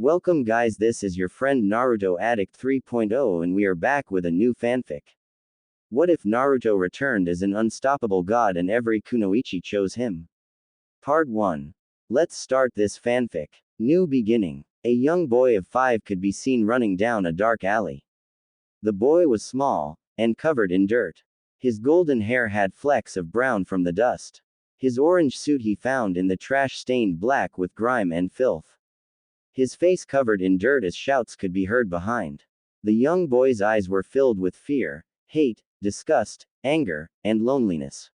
Welcome guys, this is your friend Naruto Addict 3.0 and we are back with a new fanfic. What if Naruto returned as an unstoppable god and every Kunoichi chose him? Part 1. Let's start this fanfic. New beginning. A young boy of 5 could be seen running down a dark alley. The boy was small, and covered in dirt. His golden hair had flecks of brown from the dust. His orange suit he found in the trash stained black with grime and filth. His face covered in dirt as shouts could be heard behind. The young boy's eyes were filled with fear, hate, disgust, anger, and loneliness.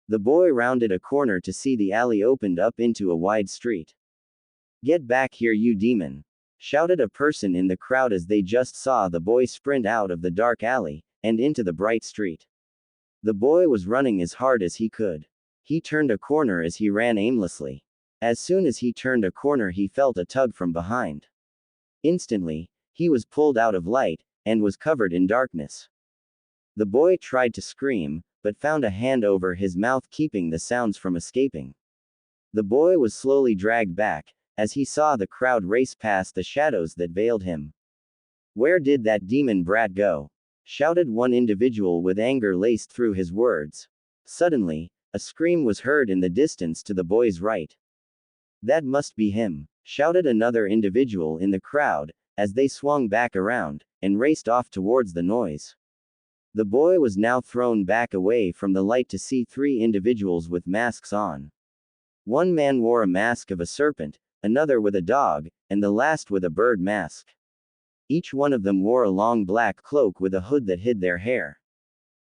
The boy rounded a corner to see the alley opened up into a wide street. "Get back here, you demon!" shouted a person in the crowd as they just saw the boy sprint out of the dark alley and into the bright street. The boy was running as hard as he could. He turned a corner as he ran aimlessly. As soon as he turned a corner, he felt a tug from behind. Instantly, he was pulled out of light and was covered in darkness. The boy tried to scream, but found a hand over his mouth keeping the sounds from escaping. The boy was slowly dragged back as he saw the crowd race past the shadows that veiled him. "Where did that demon brat go?" shouted one individual with anger laced through his words. Suddenly, a scream was heard in the distance to the boy's right. "That must be him," shouted another individual in the crowd, as they swung back around and raced off towards the noise. The boy was now thrown back away from the light to see 3 individuals with masks on. One man wore a mask of a serpent, another with a dog, and the last with a bird mask. Each one of them wore a long black cloak with a hood that hid their hair.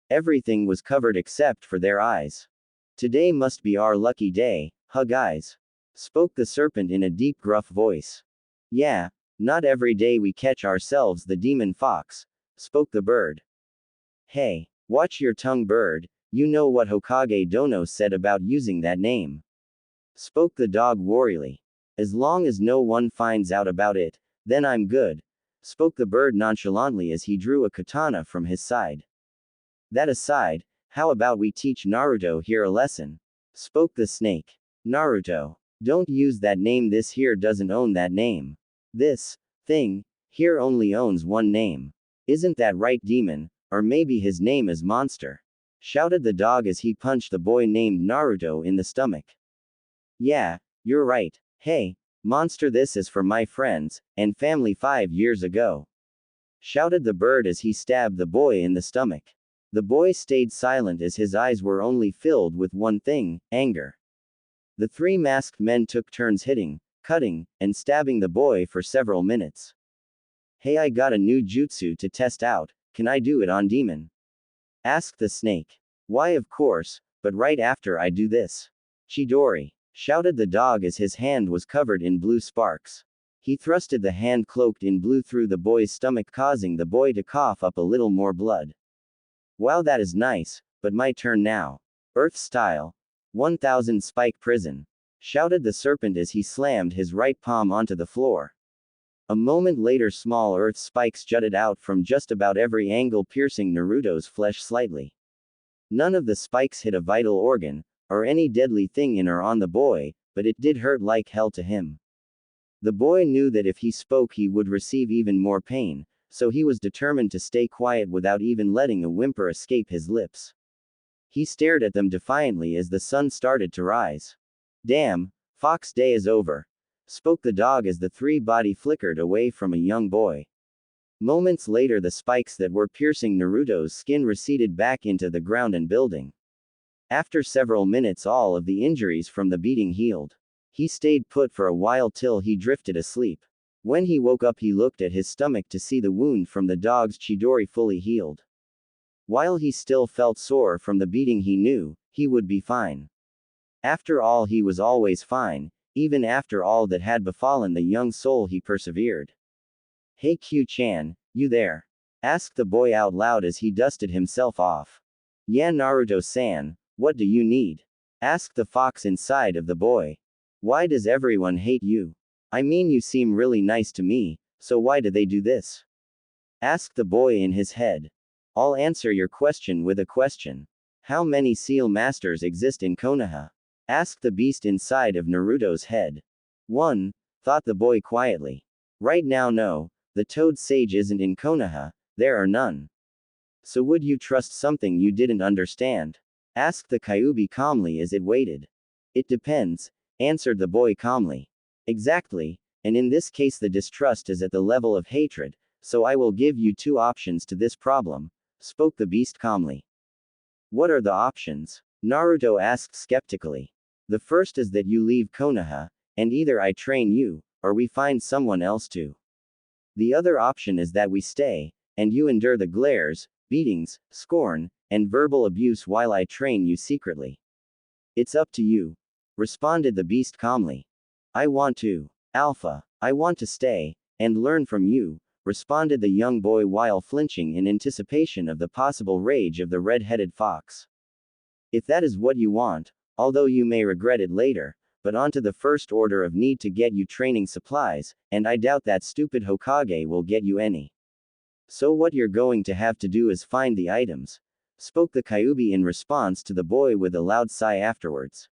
Everything was covered except for their eyes. "Today must be our lucky day, huh guys?" spoke the serpent in a deep gruff voice. "Yeah, not every day we catch ourselves the demon fox," spoke the bird. "Hey, watch your tongue, bird, you know what Hokage Dono said about using that name," spoke the dog warily. "As long as no one finds out about it, then I'm good," spoke the bird nonchalantly as he drew a katana from his side. "That aside, how about we teach Naruto here a lesson?" spoke the snake. "Naruto, don't use that name, this here doesn't own that name. This thing here only owns one name. Isn't that right, demon? Or maybe his name is Monster," shouted the dog as he punched the boy named Naruto in the stomach. "Yeah, you're right. Hey, Monster, this is for my friends and family 5 years ago," shouted the bird as he stabbed the boy in the stomach. The boy stayed silent as his eyes were only filled with one thing, anger. The 3 masked men took turns hitting, cutting, and stabbing the boy for several minutes. "Hey, I got a new jutsu to test out, can I do it on demon?" asked the snake. "Why, of course, but right after I do this. Chidori," shouted the dog as his hand was covered in blue sparks. He thrusted the hand cloaked in blue through the boy's stomach, causing the boy to cough up a little more blood. "Wow, that is nice, but my turn now. Earth style. 1000 spike prison," shouted the serpent as he slammed his right palm onto the floor. A moment later, small earth spikes jutted out from just about every angle, piercing Naruto's flesh slightly. None of the spikes hit a vital organ, or any deadly thing in or on the boy, but it did hurt like hell to him. The boy knew that if he spoke he would receive even more pain, so he was determined to stay quiet without even letting a whimper escape his lips. He stared at them defiantly as the sun started to rise. "Damn, Fox Day is over," spoke the dog as the 3 body flickered away from a young boy. Moments later, the spikes that were piercing Naruto's skin receded back into the ground and building. After several minutes, all of the injuries from the beating healed. He stayed put for a while till he drifted asleep. When he woke up, he looked at his stomach to see the wound from the dog's chidori fully healed. While he still felt sore from the beating, he knew he would be fine. After all, he was always fine, even after all that had befallen the young soul. He persevered. "Hey Q-chan, you there?" asked the boy out loud as he dusted himself off. "Yeah, Naruto-san, what do you need?" asked the fox inside of the boy. "Why does everyone hate you? I mean, you seem really nice to me, so why do they do this?" asked the boy in his head. "I'll answer your question with a question. How many seal masters exist in Konoha?" asked the beast inside of Naruto's head. "One," thought the boy quietly. Right now, no, the toad sage isn't in Konoha, there are none. So would you trust something you didn't understand? Asked the Kyuubi calmly as it waited. It depends, answered the boy calmly. Exactly, and in this case the distrust is at the level of hatred, so I will give you two options to this problem, spoke the beast calmly. What are the options? Naruto asked skeptically. The first is that you leave Konoha, and either I train you, or we find someone else to. The other option is that we stay, and you endure the glares, beatings, scorn, and verbal abuse while I train you secretly. It's up to you, responded the beast calmly. I want to. Alpha, I want to stay, and learn from you, responded the young boy while flinching in anticipation of the possible rage of the red-headed fox. If that is what you want, although you may regret it later, but on to the first order of need to get you training supplies, and I doubt that stupid Hokage will get you any. So what you're going to have to do is find the items, spoke the Kyuubi in response to the boy with a loud sigh afterwards.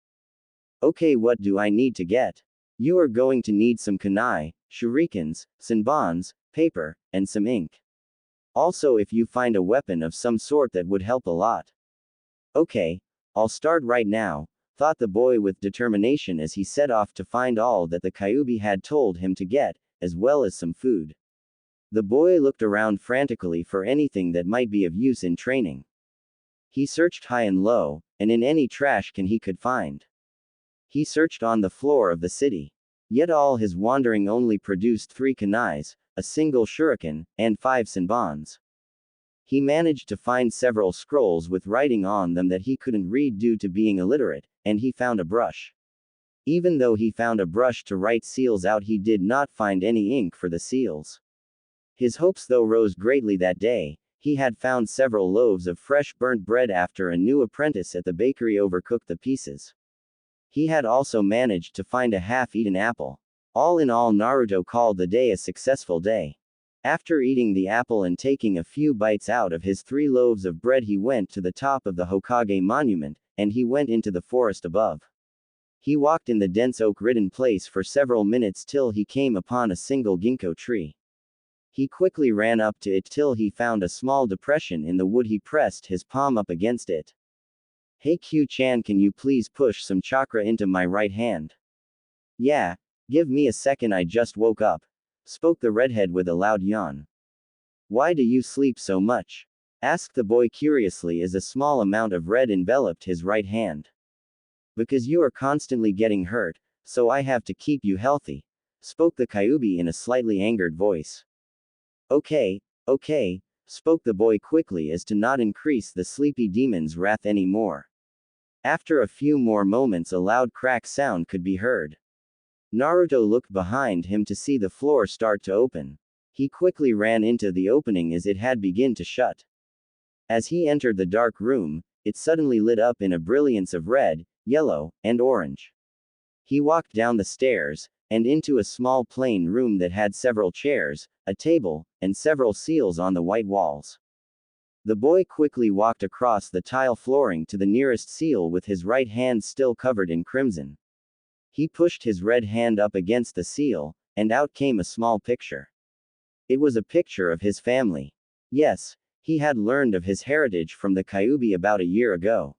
Okay, what do I need to get? You are going to need some kunai, shurikens, senbons, paper, and some ink. Also if you find a weapon of some sort that would help a lot. Okay, I'll start right now, thought the boy with determination as he set off to find all that the Kyuubi had told him to get, as well as some food. The boy looked around frantically for anything that might be of use in training. He searched high and low, and in any trash can he could find. He searched on the floor of the city. Yet all his wandering only produced 3 kunais, a single shuriken, and 5 senbons. He managed to find several scrolls with writing on them that he couldn't read due to being illiterate, and he found a brush. Even though he found a brush to write seals out, he did not find any ink for the seals. His hopes though rose greatly that day. He had found several loaves of fresh burnt bread after a new apprentice at the bakery overcooked the pieces. He had also managed to find a half-eaten apple. All in all, Naruto called the day a successful day. After eating the apple and taking a few bites out of his 3 loaves of bread, he went to the top of the Hokage monument, and he went into the forest above. He walked in the dense oak-ridden place for several minutes till he came upon a single ginkgo tree. He quickly ran up to it till he found a small depression in the wood. He pressed his palm up against it. Hey Q-chan, can you please push some chakra into my right hand? Yeah, give me a second, I just woke up, spoke the redhead with a loud yawn. Why do you sleep so much? Asked the boy curiously as a small amount of red enveloped his right hand. Because you are constantly getting hurt, so I have to keep you healthy, spoke the Kyuubi in a slightly angered voice. Okay, spoke the boy quickly as to not increase the sleepy demon's wrath any more. After a few more moments, a loud crack sound could be heard. Naruto looked behind him to see the floor start to open. He quickly ran into the opening as it had begun to shut. As he entered the dark room, it suddenly lit up in a brilliance of red, yellow, and orange. He walked down the stairs, and into a small plain room that had several chairs, a table, and several seals on the white walls. The boy quickly walked across the tile flooring to the nearest seal with his right hand still covered in crimson. He pushed his red hand up against the seal, and out came a small picture. It was a picture of his family. Yes, he had learned of his heritage from the Kyuubi about a year ago.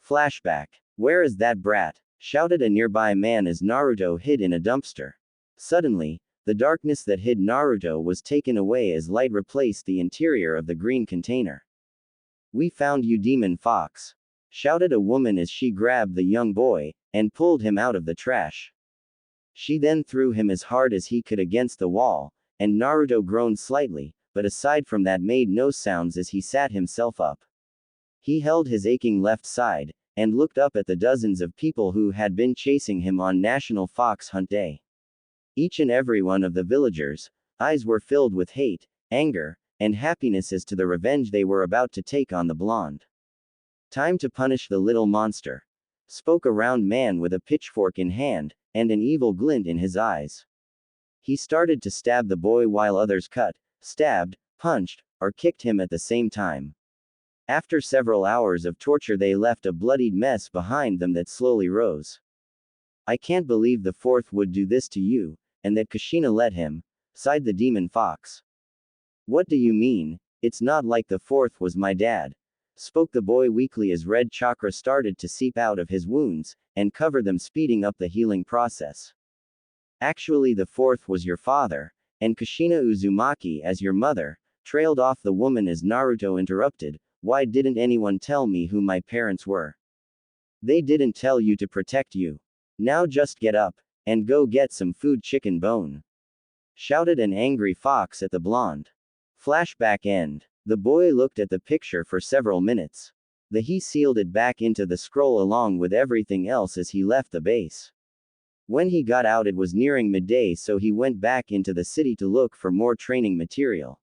Flashback. Where is that brat? Shouted a nearby man as Naruto hid in a dumpster. Suddenly, the darkness that hid Naruto was taken away as light replaced the interior of the green container. We found you, demon fox, shouted a woman as she grabbed the young boy and pulled him out of the trash. She then threw him as hard as he could against the wall, and Naruto groaned slightly, but aside from that made no sounds as he sat himself up. He held his aching left side, and looked up at the dozens of people who had been chasing him on National Fox Hunt Day. Each and every one of the villagers' eyes were filled with hate, anger, and happiness as to the revenge they were about to take on the blonde. Time to punish the little monster, spoke a round man with a pitchfork in hand, and an evil glint in his eyes. He started to stab the boy while others cut, stabbed, punched, or kicked him at the same time. After several hours of torture, they left a bloodied mess behind them that slowly rose. I can't believe the fourth would do this to you, and that Kushina let him, sighed the demon fox. What do you mean? It's not like the fourth was my dad, spoke the boy weakly as red chakra started to seep out of his wounds, and cover them, speeding up the healing process. Actually, the fourth was your father, and Kushina Uzumaki as your mother, trailed off the woman as Naruto interrupted. Why didn't anyone tell me who my parents were? They didn't tell you to protect you. Now just get up, and go get some food. Chicken bone, shouted an angry fox at the blonde. Flashback end. The boy looked at the picture for several minutes. He sealed it back into the scroll along with everything else as he left the base. When he got out, it was nearing midday, so he went back into the city to look for more training material.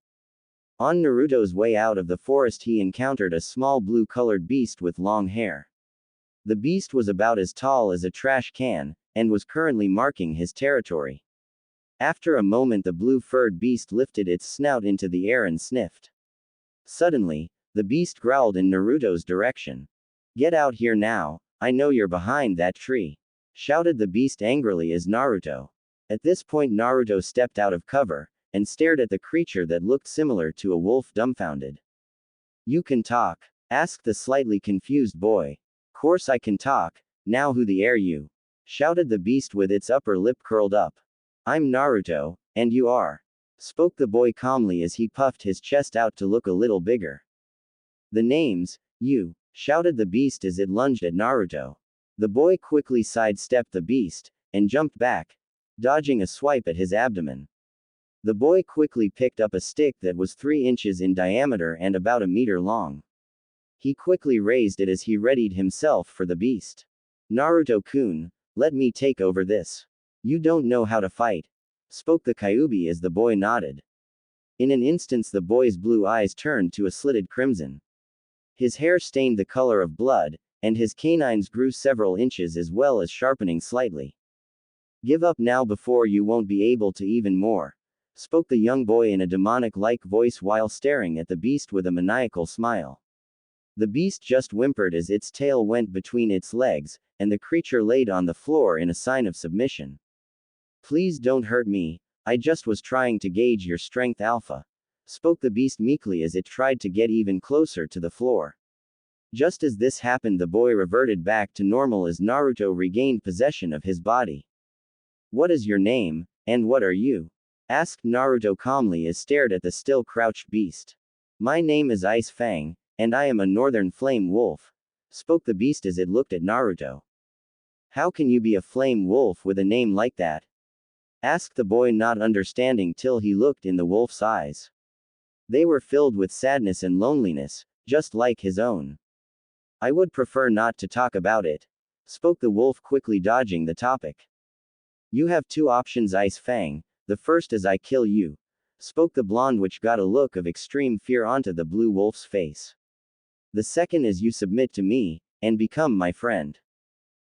On Naruto's way out of the forest, he encountered a small blue-colored beast with long hair. The beast was about as tall as a trash can, and was currently marking his territory. After a moment, the blue-furred beast lifted its snout into the air and sniffed. Suddenly, the beast growled in Naruto's direction. Get out here now, I know you're behind that tree, shouted the beast angrily as Naruto. At this point, Naruto stepped out of cover, and stared at the creature that looked similar to a wolf, dumbfounded. You can talk? Asked the slightly confused boy. Course I can talk, now who the are you? Shouted the beast with its upper lip curled up. I'm Naruto, and you are? Spoke the boy calmly as he puffed his chest out to look a little bigger. The name's you, shouted the beast as it lunged at Naruto. The boy quickly sidestepped the beast, and jumped back, dodging a swipe at his abdomen. The boy quickly picked up a stick that was 3 inches in diameter and about a meter long. He quickly raised it as he readied himself for the beast. Naruto-kun, let me take over this. You don't know how to fight, spoke the Kyuubi as the boy nodded. In an instant, the boy's blue eyes turned to a slitted crimson. His hair stained the color of blood, and his canines grew several inches as well as sharpening slightly. Give up now before you won't be able to even more, spoke the young boy in a demonic-like voice while staring at the beast with a maniacal smile. The beast just whimpered as its tail went between its legs, and the creature laid on the floor in a sign of submission. Please don't hurt me, I just was trying to gauge your strength, Alpha, spoke the beast meekly as it tried to get even closer to the floor. Just as this happened, the boy reverted back to normal as Naruto regained possession of his body. What is your name, and what are you? Asked Naruto calmly as stared at the still crouched beast. My name is Ice Fang, and I am a northern flame wolf, spoke the beast as it looked at Naruto. How can you be a flame wolf with a name like that? Asked the boy, not understanding till he looked in the wolf's eyes. They were filled with sadness and loneliness, just like his own. I would prefer not to talk about it, spoke the wolf, quickly dodging the topic. You have 2 options, Ice Fang. The first is I kill you, spoke the blonde, which got a look of extreme fear onto the blue wolf's face. The second is you submit to me, and become my friend.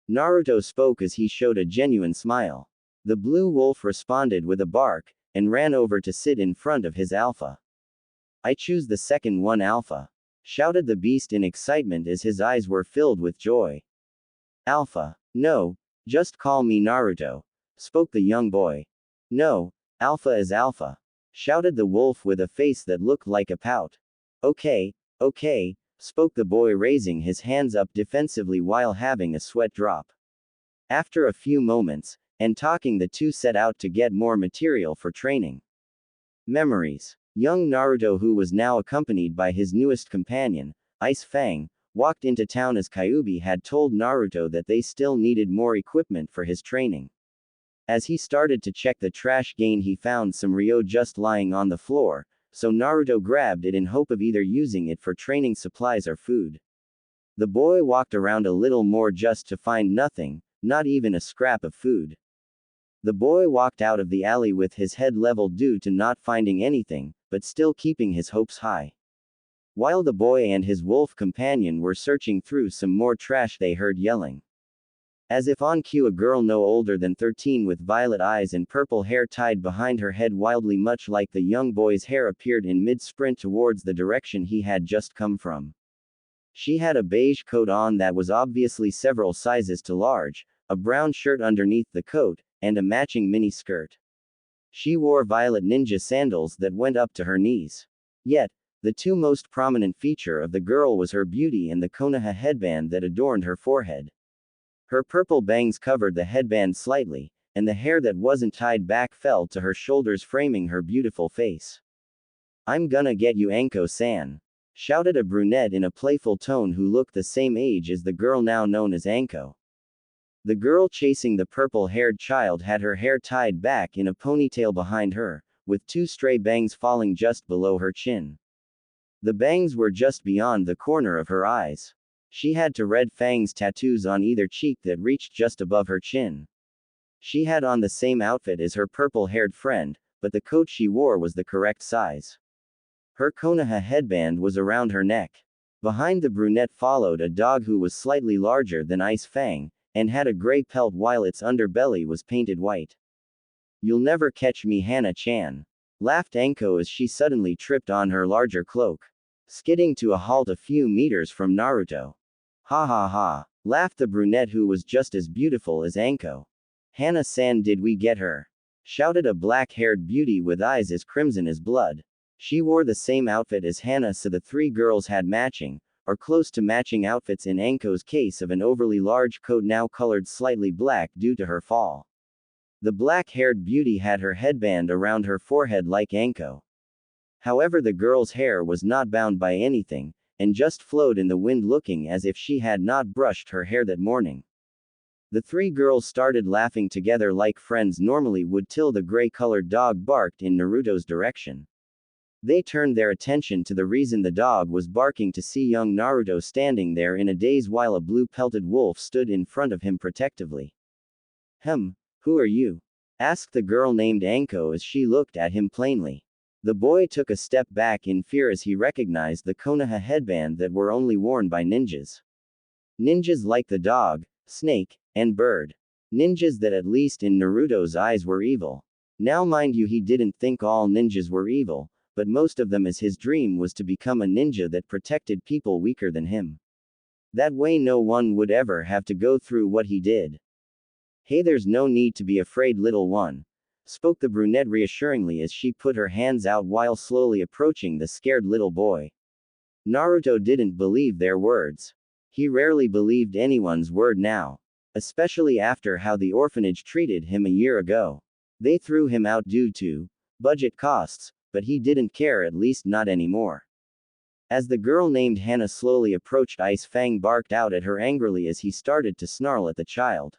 Naruto spoke as he showed a genuine smile. The blue wolf responded with a bark, and ran over to sit in front of his Alpha. I choose the second one, Alpha, shouted the beast in excitement as his eyes were filled with joy. Alpha? No, just call me Naruto, spoke the young boy. No, Alpha is Alpha, shouted the wolf with a face that looked like a pout. Okay, spoke the boy, raising his hands up defensively while having a sweat drop. After a few moments, and talking, the two set out to get more material for training. Memories. Young Naruto, who was now accompanied by his newest companion, Ice Fang, walked into town as Kyuubi had told Naruto that they still needed more equipment for his training. As he started to check the trash can, he found some Ryo just lying on the floor, so Naruto grabbed it in hope of either using it for training supplies or food. The boy walked around a little more just to find nothing, not even a scrap of food. The boy walked out of the alley with his head leveled due to not finding anything, but still keeping his hopes high. While the boy and his wolf companion were searching through some more trash, they heard yelling. As if on cue, a girl no older than 13 with violet eyes and purple hair tied behind her head wildly, much like the young boy's hair, appeared in mid-sprint towards the direction he had just come from. She had a beige coat on that was obviously several sizes too large, a brown shirt underneath the coat, and a matching mini skirt. She wore violet ninja sandals that went up to her knees. Yet, the two most prominent feature of the girl was her beauty and the Konoha headband that adorned her forehead. Her purple bangs covered the headband slightly, and the hair that wasn't tied back fell to her shoulders, framing her beautiful face. "I'm gonna get you, Anko-san," shouted a brunette in a playful tone who looked the same age as the girl now known as Anko. The girl chasing the purple-haired child had her hair tied back in a ponytail behind her, with two stray bangs falling just below her chin. The bangs were just beyond the corner of her eyes. She had two red fangs tattoos on either cheek that reached just above her chin. She had on the same outfit as her purple-haired friend, but the coat she wore was the correct size. Her Konoha headband was around her neck. Behind the brunette followed a dog who was slightly larger than Ice Fang, and had a gray pelt while its underbelly was painted white. "You'll never catch me, Hana-chan," laughed Anko as she suddenly tripped on her larger cloak, skidding to a halt a few meters from Naruto. "Ha ha ha," laughed the brunette who was just as beautiful as Anko. "Hana-san, did we get her?" shouted a black-haired beauty with eyes as crimson as blood. She wore the same outfit as Hana, so the three girls had matching, or close to matching outfits in Anko's case of an overly large coat now colored slightly black due to her fall. The black-haired beauty had her headband around her forehead like Anko. However, the girl's hair was not bound by anything, and just flowed in the wind, looking as if she had not brushed her hair that morning. The three girls started laughing together like friends normally would till the gray-colored dog barked in Naruto's direction. They turned their attention to the reason the dog was barking to see young Naruto standing there in a daze while a blue-pelted wolf stood in front of him protectively. Who are you?" asked the girl named Anko as she looked at him plainly. The boy took a step back in fear as he recognized the Konoha headband that were only worn by ninjas. Ninjas like the dog, snake, and bird. Ninjas that at least in Naruto's eyes were evil. Now mind you, he didn't think all ninjas were evil, but most of them, as his dream was to become a ninja that protected people weaker than him. That way no one would ever have to go through what he did. "Hey, there's no need to be afraid, little one," spoke the brunette reassuringly as she put her hands out while slowly approaching the scared little boy. Naruto didn't believe their words. He rarely believed anyone's word now, especially after how the orphanage treated him a year ago. They threw him out due to budget costs, but he didn't care, at least not anymore. As the girl named Hana slowly approached, Ice Fang barked out at her angrily as he started to snarl at the child.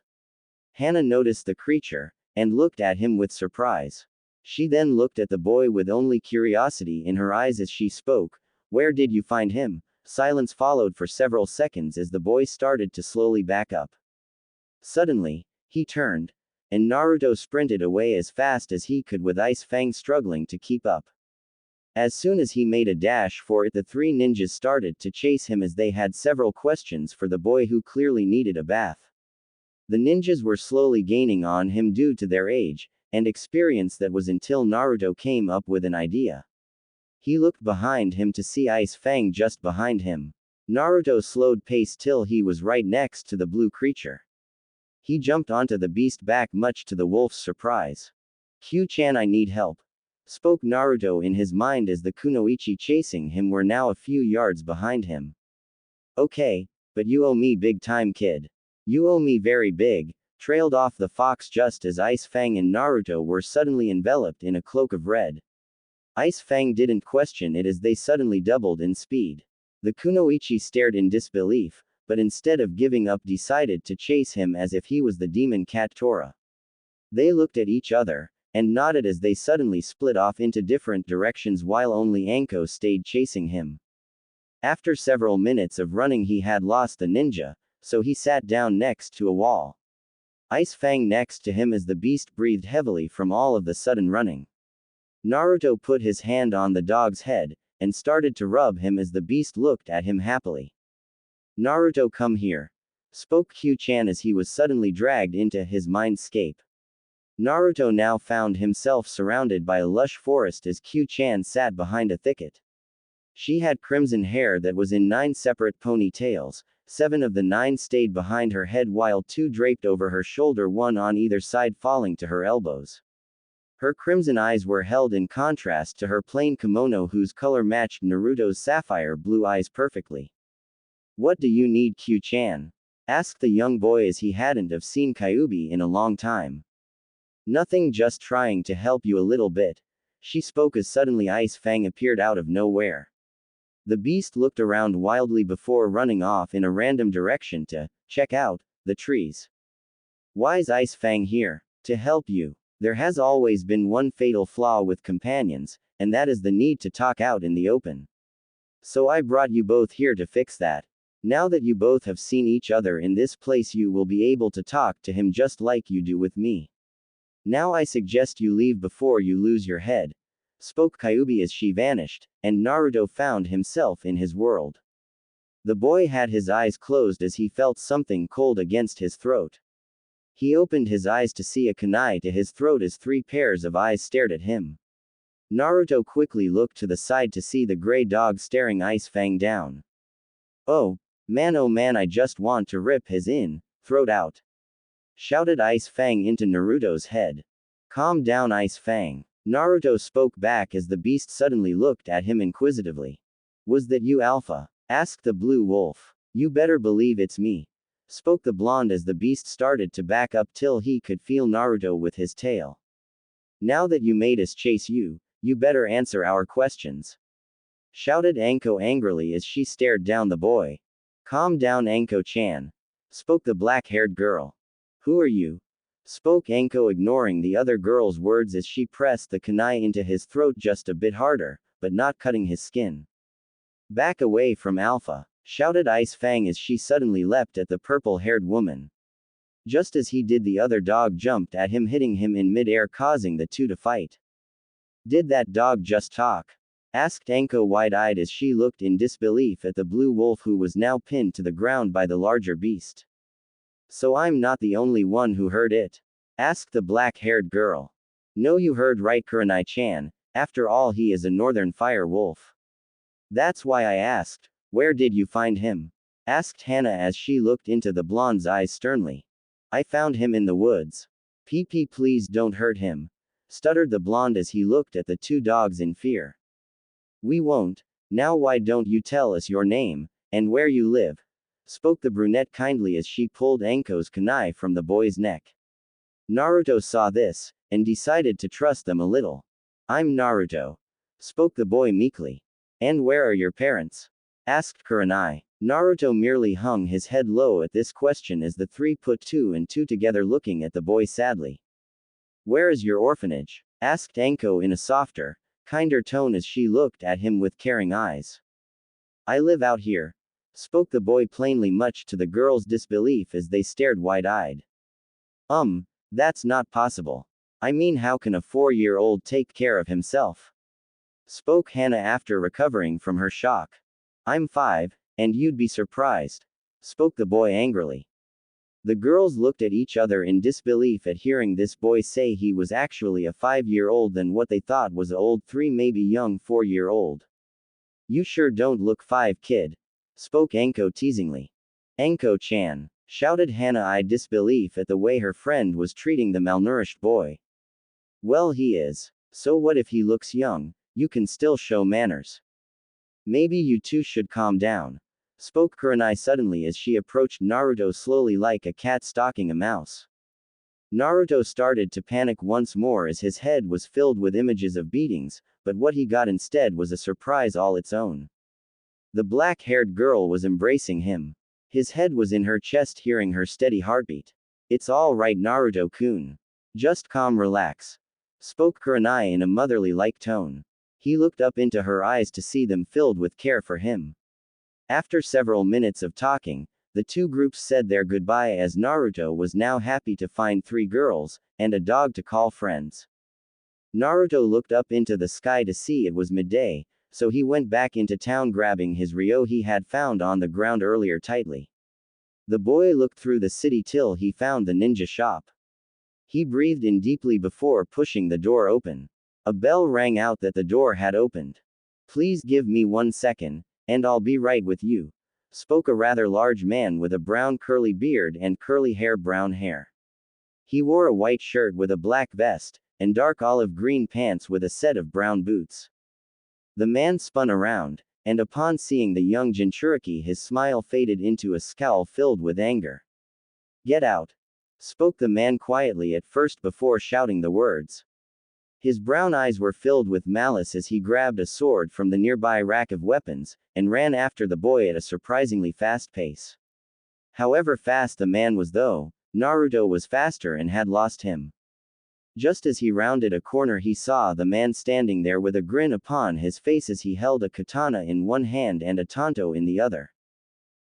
Hana noticed the creature, and looked at him with surprise. She then looked at the boy with only curiosity in her eyes as she spoke. "Where did you find him?" Silence followed for several seconds as the boy started to slowly back up. Suddenly, he turned, and Naruto sprinted away as fast as he could with Ice Fang struggling to keep up. As soon as he made a dash for it, the three ninjas started to chase him as they had several questions for the boy who clearly needed a bath. The ninjas were slowly gaining on him due to their age and experience that was until Naruto came up with an idea. He looked behind him to see Ice Fang just behind him. Naruto slowed pace till he was right next to the blue creature. He jumped onto the beast back, much to the wolf's surprise. "Q-chan, I need help," spoke Naruto in his mind as the Kunoichi chasing him were now a few yards behind him. "Okay, but you owe me big time, kid. You owe me very big," trailed off the fox just as Ice Fang and Naruto were suddenly enveloped in a cloak of red. Ice Fang didn't question it as they suddenly doubled in speed. The Kunoichi stared in disbelief, but instead of giving up decided to chase him as if he was the demon cat Tora. They looked at each other, and nodded as they suddenly split off into different directions while only Anko stayed chasing him. After several minutes of running he had lost the ninja, so he sat down next to a wall. Ice Fang next to him as the beast breathed heavily from all of the sudden running. Naruto put his hand on the dog's head, and started to rub him as the beast looked at him happily. "Naruto, come here," spoke Q-chan as he was suddenly dragged into his mindscape. Naruto now found himself surrounded by a lush forest as Q-chan sat behind a thicket. She had crimson hair that was in 9 separate ponytails. 7 of the 9 stayed behind her head while 2 draped over her shoulder, one on either side falling to her elbows. Her crimson eyes were held in contrast to her plain kimono whose color matched Naruto's sapphire blue eyes perfectly. What do you need, Q-chan? Asked the young boy as he hadn't have seen Kyubi in a long time. Nothing, just trying to help you a little bit. She spoke as suddenly Ice Fang appeared out of nowhere. The beast looked around wildly before running off in a random direction to check out the trees. Why's Ice Fang here? To help you. There has always been one fatal flaw with companions, and that is the need to talk out in the open. So I brought you both here to fix that. Now that you both have seen each other in this place, you will be able to talk to him just like you do with me. Now I suggest you leave before you lose your head, spoke Kyubi as she vanished, and Naruto found himself in his world. The boy had his eyes closed as he felt something cold against his throat. He opened his eyes to see a kunai to his throat as 3 pairs of eyes stared at him. Naruto quickly looked to the side to see the gray dog staring Ice Fang down. Oh man, I just want to rip his throat out, shouted Ice Fang into Naruto's head. Calm down, Ice Fang. Naruto spoke back as the beast suddenly looked at him inquisitively. Was that you, Alpha? Asked the blue wolf. You better believe it's me, spoke the blonde as the beast started to back up till he could feel Naruto with his tail. Now that you made us chase you, you better answer our questions, shouted Anko angrily as she stared down the boy. Calm down, Anko-chan, spoke the black-haired girl. Who are you? Spoke Anko, ignoring the other girl's words as she pressed the kunai into his throat just a bit harder, but not cutting his skin. Back away from Alpha, shouted Ice Fang as she suddenly leapt at the purple-haired woman. Just as he did, the other dog jumped at him, hitting him in mid-air, causing the two to fight. Did that dog just talk? Asked Anko wide-eyed as she looked in disbelief at the blue wolf who was now pinned to the ground by the larger beast. So I'm not the only one who heard it? Asked the black-haired girl. No, you heard right, Kunoichi-chan. After all, he is a northern fire wolf. That's why I asked. Where did you find him? Asked Hana as she looked into the blonde's eyes sternly. I found him in the woods. PP, please don't hurt him, stuttered the blonde as he looked at the two dogs in fear. We won't. Now why don't you tell us your name, and where you live? Spoke the brunette kindly as she pulled Anko's kunai from the boy's neck. Naruto saw this, and decided to trust them a little. I'm Naruto, spoke the boy meekly. And where are your parents? Asked Kurenai. Naruto merely hung his head low at this question as the three put 2 and 2 together, looking at the boy sadly. Where is your orphanage? Asked Anko in a softer, kinder tone as she looked at him with caring eyes. I live out here, spoke the boy plainly, much to the girls' disbelief as they stared wide-eyed. That's not possible. I mean, how can a 4-year-old take care of himself? Spoke Hana after recovering from her shock. I'm 5, and you'd be surprised, spoke the boy angrily. The girls looked at each other in disbelief at hearing this boy say he was actually a 5-year-old than what they thought was a old 3, maybe young 4-year-old. You sure don't look 5, kid, spoke Anko teasingly. Anko-chan, shouted Hana-eyed disbelief at the way her friend was treating the malnourished boy. Well, he is. So what if he looks young? You can still show manners. Maybe you two should calm down, spoke Kurenai suddenly as she approached Naruto slowly like a cat stalking a mouse. Naruto started to panic once more as his head was filled with images of beatings, but what he got instead was a surprise all its own. The black-haired girl was embracing him. His head was in her chest, hearing her steady heartbeat. It's all right, Naruto-kun. Just calm, relax, spoke Kurenai in a motherly-like tone. He looked up into her eyes to see them filled with care for him. After several minutes of talking, the two groups said their goodbye as Naruto was now happy to find 3 girls, and a dog to call friends. Naruto looked up into the sky to see it was midday, so he went back into town grabbing his ryo he had found on the ground earlier tightly. The boy looked through the city till he found the ninja shop. He breathed in deeply before pushing the door open. A bell rang out that the door had opened. Please give me 1 second, and I'll be right with you, spoke a rather large man with a brown curly beard and curly hair, brown hair. He wore a white shirt with a black vest, and dark olive green pants with a set of brown boots. The man spun around, and upon seeing the young Jinchuriki his smile faded into a scowl filled with anger. "Get out!" spoke the man quietly at first before shouting the words. His brown eyes were filled with malice as he grabbed a sword from the nearby rack of weapons, and ran after the boy at a surprisingly fast pace. However fast the man was though, Naruto was faster and had lost him. Just as he rounded a corner he saw the man standing there with a grin upon his face as he held a katana in one hand and a tanto in the other.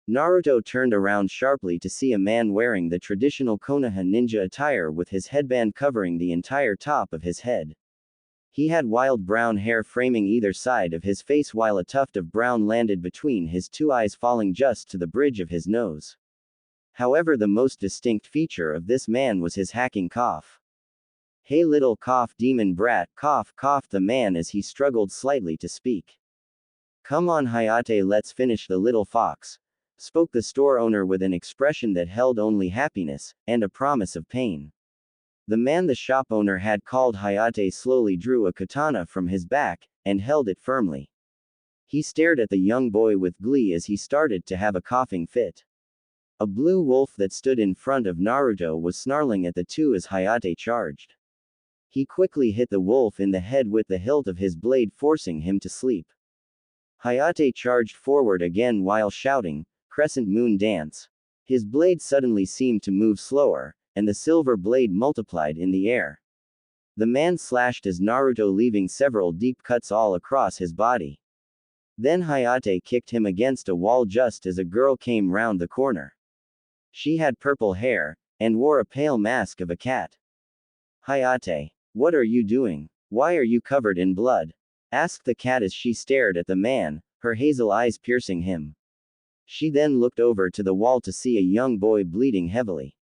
Naruto turned around sharply to see a man wearing the traditional Konoha ninja attire with his headband covering the entire top of his head. He had wild brown hair framing either side of his face while a tuft of brown landed between his two eyes falling just to the bridge of his nose. However, the most distinct feature of this man was his hacking cough. "Hey little cough demon brat, cough," coughed the man as he struggled slightly to speak. "Come on Hayate, let's finish the little fox," spoke the store owner with an expression that held only happiness, and a promise of pain. The man the shop owner had called Hayate slowly drew a katana from his back, and held it firmly. He stared at the young boy with glee as he started to have a coughing fit. A blue wolf that stood in front of Naruto was snarling at the two as Hayate charged. He quickly hit the wolf in the head with the hilt of his blade, forcing him to sleep. Hayate charged forward again while shouting, "Crescent Moon Dance." His blade suddenly seemed to move slower, and the silver blade multiplied in the air. The man slashed as Naruto, leaving several deep cuts all across his body. Then Hayate kicked him against a wall just as a girl came round the corner. She had purple hair, and wore a pale mask of a cat. "Hayate, what are you doing? Why are you covered in blood?" asked the cat as she stared at the man, her hazel eyes piercing him. She then looked over to the wall to see a young boy bleeding heavily.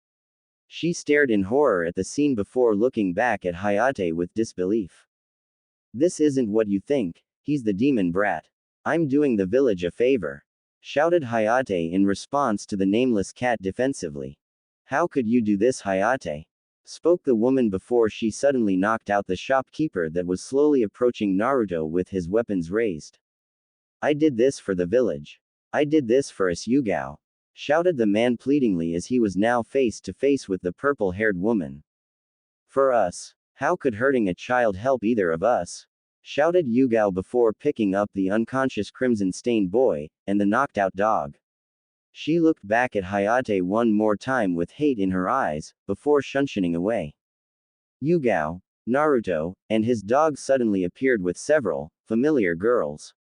She stared in horror at the scene before looking back at Hayate with disbelief. "This isn't what you think, he's the demon brat. I'm doing the village a favor," shouted Hayate in response to the nameless cat defensively. "How could you do this, Hayate?" spoke the woman before she suddenly knocked out the shopkeeper that was slowly approaching Naruto with his weapons raised. "I did this for the village. I did this for us Yugao," shouted the man pleadingly as he was now face to face with the purple-haired woman. "For us? How could hurting a child help either of us?" shouted Yugao before picking up the unconscious crimson-stained boy, and the knocked-out dog. She looked back at Hayate one more time with hate in her eyes, before shunning away. Yugao, Naruto, and his dog suddenly appeared with several familiar girls.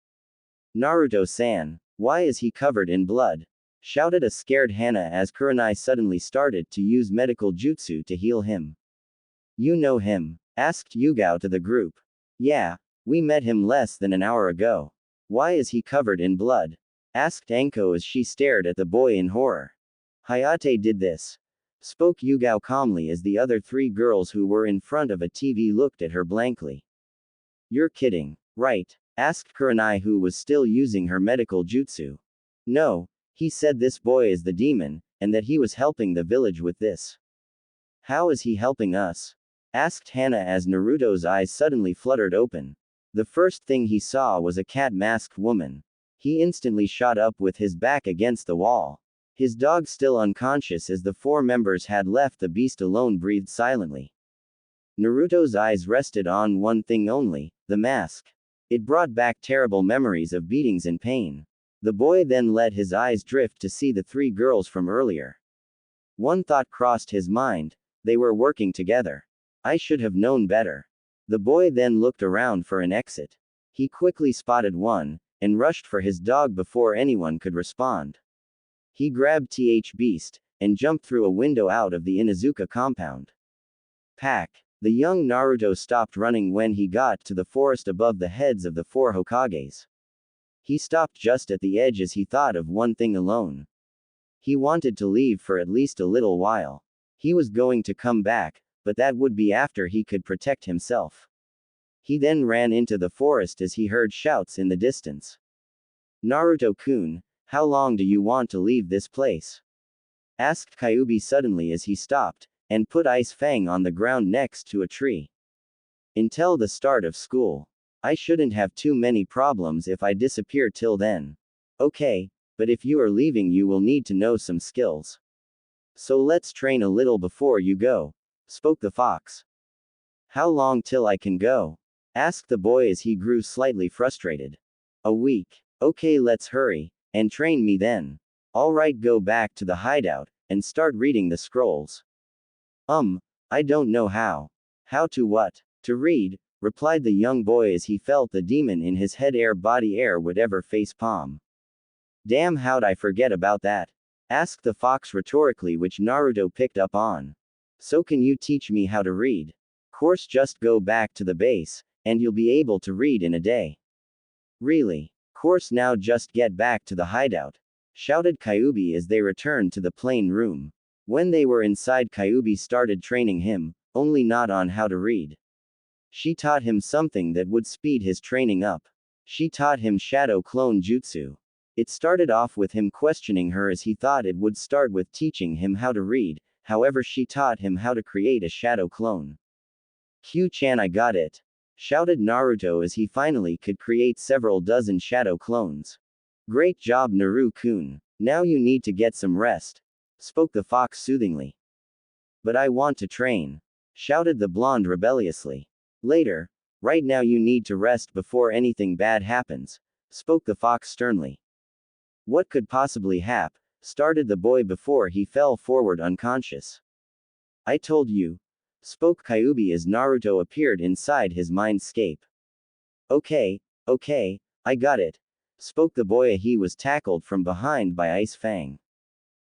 "Naruto-san, why is he covered in blood?" shouted a scared Hana as Kuronai suddenly started to use medical jutsu to heal him. "You know him?" asked Yugao to the group. "Yeah, we met him less than an hour ago. Why is he covered in blood?" asked Enko as she stared at the boy in horror. "Hayate did this," spoke Yugao calmly as the other three girls who were in front of a TV looked at her blankly. "You're kidding, right?" asked Kuronai, who was still using her medical jutsu. "No, he said this boy is the demon, and that he was helping the village with this." "How is he helping us?" asked Hana as Naruto's eyes suddenly fluttered open. The first thing he saw was a cat-masked woman. He instantly shot up with his back against the wall. His dog, still unconscious as the four members had left the beast alone, breathed silently. Naruto's eyes rested on one thing only, the mask. It brought back terrible memories of beatings and pain. The boy then let his eyes drift to see the three girls from earlier. One thought crossed his mind: they were working together. "I should have known better." The boy then looked around for an exit. He quickly spotted one, and rushed for his dog before anyone could respond. He grabbed Th Beast, and jumped through a window out of the Inuzuka compound. Pack. The young Naruto stopped running when he got to the forest above the heads of the four Hokages. He stopped just at the edge as he thought of one thing alone. He wanted to leave for at least a little while. He was going to come back, but that would be after he could protect himself. He then ran into the forest as he heard shouts in the distance. "Naruto-kun, how long do you want to leave this place?" asked Kyubi suddenly as he stopped, and put Ice Fang on the ground next to a tree. Until the start of school. I shouldn't have too many problems if I disappear till then. Okay, but if you are leaving, you will need to know some skills. So let's train a little before you go, spoke the fox. How long till I can go? Asked the boy as he grew slightly frustrated. A week. Okay, let's hurry, and train me then. Alright, go back to the hideout, and start reading the scrolls. I don't know how. How to what? To read, replied the young boy as he felt the demon in his head air body air whatever face palm. Damn, how'd I forget about that? Asked the fox rhetorically, which Naruto picked up on. So can you teach me how to read? Course, just go back to the base, and you'll be able to read in a day. Really? Course, now just get back to the hideout, shouted Kyuubi as they returned to the plain room. When they were inside, Kyuubi started training him, only not on how to read. She taught him something that would speed his training up. She taught him shadow clone jutsu. It started off with him questioning her as he thought it would start with teaching him how to read, however she taught him how to create a shadow clone. Q-chan, I got it, shouted Naruto as he finally could create several dozen shadow clones. Great job, Naru-kun. Now you need to get some rest, spoke the fox soothingly. But I want to train, shouted the blonde rebelliously. Later. Right now you need to rest before anything bad happens, spoke the fox sternly. What could possibly happen? Started the boy before he fell forward unconscious. I told you, spoke Kyuubi as Naruto appeared inside his mindscape. Okay, I got it, spoke the boy. He was tackled from behind by Ice Fang.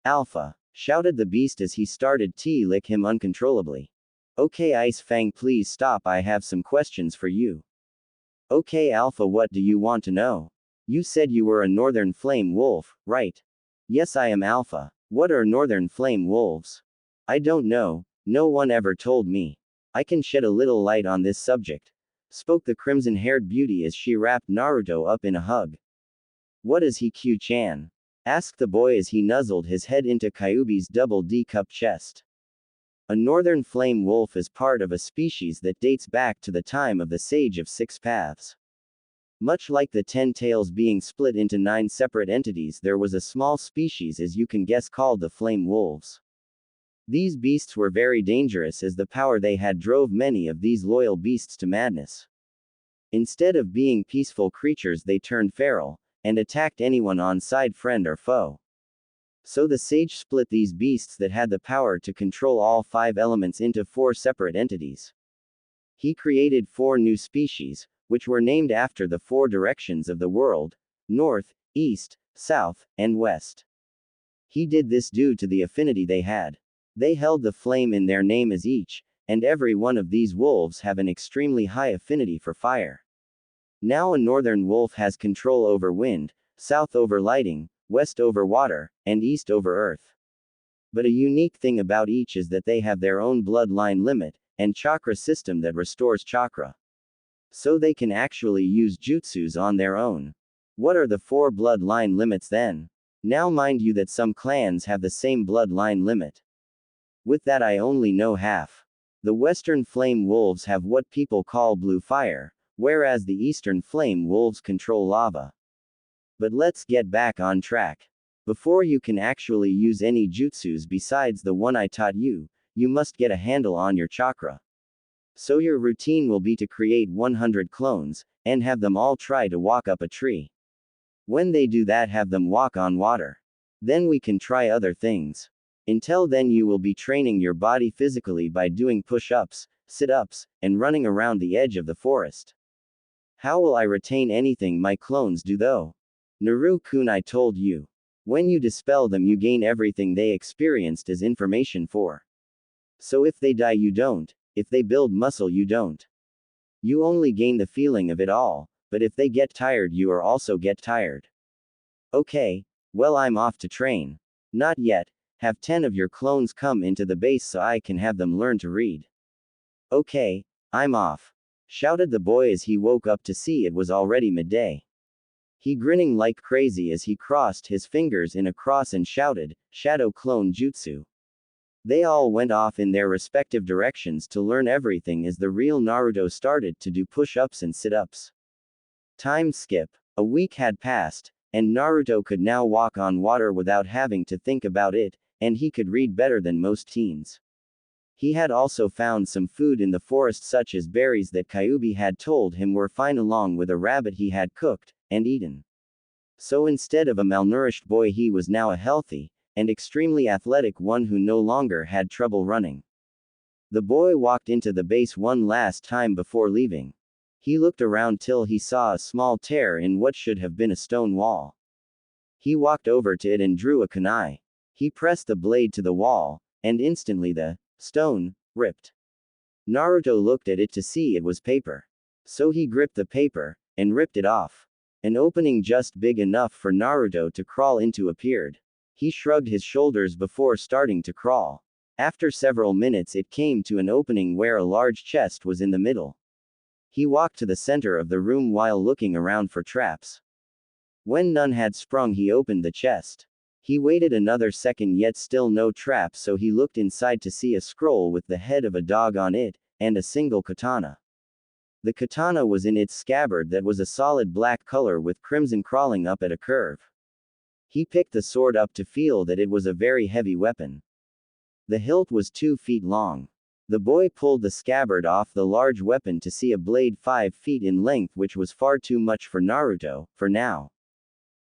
Alpha, shouted the beast as he started to lick him uncontrollably. Okay, Ice Fang, please stop, I have some questions for you. Okay, Alpha, what do you want to know? You said you were a northern flame wolf, right? Yes, I am Alpha. What are northern flame wolves? I don't know, no one ever told me. I can shed a little light on this subject, spoke the crimson-haired beauty as she wrapped Naruto up in a hug. What is he, Q-chan? Asked the boy as he nuzzled his head into Kyuubi's double D-cup chest. A northern flame wolf is part of a species that dates back to the time of the Sage of Six Paths. Much like the 10 tails being split into 9 separate entities, there was a small species, as you can guess, called the flame wolves. These beasts were very dangerous as the power they had drove many of these loyal beasts to madness. Instead of being peaceful creatures, they turned feral, and attacked anyone on side, friend or foe. So the sage split these beasts that had the power to control all 5 elements into 4 separate entities. He created 4 new species, which were named after the 4 directions of the world: north, east, south, and west. He did this due to the affinity they had. They held the flame in their name as each, and every one of these wolves have an extremely high affinity for fire. Now a northern wolf has control over wind, south over lighting, west over water, and east over earth. But a unique thing about each is that they have their own bloodline limit, and chakra system that restores chakra. So they can actually use jutsus on their own. What are the 4 bloodline limits then? Now mind you that some clans have the same bloodline limit. With that I only know half. The western flame wolves have what people call blue fire, whereas the eastern flame wolves control lava. But let's get back on track. Before you can actually use any jutsus besides the one I taught you, you must get a handle on your chakra. So your routine will be to create 100 clones, and have them all try to walk up a tree. When they do that, have them walk on water. Then we can try other things. Until then you will be training your body physically by doing push-ups, sit-ups, and running around the edge of the forest. How will I retain anything my clones do though? Naru-kun, I told you. When you dispel them you gain everything they experienced as information for. So if they die you don't, if they build muscle you don't. You only gain the feeling of it all, but if they get tired you are also get tired. Okay, well I'm off to train. Not yet, have 10 of your clones come into the base so I can have them learn to read. Okay, I'm off, shouted the boy as he woke up to see it was already midday. He grinning like crazy as he crossed his fingers in a cross and shouted, Shadow Clone Jutsu. They all went off in their respective directions to learn everything as the real Naruto started to do push-ups and sit-ups. Time skip. A week had passed, and Naruto could now walk on water without having to think about it, and he could read better than most teens. He had also found some food in the forest, such as berries that Kyuubi had told him were fine, along with a rabbit he had cooked and eaten. So instead of a malnourished boy, he was now a healthy and extremely athletic one who no longer had trouble running. The boy walked into the base one last time before leaving. He looked around till he saw a small tear in what should have been a stone wall. He walked over to it and drew a kunai. He pressed the blade to the wall, and instantly the stone ripped. Naruto looked at it to see it was paper. So he gripped the paper and ripped it off. An opening just big enough for Naruto to crawl into appeared. He shrugged his shoulders before starting to crawl. After several minutes, it came to an opening where a large chest was in the middle. He walked to the center of the room while looking around for traps. When none had sprung, he opened the chest. He waited another second, yet still no trap, so he looked inside to see a scroll with the head of a dog on it, and a single katana. The katana was in its scabbard that was a solid black color with crimson crawling up at a curve. He picked the sword up to feel that it was a very heavy weapon. The hilt was 2 feet long. The boy pulled the scabbard off the large weapon to see a blade 5 feet in length, which was far too much for Naruto, for now.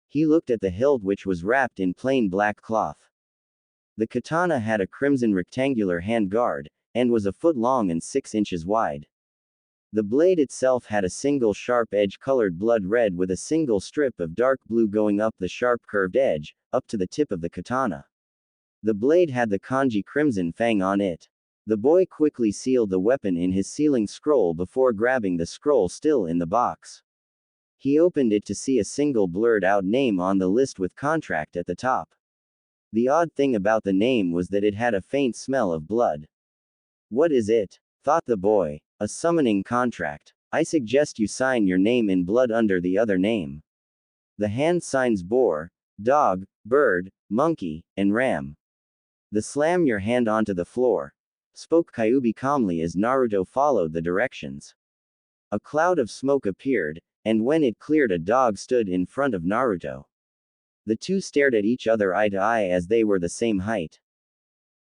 He looked at the hilt, which was wrapped in plain black cloth. The katana had a crimson rectangular handguard, and was a foot long and 6 inches wide. The blade itself had a single sharp edge colored blood red with a single strip of dark blue going up the sharp curved edge, up to the tip of the katana. The blade had the kanji crimson fang on it. The boy quickly sealed the weapon in his sealing scroll before grabbing the scroll still in the box. He opened it to see a single blurred out name on the list with contract at the top. The odd thing about the name was that it had a faint smell of blood. What is it? Thought the boy. A summoning contract. I suggest you sign your name in blood under the other name. The hand signs boar, dog, bird, monkey, and ram. The slam your hand onto the floor, spoke Kyuubi calmly as Naruto followed the directions. A cloud of smoke appeared, and when it cleared, a dog stood in front of Naruto. The two stared at each other eye to eye as they were the same height.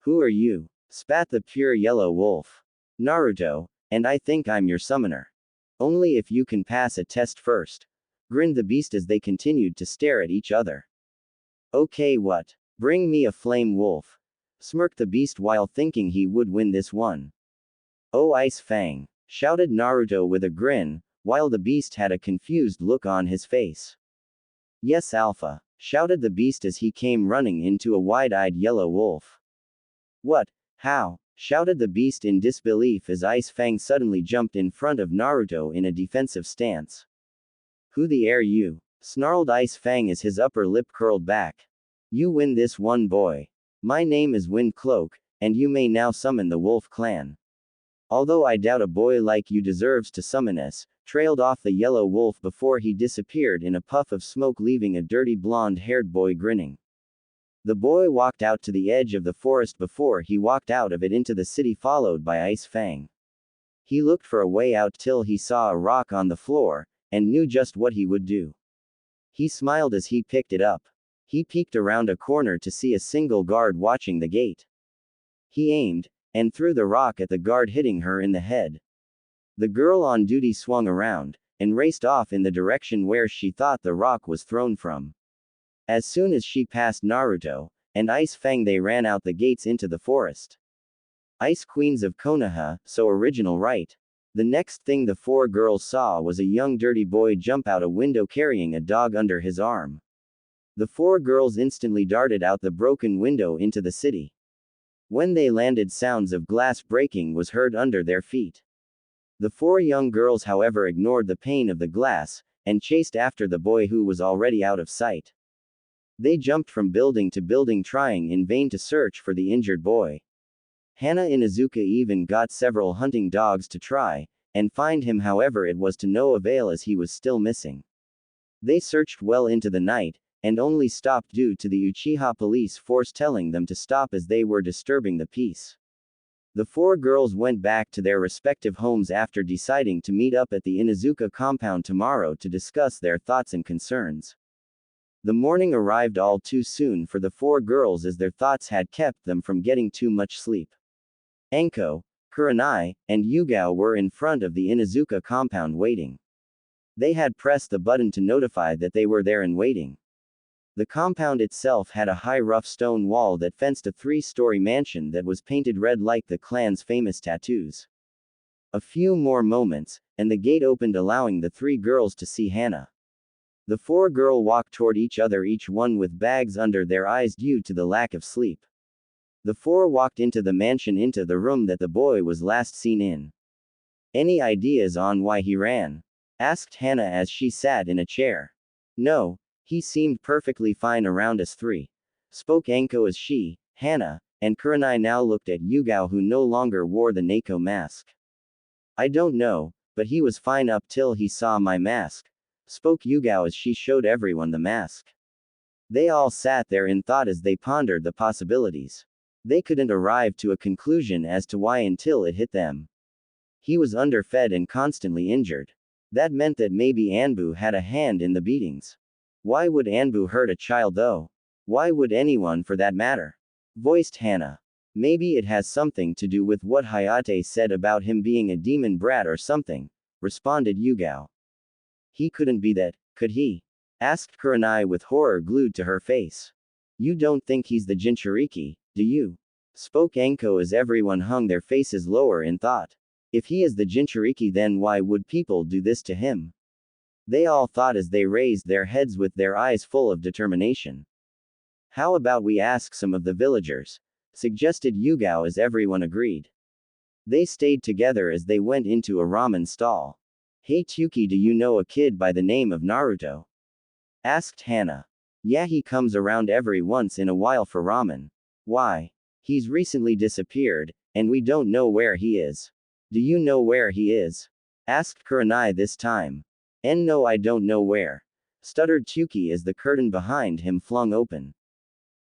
Who are you? Spat the pure yellow wolf. Naruto, and I think I'm your summoner. Only if you can pass a test first, grinned the beast as they continued to stare at each other. Okay, what? Bring me a flame wolf, smirked the beast while thinking he would win this one. Oh, Ice Fang, shouted Naruto with a grin, while the beast had a confused look on his face. Yes, Alpha, shouted the beast as he came running into a wide-eyed yellow wolf. What? How? Shouted the beast in disbelief as Ice Fang suddenly jumped in front of Naruto in a defensive stance. Who the are you? Snarled Ice Fang as his upper lip curled back. You win this one, boy. My name is Wind Cloak, and you may now summon the Wolf Clan. Although I doubt a boy like you deserves to summon us, trailed off the yellow wolf before he disappeared in a puff of smoke, leaving a dirty blonde-haired boy grinning. The boy walked out to the edge of the forest before he walked out of it into the city, followed by Ice Fang. He looked for a way out till he saw a rock on the floor, and knew just what he would do. He smiled as he picked it up. He peeked around a corner to see a single guard watching the gate. He aimed, and threw the rock at the guard, hitting her in the head. The girl on duty swung around, and raced off in the direction where she thought the rock was thrown from. As soon as she passed Naruto and Ice Fang, they ran out the gates into the forest. Ice Queens of Konoha, so original, right? The next thing the four girls saw was a young dirty boy jump out a window carrying a dog under his arm. The four girls instantly darted out the broken window into the city. When they landed, sounds of glass breaking was heard under their feet. The four young girls, however, ignored the pain of the glass, and chased after the boy who was already out of sight. They jumped from building to building, trying in vain to search for the injured boy. Hana Inuzuka even got several hunting dogs to try and find him, however it was to no avail as he was still missing. They searched well into the night, and only stopped due to the Uchiha police force telling them to stop as they were disturbing the peace. The four girls went back to their respective homes after deciding to meet up at the Inuzuka compound tomorrow to discuss their thoughts and concerns. The morning arrived all too soon for the four girls as their thoughts had kept them from getting too much sleep. Enko, Kurenai, and Yugao were in front of the Inuzuka compound waiting. They had pressed the button to notify that they were there and waiting. The compound itself had a high rough stone wall that fenced a three-story mansion that was painted red like the clan's famous tattoos. A few more moments, and the gate opened allowing the three girls to see Hana. The four girls walked toward each other, each one with bags under their eyes due to the lack of sleep. The four walked into the mansion, into the room that the boy was last seen in. "Any ideas on why he ran?" asked Hana as she sat in a chair. "No, he seemed perfectly fine around us three," spoke Enko as she, Hana, and Kurenai now looked at Yugao, who no longer wore the Neko mask. "I don't know, but he was fine up till he saw my mask," spoke Yugao as she showed everyone the mask. They all sat there in thought as they pondered the possibilities. They couldn't arrive to a conclusion as to why until it hit them. He was underfed and constantly injured. That meant that maybe Anbu had a hand in the beatings. Why would Anbu hurt a child though? Why would anyone for that matter? Voiced Hana. "Maybe it has something to do with what Hayate said about him being a demon brat or something," responded Yugao. "He couldn't be that, could he?" asked Kurenai with horror glued to her face. "You don't think he's the Jinchuriki, do you?" spoke Enko as everyone hung their faces lower in thought. If he is the Jinchuriki, then why would people do this to him? They all thought as they raised their heads with their eyes full of determination. "How about we ask some of the villagers?" suggested Yugao as everyone agreed. They stayed together as they went into a ramen stall. "Hey Tuki, do you know a kid by the name of Naruto?" asked Hana. "Yeah, he comes around every once in a while for ramen." "Why? He's recently disappeared, and we don't know where he is." "Do you know where he is?" asked Kurenai this time. "No, I don't know where," stuttered Tuki as the curtain behind him flung open.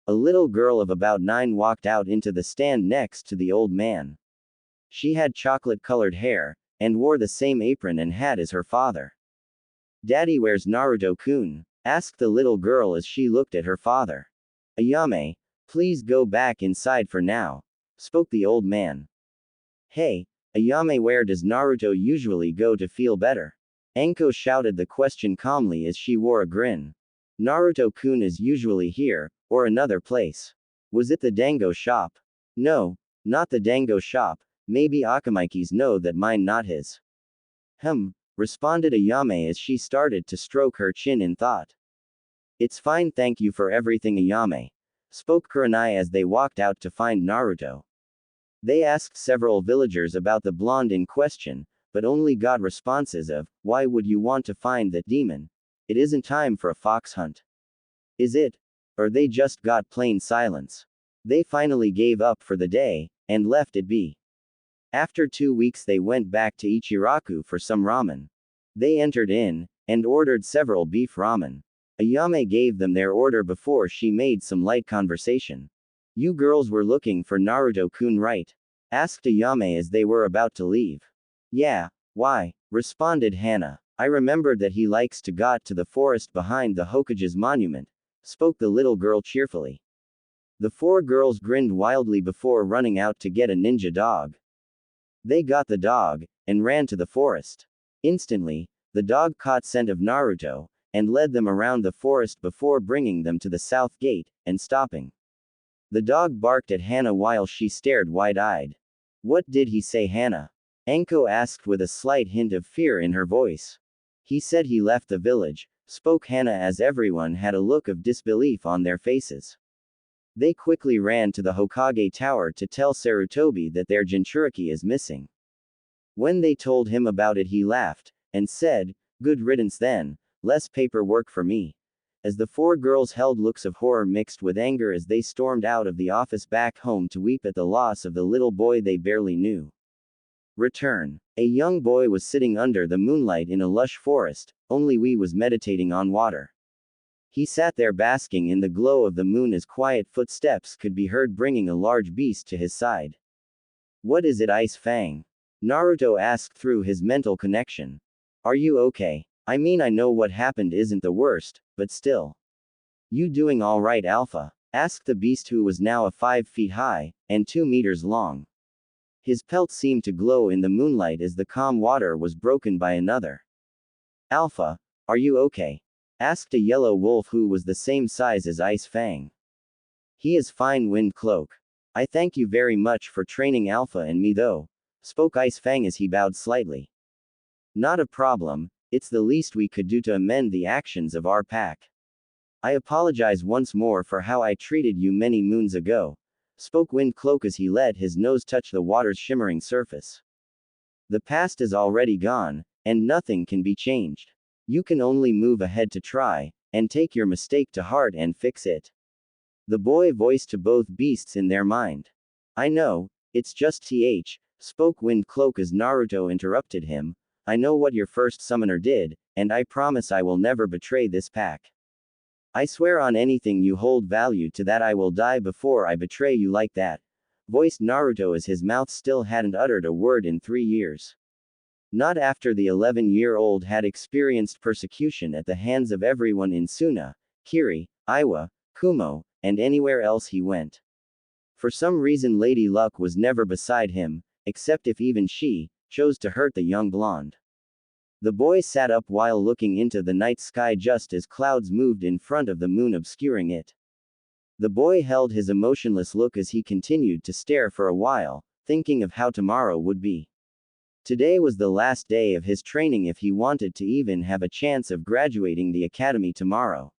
A little girl of about 9 walked out into the stand next to the old man. She had chocolate-colored hair, and wore the same apron and hat as her father. "Daddy, where's Naruto-kun?" asked the little girl as she looked at her father. "Ayame, please go back inside for now," spoke the old man. "Hey, Ayame, where does Naruto usually go to feel better?" Enko shouted the question calmly as she wore a grin. "Naruto-kun is usually here, or another place." "Was it the dango shop?" "No, not the dango shop, maybe Akamaiki's, no, that mine, not his." Responded Ayame as she started to stroke her chin in thought. "It's fine, thank you for everything, Ayame," spoke Kurenai as they walked out to find Naruto. They asked several villagers about the blonde in question, but only got responses of, "Why would you want to find that demon? It isn't time for a fox hunt." "Is it?" Or they just got plain silence. They finally gave up for the day, and left it be. After 2 weeks they went back to Ichiraku for some ramen. They entered in, and ordered several beef ramen. Ayame gave them their order before she made some light conversation. "You girls were looking for Naruto-kun, right?" asked Ayame as they were about to leave. "Yeah, why?" responded Hana. "I remembered that he likes to go to the forest behind the Hokage's monument," spoke the little girl cheerfully. The four girls grinned wildly before running out to get a ninja dog. They got the dog, and ran to the forest. Instantly, the dog caught scent of Naruto, and led them around the forest before bringing them to the south gate, and stopping. The dog barked at Hana while she stared wide-eyed. "What did he say, Hana?" Enko asked with a slight hint of fear in her voice. "He said he left the village," spoke Hana as everyone had a look of disbelief on their faces. They quickly ran to the Hokage Tower to tell Sarutobi that their Jinchuriki is missing. When they told him about it, he laughed, and said, "Good riddance then, less paperwork for me." As the four girls held looks of horror mixed with anger as they stormed out of the office back home to weep at the loss of the little boy they barely knew. Return. A young boy was sitting under the moonlight in a lush forest, only he was meditating on water. He sat there basking in the glow of the moon as quiet footsteps could be heard bringing a large beast to his side. What is it, Ice Fang? Naruto asked through his mental connection. Are you okay? I mean, I know what happened isn't the worst, but still. You doing alright, Alpha? Asked the beast, who was now 5 feet high, and 2 meters long. His pelt seemed to glow in the moonlight as the calm water was broken by another. Alpha, are you okay? Asked a yellow wolf who was the same size as Ice Fang. He is fine, Wind Cloak. I thank you very much for training Alpha and me though, spoke Ice Fang as he bowed slightly. Not a problem, it's the least we could do to amend the actions of our pack. I apologize once more for how I treated you many moons ago, spoke Wind Cloak as he let his nose touch the water's shimmering surface. The past is already gone, and nothing can be changed. You can only move ahead to try, and take your mistake to heart and fix it. The boy voiced to both beasts in their mind. I know, it's just spoke Wind Cloak as Naruto interrupted him. I know what your first summoner did, and I promise I will never betray this pack. I swear on anything you hold value to that I will die before I betray you like that, voiced Naruto as his mouth still hadn't uttered a word in 3 years. Not after the 11-year-old had experienced persecution at the hands of everyone in Suna, Kiri, Iwa, Kumo, and anywhere else he went. For some reason Lady Luck was never beside him, except if even she chose to hurt the young blonde. The boy sat up while looking into the night sky just as clouds moved in front of the moon, obscuring it. The boy held his emotionless look as he continued to stare for a while, thinking of how tomorrow would be. Today was the last day of his training if he wanted to even have a chance of graduating the academy tomorrow.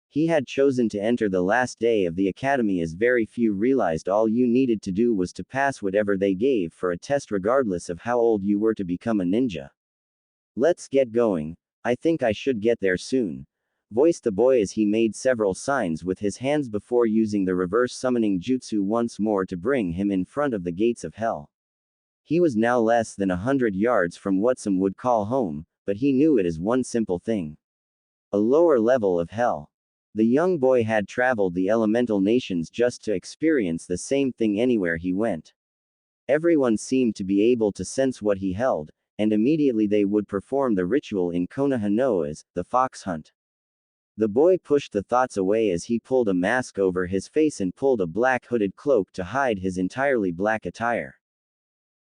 He had chosen to enter the last day of the academy as very few realized all you needed to do was to pass whatever they gave for a test regardless of how old you were to become a ninja. Let's get going. I think I should get there soon, voiced the boy as he made several signs with his hands before using the reverse summoning jutsu once more to bring him in front of the gates of hell. He was now less than 100 yards from what some would call home, but he knew it as one simple thing. A lower level of hell. The young boy had traveled the elemental nations just to experience the same thing anywhere he went. Everyone seemed to be able to sense what he held, and immediately they would perform the ritual in Konohanoa's, the fox hunt. The boy pushed the thoughts away as he pulled a mask over his face and pulled a black hooded cloak to hide his entirely black attire.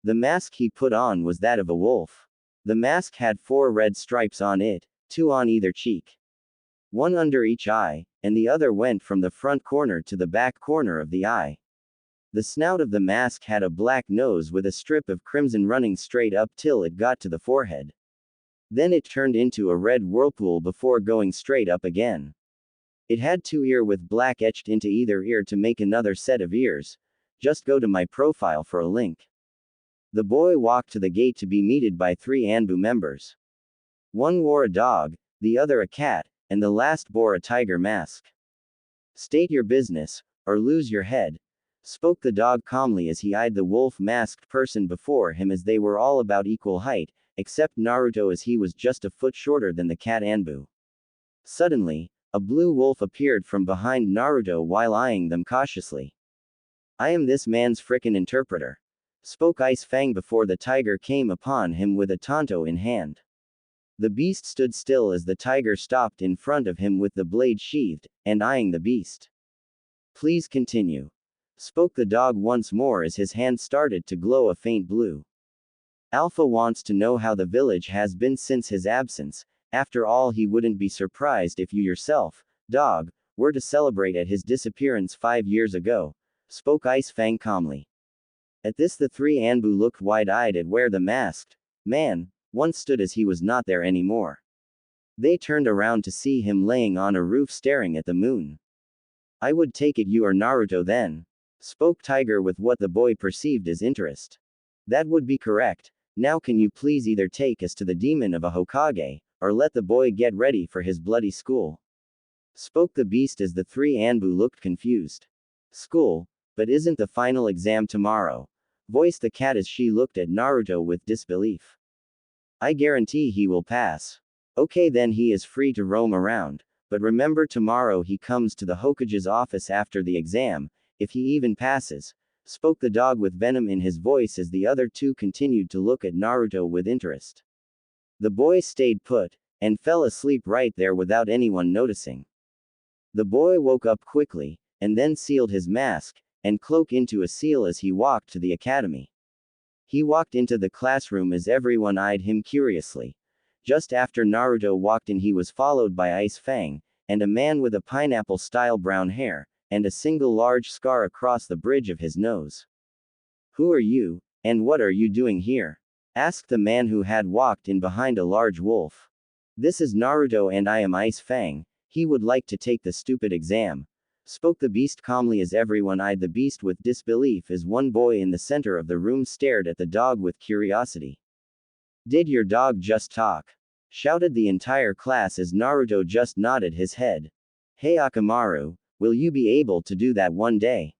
The mask he put on was that of a wolf. The mask had 4 red stripes on it, 2 on either cheek. 1 under each eye, and the other went from the front corner to the back corner of the eye. The snout of the mask had a black nose with a strip of crimson running straight up till it got to the forehead. Then it turned into a red whirlpool before going straight up again. It had 2 ears with black etched into either ear to make another set of ears. Just go to my profile for a link. The boy walked to the gate to be meted by 3 Anbu members. One wore a dog, the other a cat, and the last bore a tiger mask. State your business, or lose your head, spoke the dog calmly as he eyed the wolf-masked person before him as they were all about equal height, except Naruto as he was just a foot shorter than the cat Anbu. Suddenly, a blue wolf appeared from behind Naruto while eyeing them cautiously. I am this man's frickin' interpreter, spoke Ice Fang before the tiger came upon him with a tanto in hand. The beast stood still as the tiger stopped in front of him with the blade sheathed, and eyeing the beast. Please continue, spoke the dog once more as his hand started to glow a faint blue. Alpha wants to know how the village has been since his absence. After all, he wouldn't be surprised if you yourself, dog, were to celebrate at his disappearance 5 years ago, spoke Ice Fang calmly. At this the 3 Anbu looked wide-eyed at where the masked man once stood as he was not there anymore. They turned around to see him laying on a roof staring at the moon. I would take it you are Naruto then, spoke Tiger with what the boy perceived as interest. That would be correct. Now can you please either take us to the demon of a Hokage, or let the boy get ready for his bloody school? Spoke the beast as the 3 Anbu looked confused. School? But isn't the final exam tomorrow? Voiced the cat as she looked at Naruto with disbelief. I guarantee he will pass. Okay, then he is free to roam around, But remember, tomorrow he comes to the Hokage's office after the exam, if he even passes, spoke the dog with venom in his voice as the other two continued to look at Naruto with interest. The boy stayed put, and fell asleep right there without anyone noticing. The boy woke up quickly, and then sealed his mask and cloak into a seal as he walked to the academy. He walked into the classroom as everyone eyed him curiously. Just after Naruto walked in, he was followed by Ice Fang, and a man with a pineapple-style brown hair, and a single large scar across the bridge of his nose. "Who are you, and what are you doing here?" asked the man who had walked in behind a large wolf. "This is Naruto and I am Ice Fang. He would like to take the stupid exam," spoke the beast calmly as everyone eyed the beast with disbelief as one boy in the center of the room stared at the dog with curiosity. "Did your dog just talk?" shouted the entire class as Naruto just nodded his head. "Hey Akamaru, will you be able to do that one day?"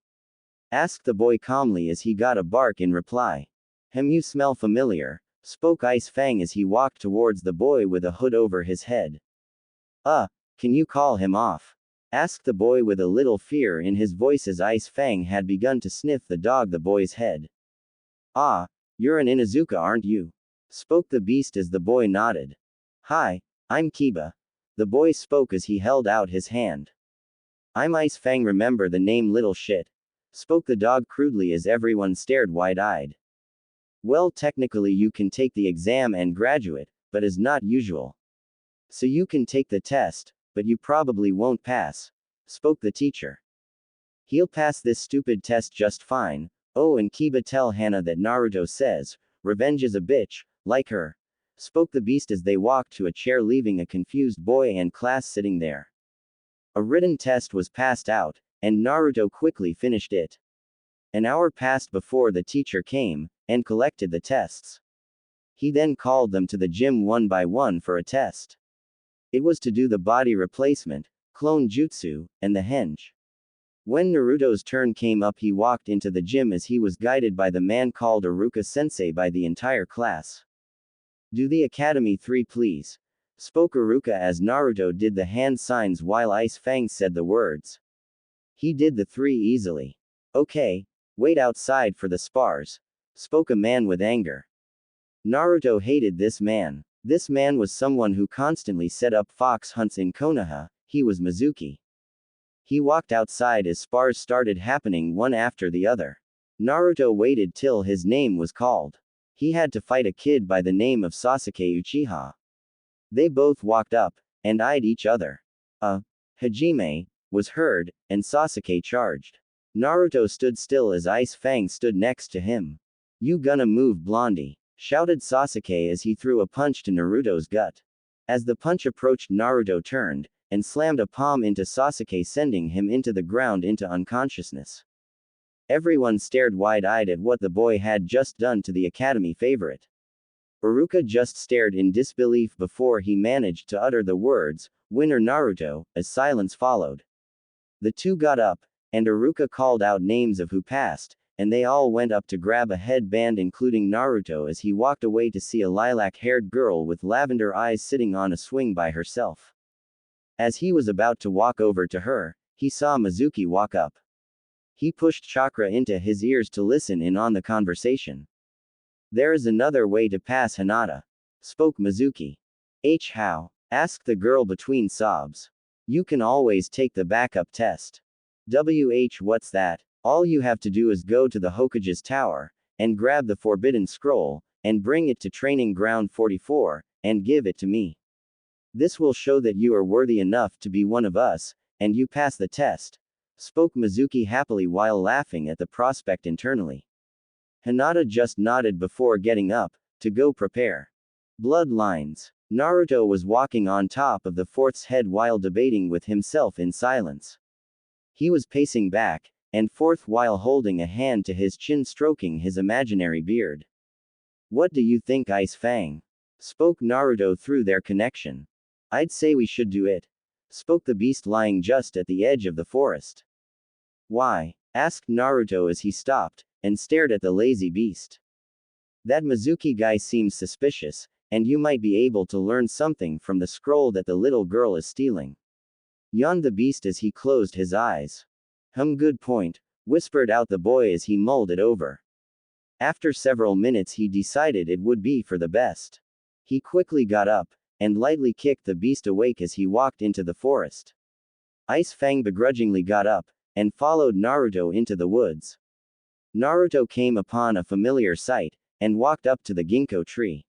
asked the boy calmly as he got a bark in reply. You smell familiar," spoke Ice Fang as he walked towards the boy with a hood over his head. Can you call him off?" asked the boy with a little fear in his voice as Ice Fang had begun to sniff the boy's head. "Ah, you're an Inuzuka, aren't you?" spoke the beast as the boy nodded. "Hi, I'm Kiba," the boy spoke as he held out his hand. "I'm Ice Fang, remember the name, little shit," spoke the dog crudely as everyone stared wide-eyed. "Well, technically you can take the exam and graduate, but as not usual. So you can take the test, but you probably won't pass," spoke the teacher. "He'll pass this stupid test just fine. Oh, and Kiba, tell Hana that Naruto says, revenge is a bitch, like her," spoke the beast as they walked to a chair, leaving a confused boy and class sitting there. A written test was passed out, and Naruto quickly finished it. An hour passed before the teacher came and collected the tests. He then called them to the gym one by one for a test. It was to do the body replacement, clone jutsu, and the henge. When Naruto's turn came up, he walked into the gym as he was guided by the man called Iruka-sensei by the entire class. "Do the Academy 3 please," spoke Iruka as Naruto did the hand signs while Ice Fang said the words. He did the 3 easily. "Okay, wait outside for the spars," spoke a man with anger. Naruto hated this man. This man was someone who constantly set up fox hunts in Konoha. He was Mizuki. He walked outside as spars started happening one after the other. Naruto waited till his name was called. He had to fight a kid by the name of Sasuke Uchiha. They both walked up and eyed each other. Hajime was heard, and Sasuke charged. Naruto stood still as Ice Fang stood next to him. "You gonna move, Blondie?" shouted Sasuke as he threw a punch to Naruto's gut. As the punch approached, Naruto turned and slammed a palm into Sasuke, sending him into the ground into unconsciousness. Everyone stared wide-eyed at what the boy had just done to the academy favorite. Iruka just stared in disbelief before he managed to utter the words, "Winner Naruto," as silence followed. The two got up, and Iruka called out names of who passed, and they all went up to grab a headband, including Naruto, as he walked away to see a lilac-haired girl with lavender eyes sitting on a swing by herself. As he was about to walk over to her, he saw Mizuki walk up. He pushed chakra into his ears to listen in on the conversation. "There is another way to pass, Hinata," spoke Mizuki. How?" asked the girl between sobs. "You can always take the backup test." What's that?" "All you have to do is go to the Hokage's tower, and grab the forbidden scroll, and bring it to training ground 44, and give it to me. This will show that you are worthy enough to be one of us, and you pass the test," spoke Mizuki happily while laughing at the prospect internally. Hinata just nodded before getting up to go prepare. Bloodlines. Naruto was walking on top of the fort's head while debating with himself in silence. He was pacing back and forth while holding a hand to his chin, stroking his imaginary beard. "What do you think, Ice Fang?" spoke Naruto through their connection. "I'd say we should do it," spoke the beast lying just at the edge of the forest. "Why?" asked Naruto as he stopped and stared at the lazy beast. "That Mizuki guy seems suspicious, and you might be able to learn something from the scroll that the little girl is stealing." yawned the beast as he closed his eyes. Good point, whispered out the boy as he mulled it over. After several minutes he decided it would be for the best. He quickly got up, and lightly kicked the beast awake as he walked into the forest. Ice Fang begrudgingly got up, and followed Naruto into the woods. Naruto came upon a familiar sight, and walked up to the ginkgo tree.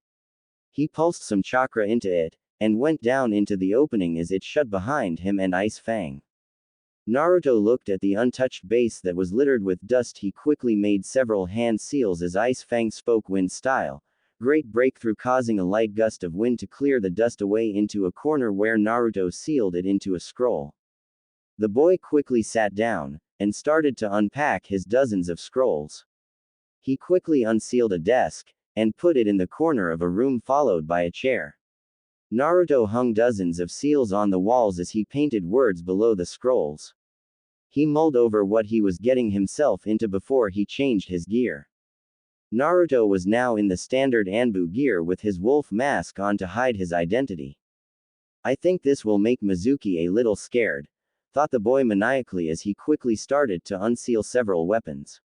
He pulsed some chakra into it, and went down into the opening as it shut behind him and Ice Fang. Naruto looked at the untouched base that was littered with dust. He quickly made several hand seals as Ice Fang spoke wind style. Great breakthrough, causing a light gust of wind to clear the dust away into a corner where Naruto sealed it into a scroll. The boy quickly sat down, and started to unpack his dozens of scrolls. He quickly unsealed a desk, and put it in the corner of a room followed by a chair. Naruto hung dozens of seals on the walls as he painted words below the scrolls. He mulled over what he was getting himself into before he changed his gear. Naruto was now in the standard Anbu gear with his wolf mask on to hide his identity. I think this will make Mizuki a little scared, thought the boy maniacally as he quickly started to unseal several weapons.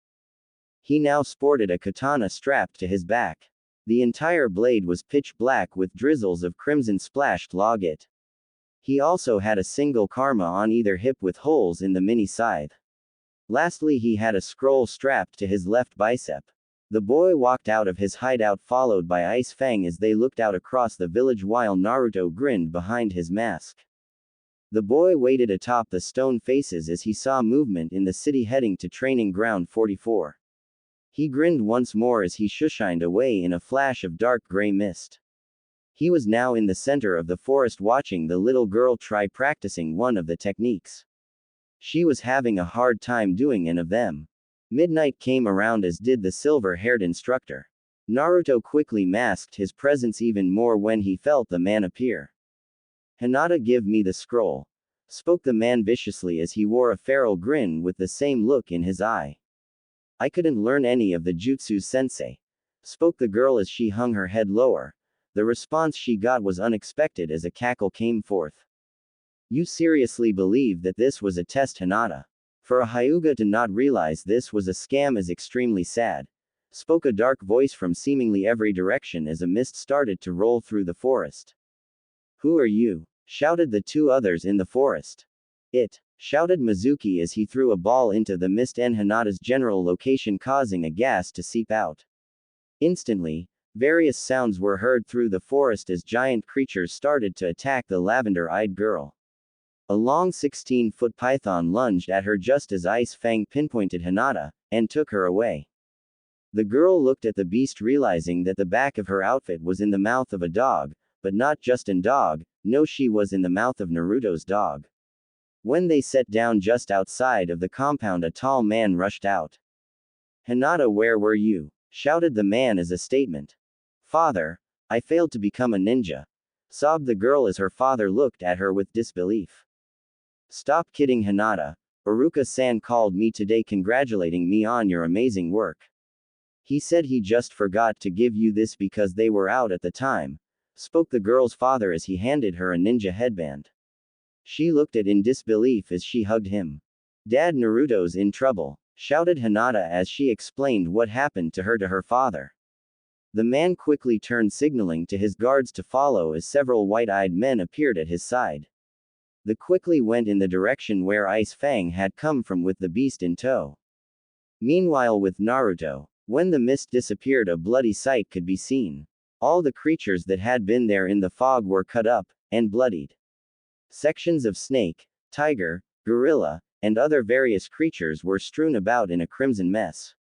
He now sported a katana strapped to his back. The entire blade was pitch black with drizzles of crimson splashed log it. He also had a single karma on either hip with holes in the mini scythe. Lastly, he had a scroll strapped to his left bicep. The boy walked out of his hideout followed by Ice Fang as they looked out across the village while Naruto grinned behind his mask. The boy waited atop the stone faces as he saw movement in the city heading to Training Ground 44. He grinned once more as he shushined away in a flash of dark gray mist. He was now in the center of the forest watching the little girl try practicing one of the techniques. She was having a hard time doing any of them. Midnight came around as did the silver-haired instructor. Naruto quickly masked his presence even more when he felt the man appear. "Hinata, give me the scroll," spoke the man viciously as he wore a feral grin with the same look in his eye. "I couldn't learn any of the jutsus, sensei," spoke the girl as she hung her head lower. The response she got was unexpected as a cackle came forth. "You seriously believe that this was a test, Hinata? For a Hyuga to not realize this was a scam is extremely sad," spoke a dark voice from seemingly every direction as a mist started to roll through the forest. "Who are you?" shouted the two others in the forest. "It," shouted Mizuki as he threw a ball into the mist and Hinata's general location, causing a gas to seep out. Instantly, various sounds were heard through the forest as giant creatures started to attack the lavender-eyed girl. A long 16-foot python lunged at her just as Ice Fang pinpointed Hinata, and took her away. The girl looked at the beast, realizing that the back of her outfit was in the mouth of a dog, but not just a dog, no, she was in the mouth of Naruto's dog. When they sat down just outside of the compound, a tall man rushed out. "Hinata, where were you?" shouted the man as a statement. "Father, I failed to become a ninja," sobbed the girl as her father looked at her with disbelief. "Stop kidding, Hinata. Iruka-san called me today congratulating me on your amazing work. He said he just forgot to give you this because they were out at the time," spoke the girl's father as he handed her a ninja headband. She looked at in disbelief as she hugged him. "Dad, Naruto's in trouble," shouted Hinata as she explained what happened to her father. The man quickly turned, signaling to his guards to follow as several white-eyed men appeared at his side. They quickly went in the direction where Ice Fang had come from with the beast in tow. Meanwhile, with Naruto, when the mist disappeared, a bloody sight could be seen. All the creatures that had been there in the fog were cut up, and bloodied. Sections of snake, tiger, gorilla, and other various creatures were strewn about in a crimson mess.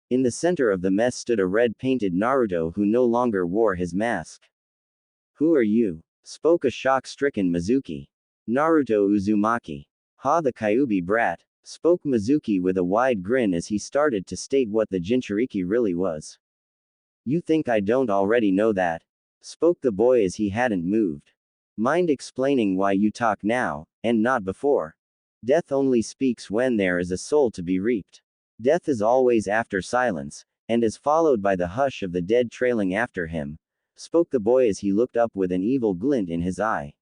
In the center of the mess stood a red-painted Naruto who no longer wore his mask. "Who are you?" spoke a shock-stricken Mizuki. "Naruto Uzumaki." "Ha, the Kyuubi brat," spoke Mizuki with a wide grin as he started to state what the Jinchuriki really was. "You think I don't already know that?" spoke the boy as he hadn't moved. "Mind explaining why you talk now, and not before? Death only speaks when there is a soul to be reaped. Death is always after silence, and is followed by the hush of the dead trailing after him," spoke the boy as he looked up with an evil glint in his eye.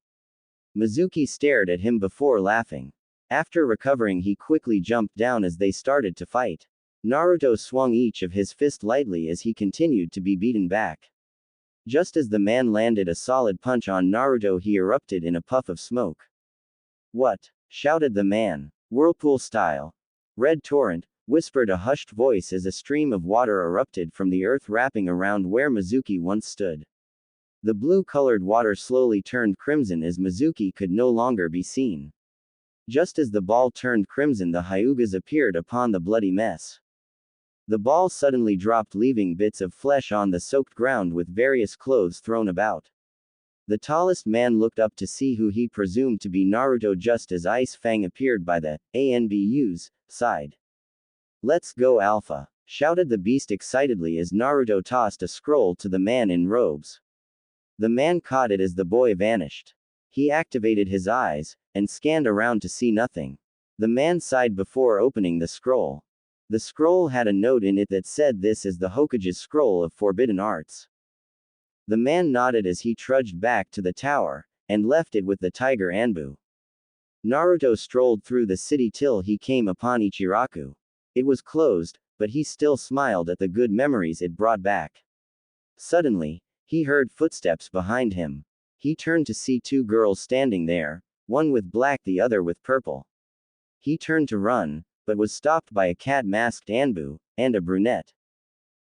Mizuki stared at him before laughing. After recovering, he quickly jumped down as they started to fight. Naruto swung each of his fists lightly as he continued to be beaten back. Just as the man landed a solid punch on Naruto, he erupted in a puff of smoke. "What?" shouted the man. "Whirlpool style." "Red torrent," whispered a hushed voice as a stream of water erupted from the earth wrapping around where Mizuki once stood. The blue-colored water slowly turned crimson as Mizuki could no longer be seen. Just as the ball turned crimson, the Hyugas appeared upon the bloody mess. The ball suddenly dropped, leaving bits of flesh on the soaked ground with various clothes thrown about. The tallest man looked up to see who he presumed to be Naruto just as Ice Fang appeared by the ANBU's side. "Let's go, Alpha!" shouted the beast excitedly as Naruto tossed a scroll to the man in robes. The man caught it as the boy vanished. He activated his eyes and scanned around to see nothing. The man sighed before opening the scroll. The scroll had a note in it that said, "This is the Hokage's scroll of forbidden arts." The man nodded as he trudged back to the tower and left it with the tiger Anbu. Naruto strolled through the city till he came upon Ichiraku. It was closed, but he still smiled at the good memories it brought back. Suddenly, he heard footsteps behind him. He turned to see two girls standing there, one with black, the other with purple. He turned to run, but was stopped by a cat-masked Anbu, and a brunette.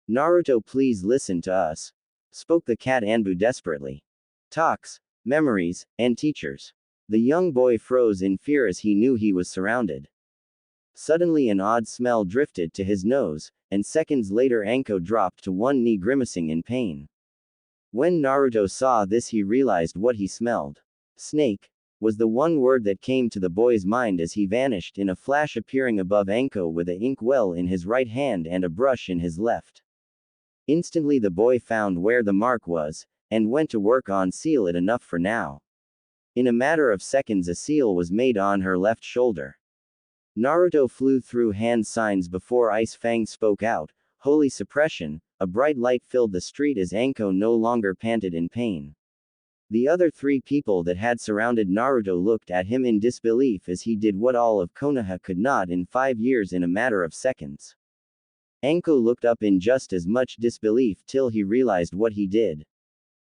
"Naruto, please listen to us," spoke the cat Anbu desperately. "Talks, memories, and teachers." The young boy froze in fear as he knew he was surrounded. Suddenly an odd smell drifted to his nose, and seconds later Anko dropped to one knee grimacing in pain. When Naruto saw this, he realized what he smelled. "Snake," was the one word that came to the boy's mind as he vanished in a flash, appearing above Anko with a ink well in his right hand and a brush in his left. Instantly the boy found where the mark was, and went to work on seal it enough for now. In a matter of seconds a seal was made on her left shoulder. Naruto flew through hand signs before Ice Fang spoke out, "Holy suppression." A bright light filled the street as Anko no longer panted in pain. The other three people that had surrounded Naruto looked at him in disbelief as he did what all of Konoha could not in 5 years in a matter of seconds. Anko looked up in just as much disbelief till he realized what he did.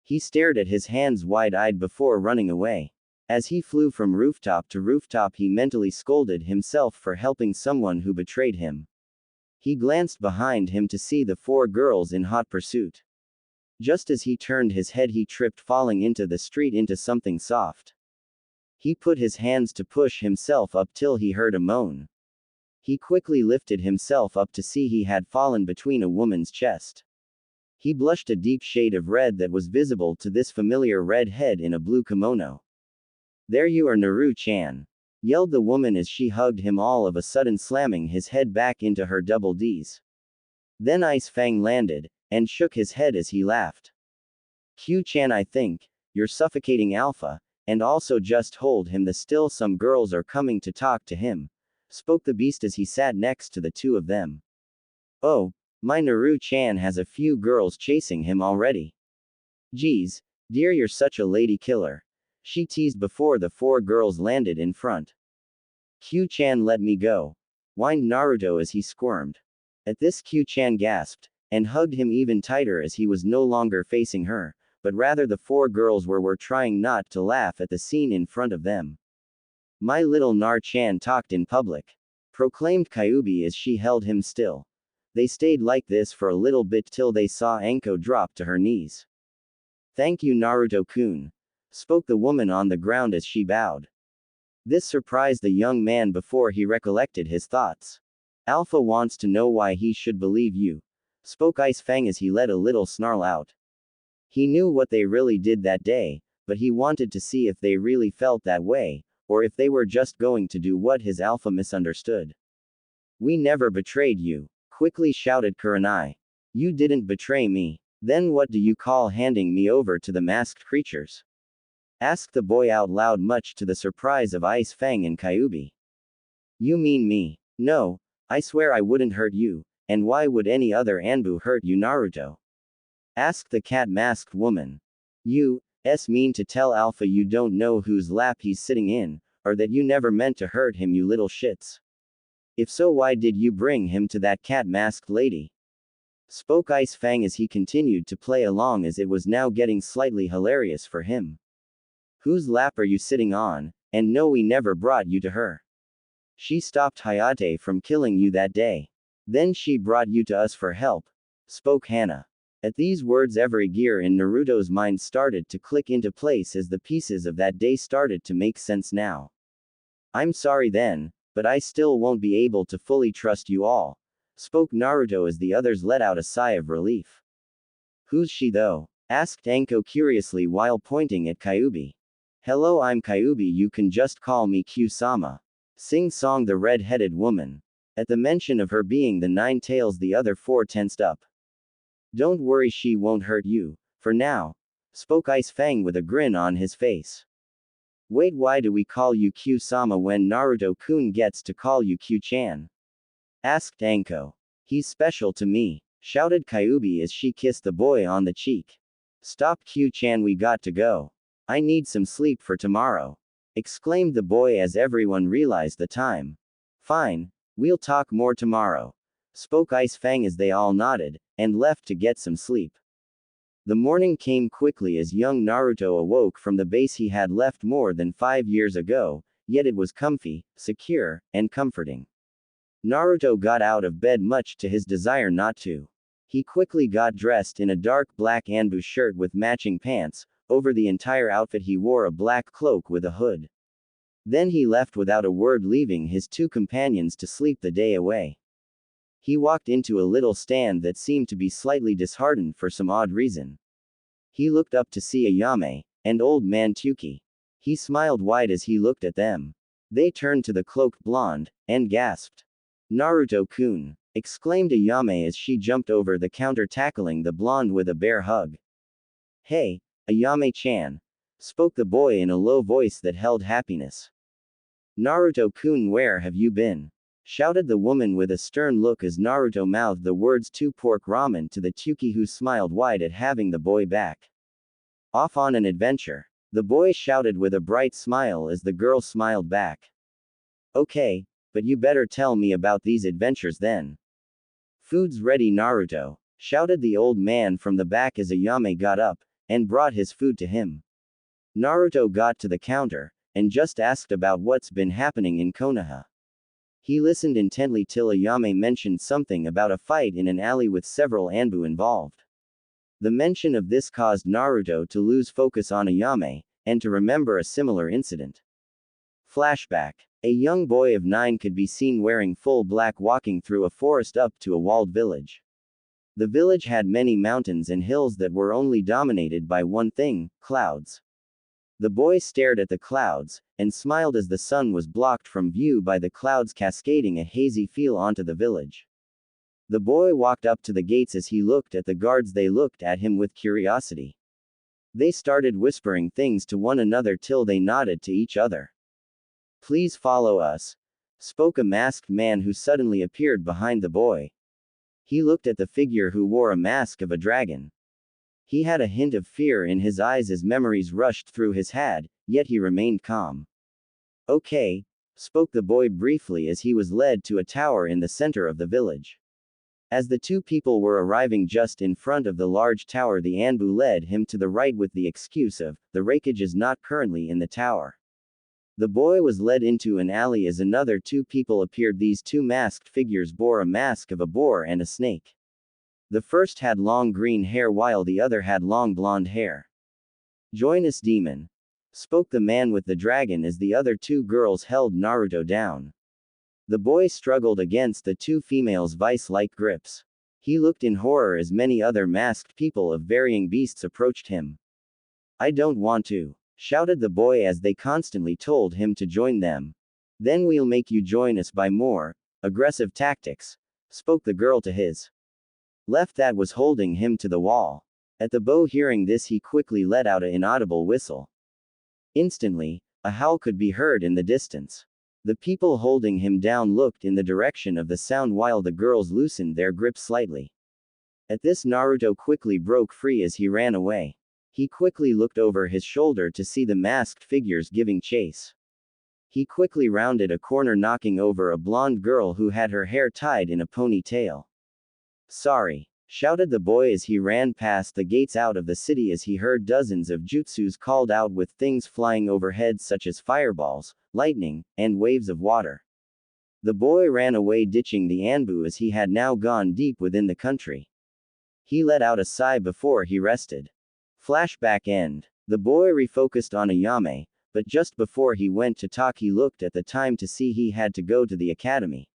He stared at his hands wide-eyed before running away. As he flew from rooftop to rooftop, he mentally scolded himself for helping someone who betrayed him. He glanced behind him to see the 4 girls in hot pursuit. Just as he turned his head, he tripped, falling into the street into something soft. He put his hands to push himself up till he heard a moan. He quickly lifted himself up to see he had fallen between a woman's chest. He blushed a deep shade of red that was visible to this familiar red head in a blue kimono. "There you are, Naru-chan," yelled the woman as she hugged him, all of a sudden slamming his head back into her double Ds. Then Ice Fang landed, and shook his head as he laughed. "Q-chan, I think you're suffocating Alpha, and also just hold him still, some girls are coming to talk to him," spoke the beast as he sat next to the two of them. "Oh, my Naru-chan has a few girls chasing him already. Geez, dear, you're such a lady killer," she teased before the 4 girls landed in front. "Q-chan, let me go," whined Naruto as he squirmed. At this, Q-chan gasped, and hugged him even tighter as he was no longer facing her, but rather the 4 girls were trying not to laugh at the scene in front of them. "My little Nar-chan talked in public," proclaimed Kyubi as she held him still. They stayed like this for a little bit till they saw Anko drop to her knees. "Thank you, Naruto-kun," spoke the woman on the ground as she bowed. This surprised the young man before he recollected his thoughts. "Alpha wants to know why he should believe you," spoke Ice Fang as he let a little snarl out. He knew what they really did that day, but he wanted to see if they really felt that way, or if they were just going to do what his Alpha misunderstood. "We never betrayed you," quickly shouted Kurenai. "You didn't betray me. Then what do you call handing me over to the masked creatures?" asked the boy out loud, much to the surprise of Ice Fang and Kyubi. "You mean me? No, I swear I wouldn't hurt you, and why would any other Anbu hurt you, Naruto?" asked the cat-masked woman. "You mean to tell Alpha you don't know whose lap he's sitting in, or that you never meant to hurt him, you little shits? If so, why did you bring him to that cat-masked lady? Spoke Ice Fang as he continued to play along, as it was now getting slightly hilarious for him. Whose lap are you sitting on? And no, we never brought you to her. She stopped Hayate from killing you that day. Then she brought you to us for help, spoke Hana. At these words, every gear in Naruto's mind started to click into place as the pieces of that day started to make sense now. I'm sorry then, but I still won't be able to fully trust you all, spoke Naruto as the others let out a sigh of relief. Who's she though? Asked Anko curiously while pointing at Kyubi. Hello, I'm Kyubi, you can just call me Q-sama. Sing-song the red-headed woman. At the mention of her being the Nine Tails, the other four tensed up. Don't worry, she won't hurt you, for now, spoke Ice Fang with a grin on his face. Wait, why do we call you Q-sama when Naruto-kun gets to call you Q-chan? Asked Anko. He's special to me, shouted Kyubi as she kissed the boy on the cheek. Stop, Q-chan, we got to go. I need some sleep for tomorrow, exclaimed the boy as everyone realized the time. Fine, we'll talk more tomorrow, spoke Ice Fang as they all nodded, and left to get some sleep. The morning came quickly as young Naruto awoke from the base he had left more than 5 years ago, yet it was comfy, secure, and comforting. Naruto got out of bed much to his desire not to. He quickly got dressed in a dark black Anbu shirt with matching pants. Over the entire outfit he wore a black cloak with a hood. Then he left without a word, leaving his two companions to sleep the day away. He walked into a little stand that seemed to be slightly disheartened for some odd reason. He looked up to see Ayame, and old man Tuki. He smiled wide as he looked at them. They turned to the cloaked blonde, and gasped. Naruto-kun, exclaimed Ayame as she jumped over the counter, tackling the blonde with a bear hug. Hey, Ayame-chan, spoke the boy in a low voice that held happiness. Naruto-kun, where have you been? Shouted the woman with a stern look as Naruto mouthed the words to pork ramen to the Tuki, who smiled wide at having the boy back. Off on an adventure, the boy shouted with a bright smile as the girl smiled back. Okay, but you better tell me about these adventures then. Food's ready, Naruto, shouted the old man from the back as Ayame got up and brought his food to him. Naruto got to the counter, and just asked about what's been happening in Konoha. He listened intently till Ayame mentioned something about a fight in an alley with several Anbu involved. The mention of this caused Naruto to lose focus on Ayame, and to remember a similar incident. Flashback. A young boy of 9 could be seen wearing full black walking through a forest up to a walled village. The village had many mountains and hills that were only dominated by one thing, clouds. The boy stared at the clouds, and smiled as the sun was blocked from view by the clouds, cascading a hazy feel onto the village. The boy walked up to the gates. As he looked at the guards, they looked at him with curiosity. They started whispering things to one another till they nodded to each other. Please follow us, spoke a masked man who suddenly appeared behind the boy. He looked at the figure who wore a mask of a dragon. He had a hint of fear in his eyes as memories rushed through his head, yet he remained calm. Okay, spoke the boy briefly as he was led to a tower in the center of the village. As the two people were arriving just in front of the large tower, the Anbu led him to the right with the excuse of, the wreckage is not currently in the tower. The boy was led into an alley as another two people appeared. These two masked figures bore a mask of a boar and a snake. The first had long green hair while the other had long blonde hair. Join us, demon, spoke the man with the dragon as the other two girls held Naruto down. The boy struggled against the two females' vice-like grips. He looked in horror as many other masked people of varying beasts approached him. I don't want to, shouted the boy as they constantly told him to join them. Then we'll make you join us by more aggressive tactics, spoke the girl to his left that was holding him to the wall. At the bow, hearing this, he quickly let out an inaudible whistle. Instantly, a howl could be heard in the distance. The people holding him down looked in the direction of the sound while the girls loosened their grip slightly. At this, Naruto quickly broke free as he ran away. He quickly looked over his shoulder to see the masked figures giving chase. He quickly rounded a corner, knocking over a blonde girl who had her hair tied in a ponytail. "Sorry," shouted the boy as he ran past the gates out of the city as he heard dozens of jutsus called out with things flying overhead such as fireballs, lightning, and waves of water. The boy ran away, ditching the Anbu as he had now gone deep within the country. He let out a sigh before he rested. Flashback end. The boy refocused on Ayame, but just before he went to talk he looked at the time to see he had to go to the academy.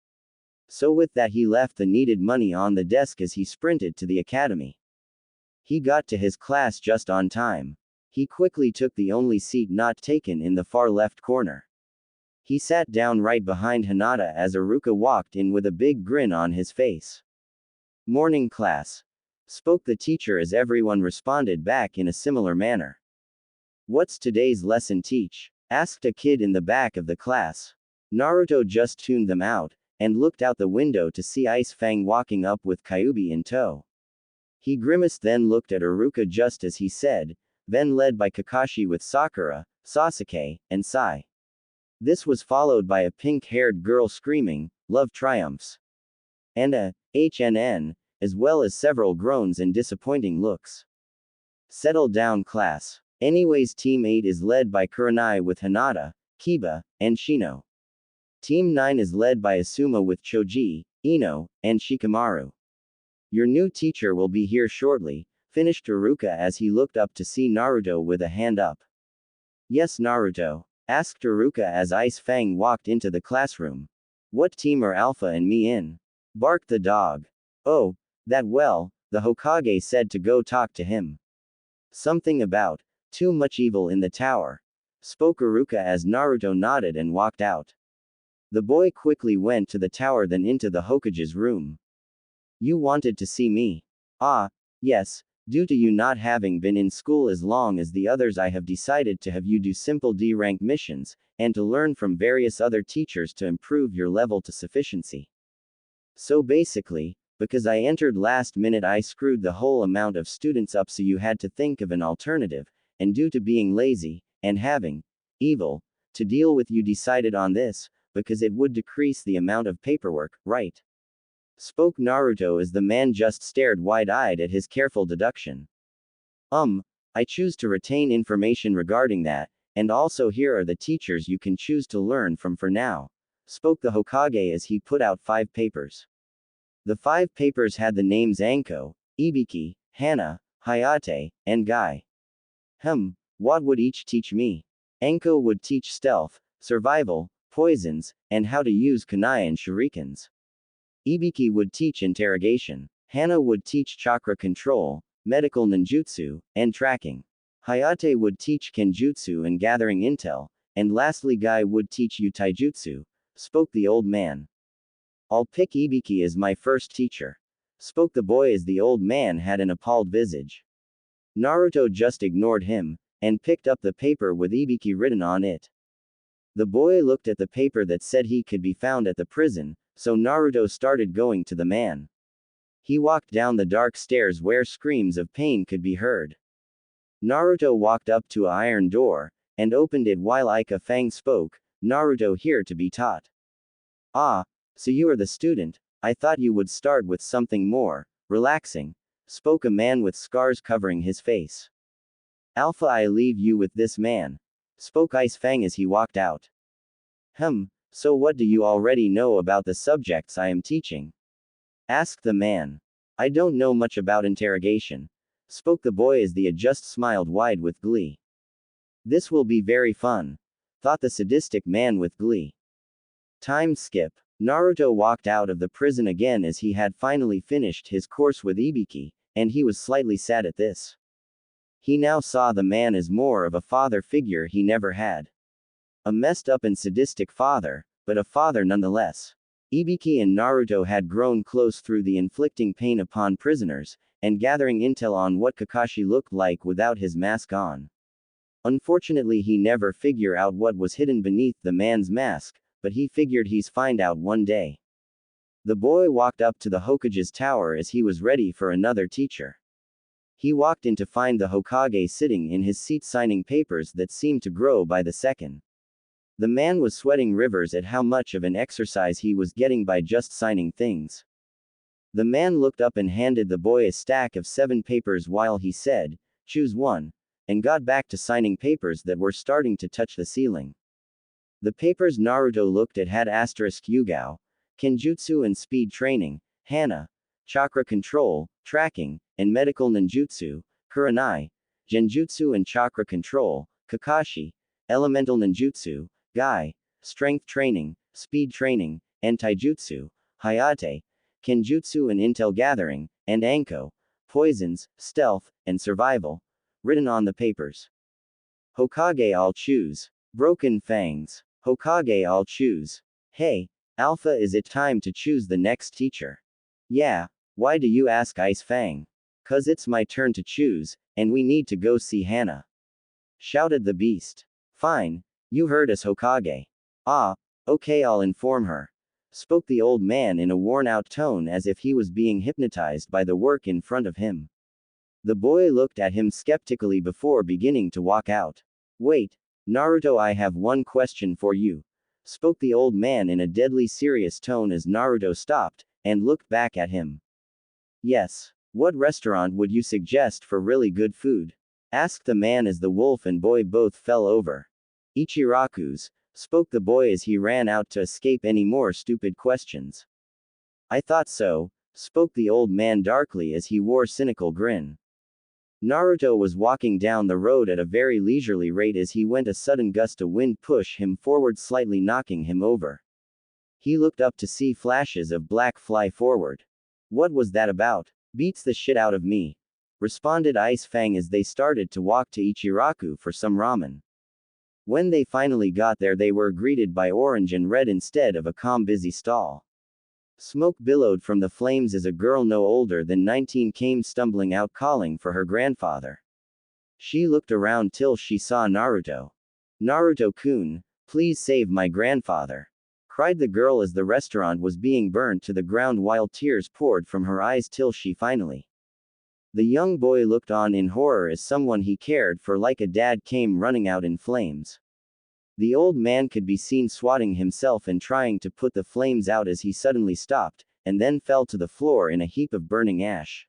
So with that he left the needed money on the desk as he sprinted to the academy. He got to his class just on time. He quickly took the only seat not taken in the far left corner. He sat down right behind Hinata as Aruka walked in with a big grin on his face. "Morning class," spoke the teacher as everyone responded back in a similar manner. "What's today's lesson teach?" asked a kid in the back of the class. Naruto just tuned them out, and looked out the window to see Ice Fang walking up with Kyuubi in tow. He grimaced, then looked at Aruka just as he said, then led by Kakashi with Sakura, Sasuke, and Sai. This was followed by a pink-haired girl screaming, "Love triumphs!" and a HNN, as well as several groans and disappointing looks. "Settle down, class. Anyways, Team 8 is led by Kurenai with Hinata, Kiba, and Shino. Team 9 is led by Asuma with Choji, Ino, and Shikamaru. Your new teacher will be here shortly," finished Aruka as he looked up to see Naruto with a hand up. "Yes, Naruto?" asked Aruka as Ice Fang walked into the classroom. "What team are Alpha and me in?" barked the dog. "Oh, that well, the Hokage said to go talk to him. Something about too much evil in the tower," spoke Aruka as Naruto nodded and walked out. The boy quickly went to the tower, then into the Hokage's room. "You wanted to see me?" "Ah, yes. Due to you not having been in school as long as the others, I have decided to have you do simple D-rank missions, and to learn from various other teachers to improve your level to sufficiency. So basically, because I entered last minute, I screwed the whole amount of students up, so you had to think of an alternative, and due to being lazy, and having evil to deal with, you decided on this, because it would decrease the amount of paperwork, right?" spoke Naruto as the man just stared wide-eyed at his careful deduction. I choose to retain information regarding that, and also here are the teachers you can choose to learn from for now," spoke the Hokage as he put out 5 papers. The 5 papers had the names Anko, Ibiki, Hana, Hayate, and Guy. What would each teach me? Anko would teach stealth, survival, poisons, and how to use kunai and shurikens. Ibiki would teach interrogation. Hana would teach chakra control, medical ninjutsu, and tracking. Hayate would teach kenjutsu and gathering intel, and lastly Guy would teach you taijutsu, spoke the old man. "I'll pick Ibiki as my first teacher," spoke the boy as the old man had an appalled visage. Naruto just ignored him, and picked up the paper with Ibiki written on it. The boy looked at the paper that said he could be found at the prison, so Naruto started going to the man. He walked down the dark stairs where screams of pain could be heard. Naruto walked up to an iron door, and opened it while Ika Fang spoke, "Naruto here to be taught." "Ah, so you are the student. I thought you would start with something more relaxing," spoke a man with scars covering his face. "Alpha, I leave you with this man," spoke Ice Fang as he walked out. So what do you already know about the subjects I am teaching?" asked the man. "I don't know much about interrogation," spoke the boy as the adjust smiled wide with glee. "This will be very fun," thought the sadistic man with glee. Time skip. Naruto walked out of the prison again as he had finally finished his course with Ibiki, and he was slightly sad at this. He now saw the man as more of a father figure he never had. A messed up and sadistic father, but a father nonetheless. Ibiki and Naruto had grown close through the inflicting pain upon prisoners, and gathering intel on what Kakashi looked like without his mask on. Unfortunately, he never figured out what was hidden beneath the man's mask, but he figured he's find out one day. The boy walked up to the Hokage's tower as he was ready for another teacher. He walked in to find the Hokage sitting in his seat signing papers that seemed to grow by the second. The man was sweating rivers at how much of an exercise he was getting by just signing things. The man looked up and handed the boy a stack of 7 papers while he said, "Choose one," and got back to signing papers that were starting to touch the ceiling. The papers Naruto looked at had asterisk Yugao, Kenjutsu and speed training, Hana, chakra control, tracking, and medical ninjutsu, Kuronai, genjutsu and chakra control, Kakashi, elemental ninjutsu, Gai, strength training, speed training, and taijutsu, Hayate, kenjutsu and intel gathering, and Anko, poisons, stealth, and survival, written on the papers. Hokage, I'll choose. Broken fangs. Hokage, I'll choose. Hey, Alpha, is it time to choose the next teacher? Yeah, why do you ask, Ice Fang? 'Cause it's my turn to choose, and we need to go see Hana, shouted the beast. Fine, you heard us, Hokage. Ah, okay, I'll inform her, spoke the old man in a worn-out tone as if he was being hypnotized by the work in front of him. The boy looked at him skeptically before beginning to walk out. Wait, Naruto, I have one question for you, spoke the old man in a deadly serious tone as Naruto stopped and looked back at him. Yes, what restaurant would you suggest for really good food? Asked the man as the wolf and boy both fell over. Ichiraku's, spoke the boy as he ran out to escape any more stupid questions. I thought so, spoke the old man darkly as he wore cynical grin. Naruto was walking down the road at a very leisurely rate as he went. A sudden gust of wind pushed him forward, slightly knocking him over. He looked up to see flashes of black fly forward. What was that about? Beats the shit out of me, responded Ice Fang as they started to walk to Ichiraku for some ramen. When they finally got there, they were greeted by orange and red instead of a calm busy stall. Smoke billowed from the flames as a girl no older than 19 came stumbling out calling for her grandfather. She looked around till she saw Naruto. Naruto-kun, please save my grandfather, cried the girl as the restaurant was being burned to the ground while tears poured from her eyes till she finally. The young boy looked on in horror as someone he cared for like a dad came running out in flames. The old man could be seen swatting himself and trying to put the flames out as he suddenly stopped, and then fell to the floor in a heap of burning ash.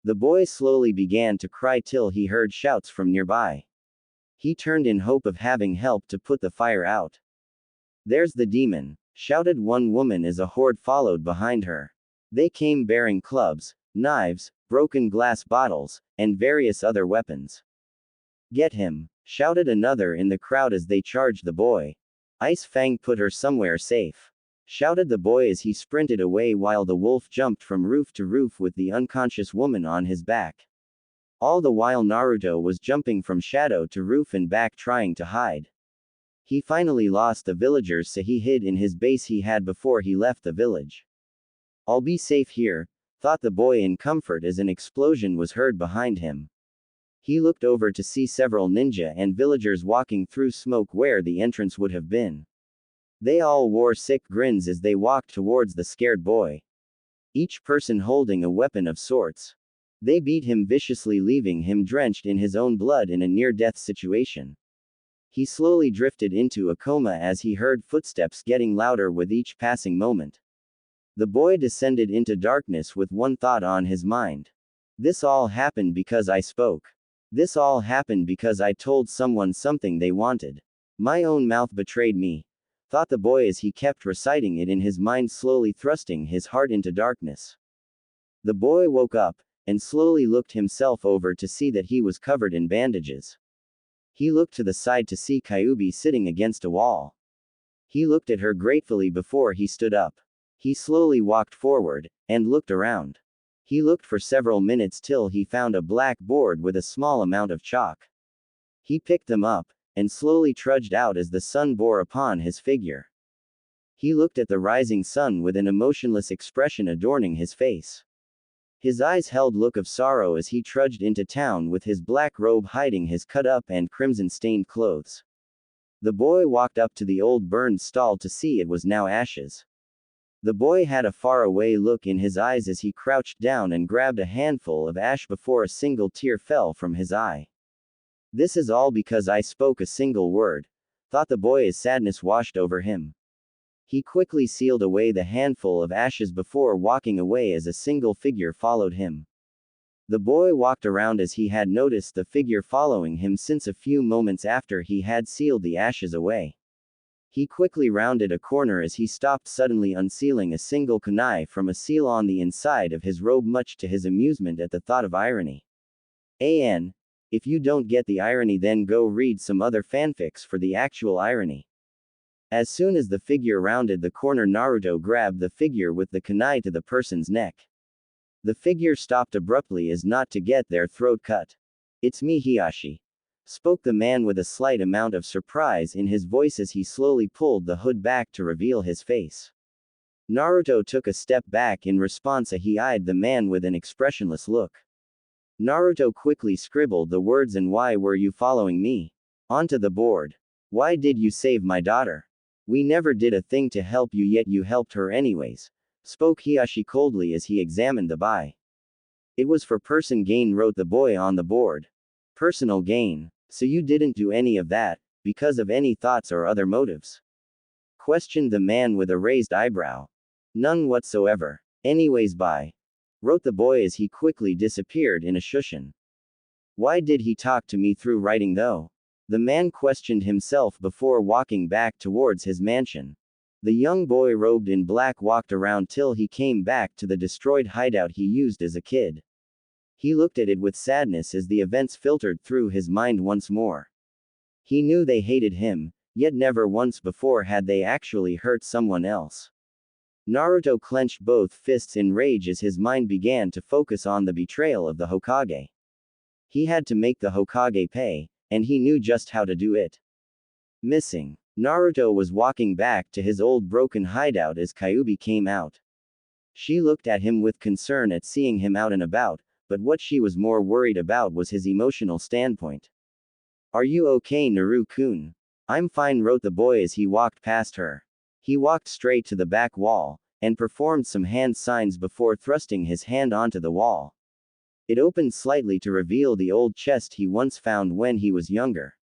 The boy slowly began to cry till he heard shouts from nearby. He turned in hope of having help to put the fire out. There's the demon, shouted one woman as a horde followed behind her. They came bearing clubs, knives, broken glass bottles, and various other weapons. Get him, shouted another in the crowd as they charged the boy. Ice Fang, put her somewhere safe, shouted the boy as he sprinted away while the wolf jumped from roof to roof with the unconscious woman on his back. All the while Naruto was jumping from shadow to roof and back trying to hide. He finally lost the villagers, so he hid in his base he had before he left the village. I'll be safe here, thought the boy in comfort as an explosion was heard behind him. He looked over to see several ninja and villagers walking through smoke where the entrance would have been. They all wore sick grins as they walked towards the scared boy, each person holding a weapon of sorts. They beat him viciously, leaving him drenched in his own blood in a near-death situation. He slowly drifted into a coma as he heard footsteps getting louder with each passing moment. The boy descended into darkness with one thought on his mind. This all happened because I spoke. This all happened because I told someone something they wanted. My own mouth betrayed me, thought the boy as he kept reciting it in his mind, slowly thrusting his heart into darkness. The boy woke up, and slowly looked himself over to see that he was covered in bandages. He looked to the side to see Kyubi sitting against a wall. He looked at her gratefully before he stood up. He slowly walked forward, and looked around. He looked for several minutes till he found a black board with a small amount of chalk. He picked them up, and slowly trudged out as the sun bore upon his figure. He looked at the rising sun with an emotionless expression adorning his face. His eyes held look of sorrow as he trudged into town with his black robe hiding his cut-up and crimson-stained clothes. The boy walked up to the old burned stall to see it was now ashes. The boy had a faraway look in his eyes as he crouched down and grabbed a handful of ash before a single tear fell from his eye. This is all because I spoke a single word, thought the boy as sadness washed over him. He quickly sealed away the handful of ashes before walking away as a single figure followed him. The boy walked around as he had noticed the figure following him since a few moments after he had sealed the ashes away. He quickly rounded a corner as he stopped, suddenly unsealing a single kunai from a seal on the inside of his robe, much to his amusement at the thought of irony. If you don't get the irony, then go read some other fanfics for the actual irony. As soon as the figure rounded the corner, Naruto grabbed the figure with the kunai to the person's neck. The figure stopped abruptly as not to get their throat cut. "It's me, Hiyashi," spoke the man with a slight amount of surprise in his voice as he slowly pulled the hood back to reveal his face. Naruto took a step back in response as he eyed the man with an expressionless look. Naruto quickly scribbled the words "and why were you following me?" onto the board. "Why did you save my daughter? We never did a thing to help you, yet you helped her anyways," spoke Hiyashi coldly as he examined the buy. "It was for person gain," wrote the boy on the board. "Personal gain? So you didn't do any of that, because of any thoughts or other motives?" questioned the man with a raised eyebrow. "None whatsoever. Anyways, bye," wrote the boy as he quickly disappeared in a shushin. "Why did he talk to me through writing though?" the man questioned himself before walking back towards his mansion. The young boy robed in black walked around till he came back to the destroyed hideout he used as a kid. He looked at it with sadness as the events filtered through his mind once more. He knew they hated him, yet never once before had they actually hurt someone else. Naruto clenched both fists in rage as his mind began to focus on the betrayal of the Hokage. He had to make the Hokage pay, and he knew just how to do it. Missing. Naruto was walking back to his old broken hideout as Kyuubi came out. She looked at him with concern at seeing him out and about, but what she was more worried about was his emotional standpoint. "Are you okay, Naru-kun?" "I'm fine," wrote the boy as he walked past her. He walked straight to the back wall, and performed some hand signs before thrusting his hand onto the wall. It opened slightly to reveal the old chest he once found when he was younger.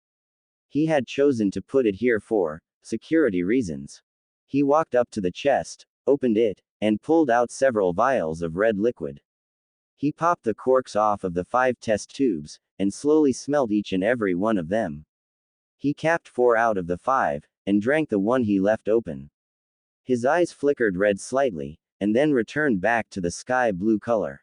He had chosen to put it here for security reasons. He walked up to the chest, opened it, and pulled out several vials of red liquid. He popped the corks off of the 5 test tubes, and slowly smelled each and every one of them. He capped 4 out of the 5, and drank the one he left open. His eyes flickered red slightly, and then returned back to the sky blue color.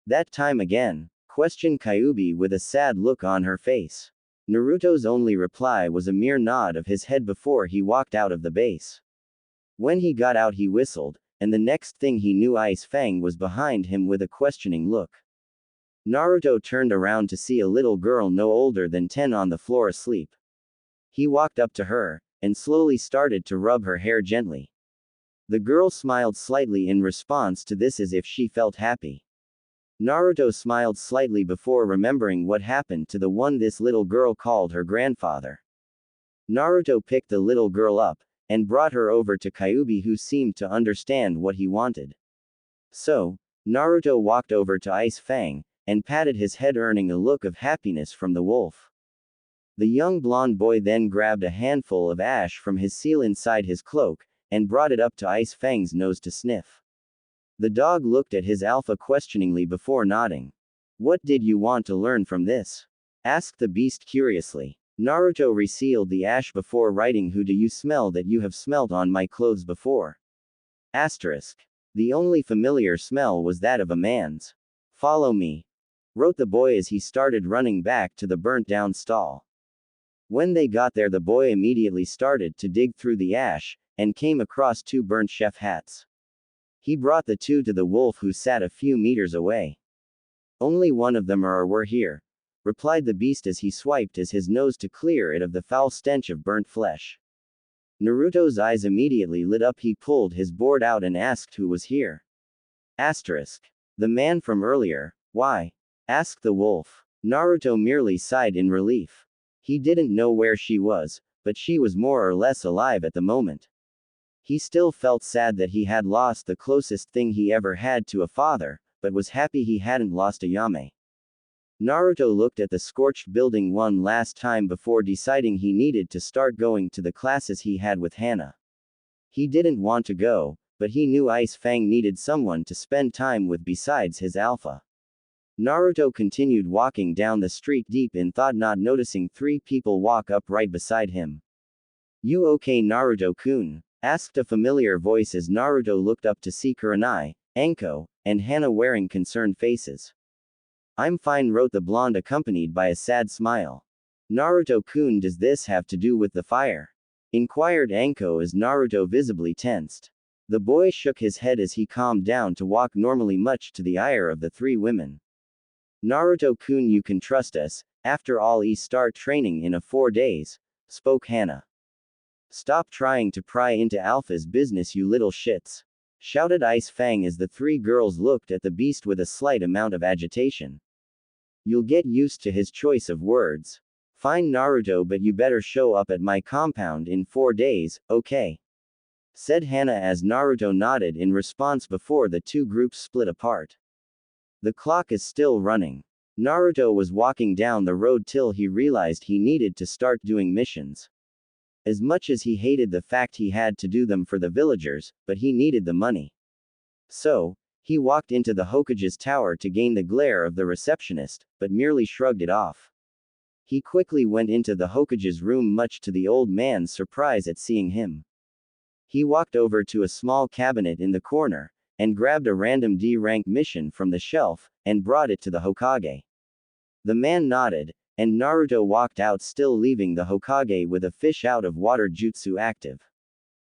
"That time again?" questioned Kyuubi with a sad look on her face. Naruto's only reply was a mere nod of his head before he walked out of the base. When he got out, he whistled, and the next thing he knew, Ice Fang was behind him with a questioning look. Naruto turned around to see a little girl no older than 10 on the floor asleep. He walked up to her, and slowly started to rub her hair gently. The girl smiled slightly in response to this as if she felt happy. Naruto smiled slightly before remembering what happened to the one this little girl called her grandfather. Naruto picked the little girl up, and brought her over to Kyuubi, who seemed to understand what he wanted. So, Naruto walked over to Ice Fang, and patted his head, earning a look of happiness from the wolf. The young blonde boy then grabbed a handful of ash from his seal inside his cloak, and brought it up to Ice Fang's nose to sniff. The dog looked at his alpha questioningly before nodding. "What did you want to learn from this?" asked the beast curiously. Naruto resealed the ash before writing, "Who do you smell that you have smelt on my clothes before?" Asterisk. The only familiar smell was that of a man's. "Follow me," wrote the boy as he started running back to the burnt down stall. When they got there, the boy immediately started to dig through the ash, and came across 2 burnt chef hats. He brought the 2 to the wolf, who sat a few meters away. "Only one of them were here," replied the beast as he swiped his nose to clear it of the foul stench of burnt flesh. Naruto's eyes immediately lit up. He pulled his board out and asked who was here. Asterisk. "The man from earlier." "Why?" asked the wolf. Naruto merely sighed in relief. He didn't know where she was, but she was more or less alive at the moment. He still felt sad that he had lost the closest thing he ever had to a father, but was happy he hadn't lost Ayame. Naruto looked at the scorched building one last time before deciding he needed to start going to the classes he had with Hana. He didn't want to go, but he knew Ice Fang needed someone to spend time with besides his alpha. Naruto continued walking down the street deep in thought, not noticing three people walk up right beside him. "You okay, Naruto-kun?" asked a familiar voice as Naruto looked up to see Kuronai, Anko, and Hana wearing concerned faces. "I'm fine," wrote the blonde, accompanied by a sad smile. "Naruto-kun, does this have to do with the fire?" inquired Anko as Naruto visibly tensed. The boy shook his head as he calmed down to walk normally, much to the ire of the three women. "Naruto-kun, you can trust us, after all we start training in 4 days, spoke Hana. "Stop trying to pry into Alpha's business, you little shits," shouted Ice Fang as the three girls looked at the beast with a slight amount of agitation. "You'll get used to his choice of words. Fine, Naruto, but you better show up at my compound in 4 days, okay?" said Hana as Naruto nodded in response before the two groups split apart. The clock is still running. Naruto was walking down the road till he realized he needed to start doing missions. As much as he hated the fact he had to do them for the villagers, but he needed the money. So, he walked into the Hokage's tower to gain the glare of the receptionist, but merely shrugged it off. He quickly went into the Hokage's room, much to the old man's surprise at seeing him. He walked over to a small cabinet in the corner, and grabbed a random D-rank mission from the shelf, and brought it to the Hokage. The man nodded, and Naruto walked out, still leaving the Hokage with a fish out of water jutsu active.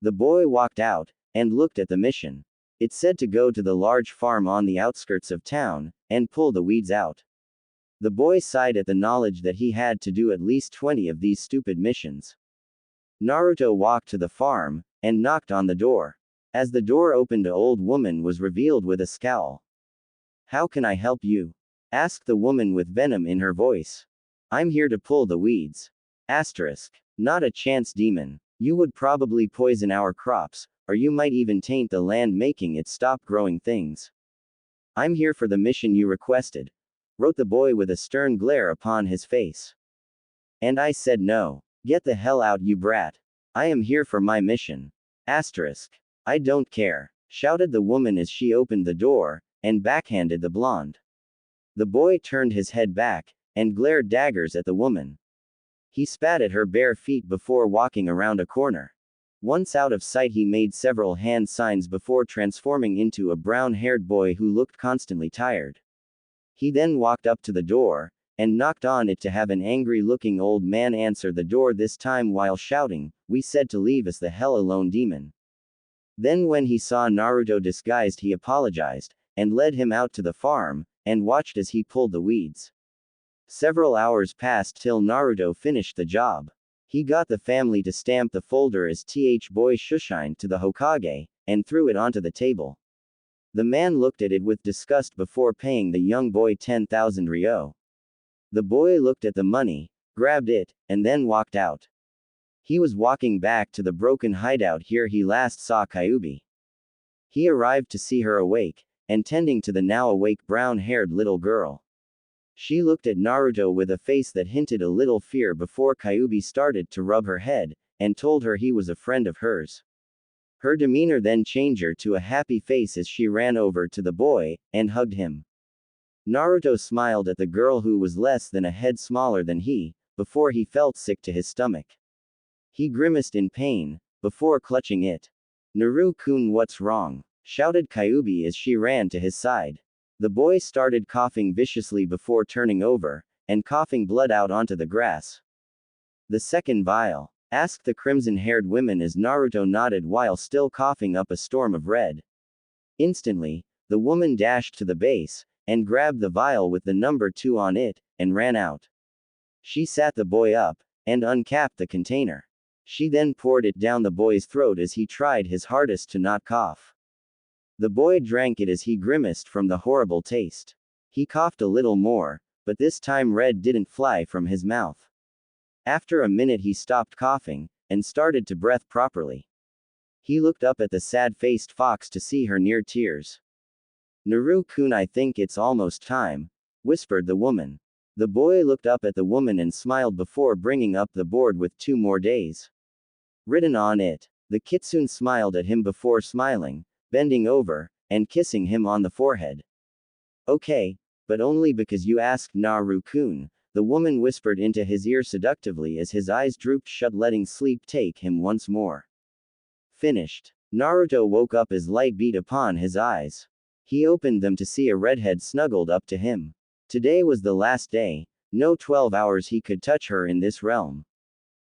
The boy walked out, and looked at the mission. It said to go to the large farm on the outskirts of town, and pull the weeds out. The boy sighed at the knowledge that he had to do at least 20 of these stupid missions. Naruto walked to the farm, and knocked on the door. As the door opened, an old woman was revealed with a scowl. "How can I help you?" asked the woman with venom in her voice. "I'm here to pull the weeds. Asterisk. Not a chance, demon. You would probably poison our crops, or you might even taint the land, making it stop growing things. I'm here for the mission you requested," wrote the boy with a stern glare upon his face. "And I said no. Get the hell out, you brat. I am here for my mission. Asterisk. I don't care," shouted the woman as she opened the door, and backhanded the blonde. The boy turned his head back, and glared daggers at the woman. He spat at her bare feet before walking around a corner. Once out of sight, he made several hand signs before transforming into a brown-haired boy who looked constantly tired. He then walked up to the door, and knocked on it to have an angry-looking old man answer the door, this time while shouting, "We said to leave us the hell alone, demon." Then when he saw Naruto disguised, he apologized, and led him out to the farm, and watched as he pulled the weeds. Several hours passed till Naruto finished the job. He got the family to stamp the folder as Th Boy Shushined to the Hokage, and threw it onto the table. The man looked at it with disgust before paying the young boy 10,000 ryo. The boy looked at the money, grabbed it, and then walked out. He was walking back to the broken hideout here he last saw Kyuubi. He arrived to see her awake, and tending to the now awake brown-haired little girl. She looked at Naruto with a face that hinted a little fear before Kyuubi started to rub her head, and told her he was a friend of hers. Her demeanor then changed her to a happy face as she ran over to the boy, and hugged him. Naruto smiled at the girl, who was less than a head smaller than he, before he felt sick to his stomach. He grimaced in pain, before clutching it. "Naru-kun, what's wrong?" shouted Kyuubi as she ran to his side. The boy started coughing viciously before turning over, and coughing blood out onto the grass. "The second vial?" asked the crimson-haired woman as Naruto nodded while still coughing up a storm of red. Instantly, the woman dashed to the base, and grabbed the vial with the number 2 on it, and ran out. She sat the boy up, and uncapped the container. She then poured it down the boy's throat as he tried his hardest to not cough. The boy drank it as he grimaced from the horrible taste. He coughed a little more, but this time red didn't fly from his mouth. After a minute he stopped coughing, and started to breathe properly. He looked up at the sad-faced fox to see her near tears. Naru-kun, I think it's almost time, whispered the woman. The boy looked up at the woman and smiled before bringing up the board with 2 more days written on it. The kitsune smiled at him before smiling, bending over, and kissing him on the forehead. Okay, but only because you asked, Naru-kun, the woman whispered into his ear seductively as his eyes drooped shut, letting sleep take him once more. Finished. Naruto woke up as light beat upon his eyes. He opened them to see a redhead snuggled up to him. Today was the last day, no 12 hours he could touch her in this realm.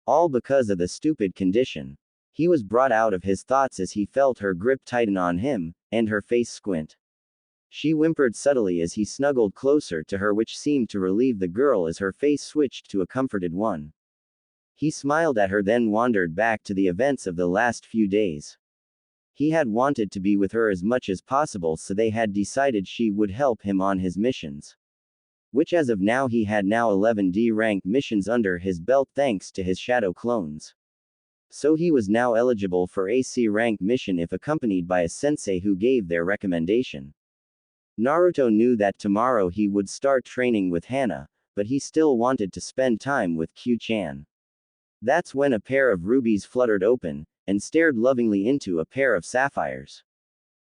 All because of the stupid condition. He was brought out of his thoughts as he felt her grip tighten on him, and her face squint. She whimpered subtly as he snuggled closer to her, which seemed to relieve the girl as her face switched to a comforted one. He smiled at her, then wandered back to the events of the last few days. He had wanted to be with her as much as possible, so they had decided she would help him on his missions. Which as of now he had now 11 D-rank missions under his belt thanks to his shadow clones. So he was now eligible for a C-rank mission if accompanied by a sensei who gave their recommendation. Naruto knew that tomorrow he would start training with Hana, but he still wanted to spend time with Q-chan. That's when a pair of rubies fluttered open, and stared lovingly into a pair of sapphires.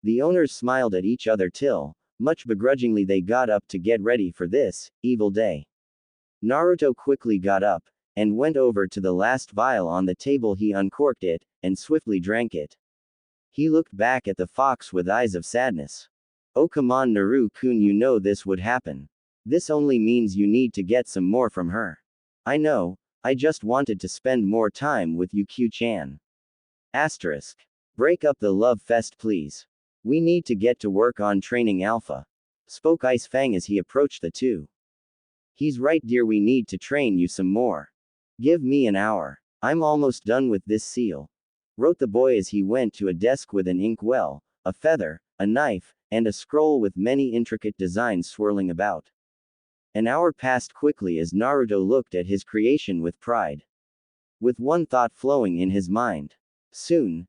The owners smiled at each other till, much begrudgingly, they got up to get ready for this evil day. Naruto quickly got up, and went over to the last vial on the table. He uncorked it, and swiftly drank it. He looked back at the fox with eyes of sadness. Oh come on Naru-kun, you know this would happen. This only means you need to get some more from her. I know, I just wanted to spend more time with you Q-chan. Asterisk. Break up the love fest please. We need to get to work on training Alpha. Spoke Ice Fang as he approached the two. He's right dear, we need to train you some more. Give me an hour. I'm almost done with this seal. Wrote the boy as he went to a desk with an inkwell, a feather, a knife, and a scroll with many intricate designs swirling about. An hour passed quickly as Naruto looked at his creation with pride. With one thought flowing in his mind. Soon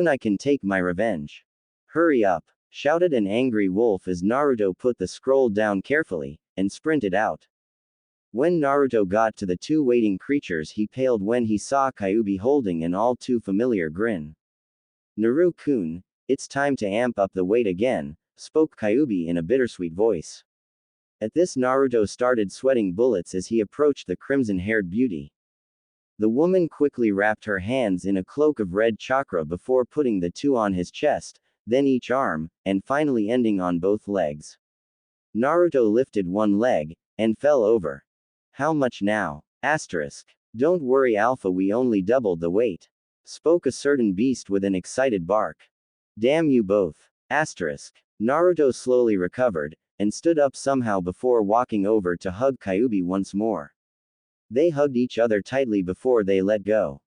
I can take my revenge. Hurry up, shouted an angry wolf as Naruto put the scroll down carefully, and sprinted out. When Naruto got to the 2 waiting creatures, he paled when he saw Kyuubi holding an all too familiar grin. Naru-kun, it's time to amp up the weight again, spoke Kyuubi in a bittersweet voice. At this Naruto started sweating bullets as he approached the crimson-haired beauty. The woman quickly wrapped her hands in a cloak of red chakra before putting the 2 on his chest, then each arm, and finally ending on both legs. Naruto lifted one leg, and fell over. How much now? Asterisk. Don't worry Alpha, we only doubled the weight. Spoke a certain beast with an excited bark. Damn you both. Asterisk. Naruto slowly recovered, and stood up somehow before walking over to hug Kyuubi once more. They hugged each other tightly before they let go.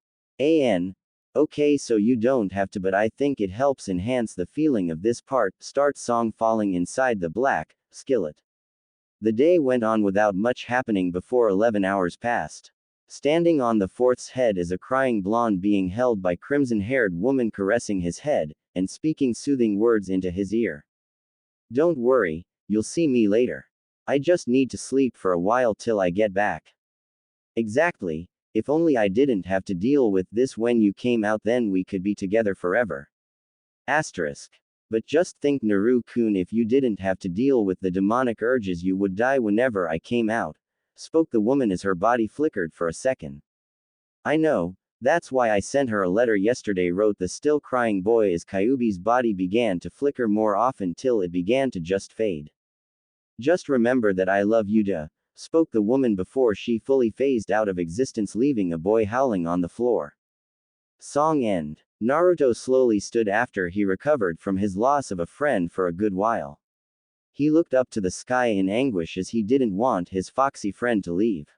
Okay, so you don't have to, but I think it helps enhance the feeling of this part. Start song falling inside the black skillet. The day went on without much happening before 11 hours passed. Standing on the 4th's head is a crying blonde being held by crimson-haired woman caressing his head, and speaking soothing words into his ear. Don't worry, you'll see me later. I just need to sleep for a while till I get back. Exactly, if only I didn't have to deal with this when you came out, then we could be together forever. Asterisk. But just think Naru-kun, if you didn't have to deal with the demonic urges you would die whenever I came out, spoke the woman as her body flickered for a second. I know, that's why I sent her a letter yesterday, wrote the still crying boy as Kyuubi's body began to flicker more often till it began to just fade. Just remember that I love you spoke the woman before she fully phased out of existence, leaving a boy howling on the floor. Song end. Naruto slowly stood after he recovered from his loss of a friend for a good while. He looked up to the sky in anguish as he didn't want his foxy friend to leave.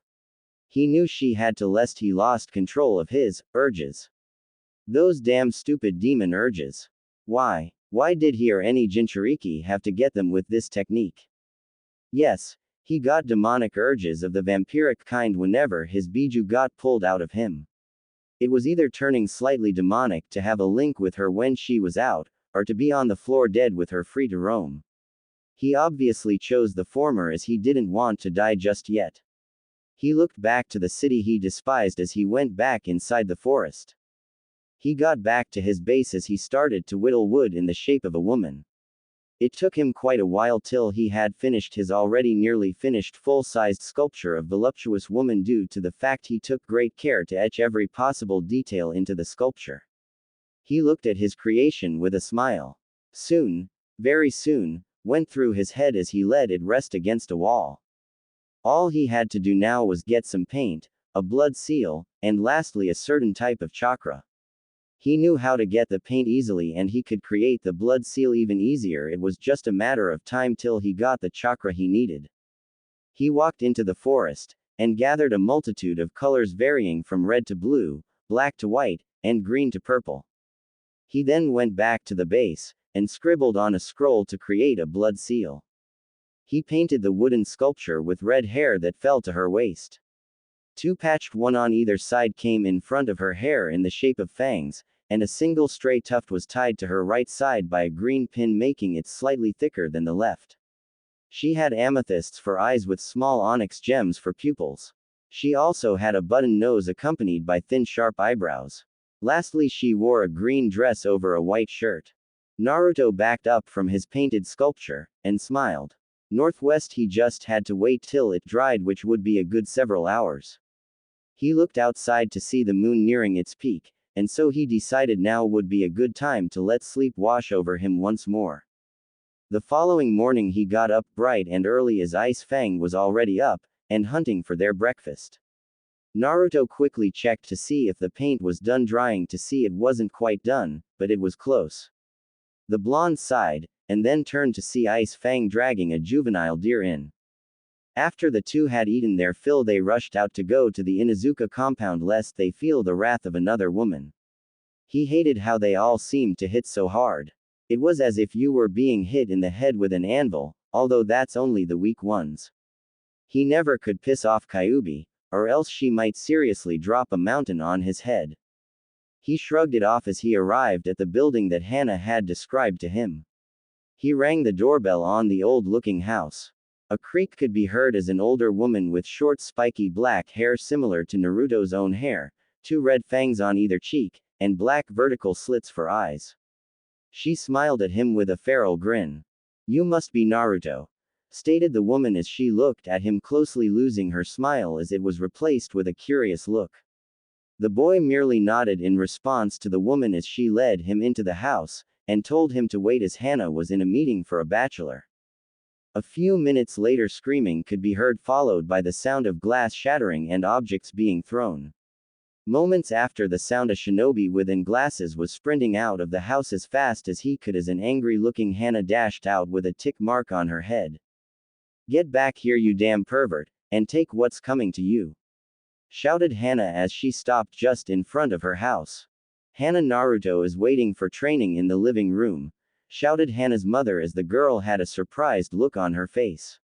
He knew she had to, lest he lost control of his urges. Those damn stupid demon urges. Why did he or any Jinchuriki have to get them with this technique? Yes, he got demonic urges of the vampiric kind whenever his biju got pulled out of him. It was either turning slightly demonic to have a link with her when she was out, or to be on the floor dead with her free to roam. He obviously chose the former as he didn't want to die just yet. He looked back to the city he despised as he went back inside the forest. He got back to his base as he started to whittle wood in the shape of a woman. It took him quite a while till he had finished his already nearly finished full-sized sculpture of voluptuous woman due to the fact he took great care to etch every possible detail into the sculpture. He looked at his creation with a smile. Soon, very soon, went through his head as he let it rest against a wall. All he had to do now was get some paint, a blood seal, and lastly a certain type of chakra. He knew how to get the paint easily and he could create the blood seal even easier. It was just a matter of time till he got the chakra he needed. He walked into the forest, and gathered a multitude of colors varying from red to blue, black to white, and green to purple. He then went back to the base, and scribbled on a scroll to create a blood seal. He painted the wooden sculpture with red hair that fell to her waist. Two patched one on either side came in front of her hair in the shape of fangs, and a single stray tuft was tied to her right side by a green pin making it slightly thicker than the left. She had amethysts for eyes with small onyx gems for pupils. She also had a button nose accompanied by thin sharp eyebrows. Lastly, she wore a green dress over a white shirt. Naruto backed up from his painted sculpture, and smiled. Northwest he just had to wait till it dried, which would be a good several hours. He looked outside to see the moon nearing its peak, and so he decided now would be a good time to let sleep wash over him once more. The following morning he got up bright and early as Ice Fang was already up, and hunting for their breakfast. Naruto quickly checked to see if the paint was done drying to see it wasn't quite done, but it was close. The blonde sighed, and then turned to see Ice Fang dragging a juvenile deer in. After the two had eaten their fill they rushed out to go to the Inuzuka compound lest they feel the wrath of another woman. He hated how they all seemed to hit so hard. It was as if you were being hit in the head with an anvil, although that's only the weak ones. He never could piss off Kyubi, or else she might seriously drop a mountain on his head. He shrugged it off as he arrived at the building that Hana had described to him. He rang the doorbell on the old-looking house. A creak could be heard as an older woman with short spiky black hair similar to Naruto's own hair, two red fangs on either cheek, and black vertical slits for eyes. She smiled at him with a feral grin. "You must be Naruto," stated the woman as she looked at him closely, losing her smile as it was replaced with a curious look. The boy merely nodded in response to the woman as she led him into the house, and told him to wait as Hana was in a meeting for a bachelor. A few minutes later screaming could be heard, followed by the sound of glass shattering and objects being thrown. Moments after the sound, a shinobi within glasses was sprinting out of the house as fast as he could as an angry-looking Hana dashed out with a tick mark on her head. "Get back here, you damn pervert, and take what's coming to you," shouted Hana as she stopped just in front of her house. "Hana, Naruto is waiting for training in the living room," shouted Hana's mother as the girl had a surprised look on her face.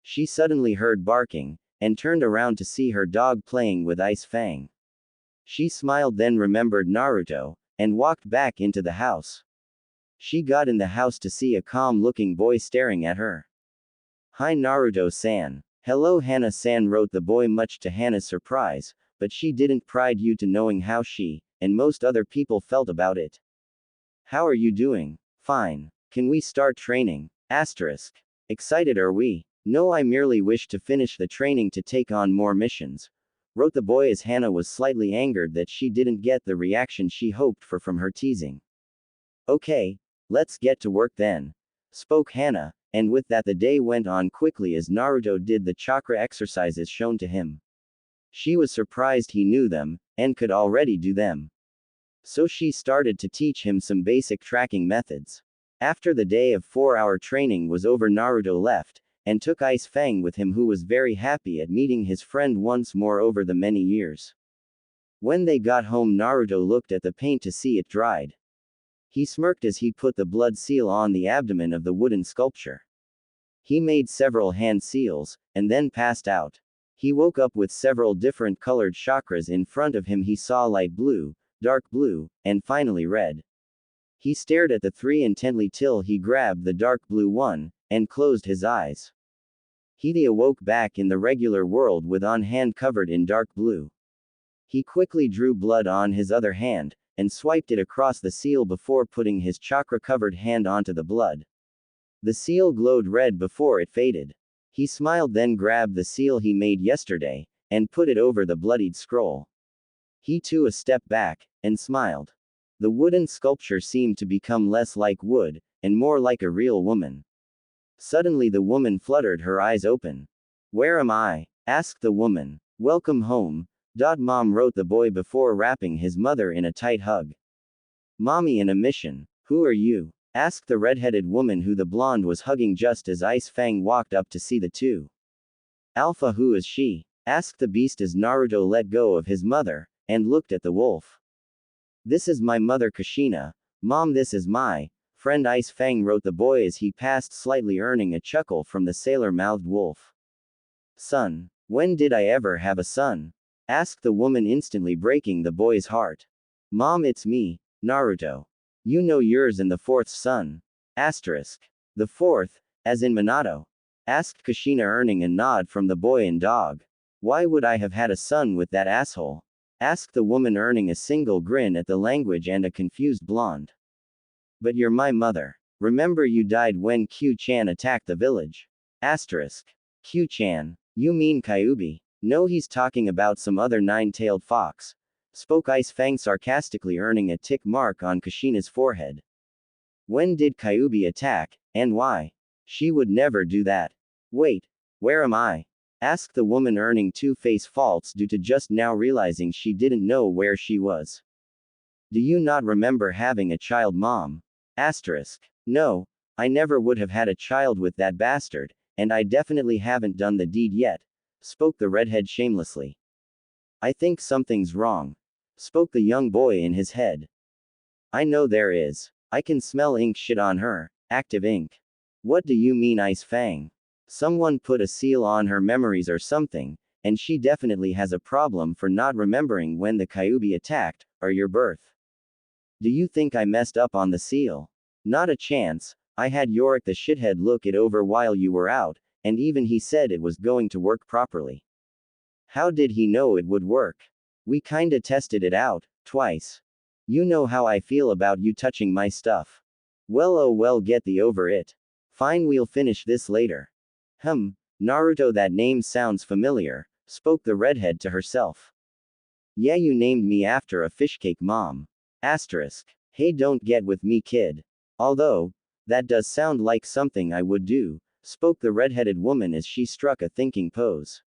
She suddenly heard barking, and turned around to see her dog playing with Ice Fang. She smiled, then remembered Naruto, and walked back into the house. She got in the house to see a calm-looking boy staring at her. "Hi Naruto-san." "Hello Hana-san," wrote the boy much to Hana's surprise, but she didn't pride you to knowing how she, and most other people felt about it. "How are you doing?" "Fine. Can we start training?" Asterisk. "Excited are we?" "No, I merely wish to finish the training to take on more missions," wrote the boy as Hana was slightly angered that she didn't get the reaction she hoped for from her teasing. "Okay, let's get to work then," spoke Hana, and with that the day went on quickly as Naruto did the chakra exercises shown to him. She was surprised he knew them, and could already do them. So she started to teach him some basic tracking methods. After the day of 4-hour training was over, Naruto left, and took Ice Fang with him, who was very happy at meeting his friend once more over the many years. When they got home, Naruto looked at the paint to see it dried. He smirked as he put the blood seal on the abdomen of the wooden sculpture. He made several hand seals, and then passed out. He woke up with several different colored chakras in front of him. He saw light blue, dark blue, and finally red. He stared at the three intently till he grabbed the dark blue one, and closed his eyes. He awoke back in the regular world with one hand covered in dark blue. He quickly drew blood on his other hand, and swiped it across the seal before putting his chakra-covered hand onto the blood. The seal glowed red before it faded. He smiled, then grabbed the seal he made yesterday, and put it over the bloodied scroll. He took a step back, and smiled. The wooden sculpture seemed to become less like wood, and more like a real woman. Suddenly the woman fluttered her eyes open. "Where am I?" asked the woman. "Welcome home, Mom," wrote the boy before wrapping his mother in a tight hug. "Mommy in a mission. Who are you?" asked the red-headed woman who the blonde was hugging just as Ice Fang walked up to see the two. "Alpha, who is she?" asked the beast as Naruto let go of his mother, and looked at the wolf. "This is my mother Kushina. Mom, this is my friend Ice Fang," wrote the boy as he passed, slightly earning a chuckle from the sailor-mouthed wolf. "Son. When did I ever have a son?" asked the woman, instantly breaking the boy's heart. "Mom, it's me, Naruto. You know yours and the fourth's son. Asterisk. The fourth, as in Minato?" asked Kushina, earning a nod from the boy and dog. "Why would I have had a son with that asshole?" asked the woman, earning a single grin at the language and a confused blonde. "But you're my mother. Remember you died when Q-chan attacked the village." Asterisk. Q-chan. You mean Kyuubi? No, he's talking about some other nine-tailed fox, spoke Ice Fang sarcastically, earning a tick mark on Kushina's forehead. "When did Kyuubi attack, and why? She would never do that." "Wait, where am I?" asked the woman, earning two face faults due to just now realizing she didn't know where she was. "Do you not remember having a child, Mom?" Asterisk. "No, I never would have had a child with that bastard, and I definitely haven't done the deed yet," spoke the redhead shamelessly. "I think something's wrong," spoke the young boy in his head. "I know there is. I can smell ink shit on her, active ink." "What do you mean, Ice Fang? Someone put a seal on her memories or something, and she definitely has a problem for not remembering when the Kyuubi attacked, or your birth. Do you think I messed up on the seal? Not a chance. I had Yorick the shithead look it over while you were out, and even he said it was going to work properly." "How did he know it would work?" "We kinda tested it out, twice. You know how I feel about you touching my stuff." "Well, oh well, get the over it. Fine, we'll finish this later." Naruto, that name sounds familiar, spoke the redhead to herself. "Yeah, you named me after a fishcake, Mom." Asterisk. "Hey, don't get with me, kid. Although, that does sound like something I would do," spoke the redheaded woman as she struck a thinking pose.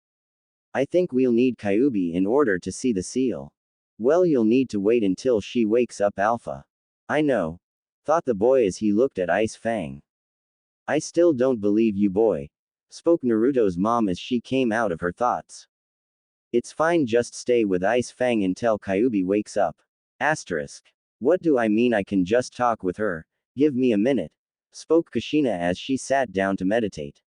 "I think we'll need Kyuubi in order to see the seal." "Well, you'll need to wait until she wakes up, Alpha." "I know," thought the boy as he looked at Ice Fang. "I still don't believe you, boy," spoke Naruto's mom as she came out of her thoughts. "It's fine, just stay with Ice Fang until Kyuubi wakes up." Asterisk. "What do I mean I can just talk with her? Give me a minute," spoke Kushina as she sat down to meditate.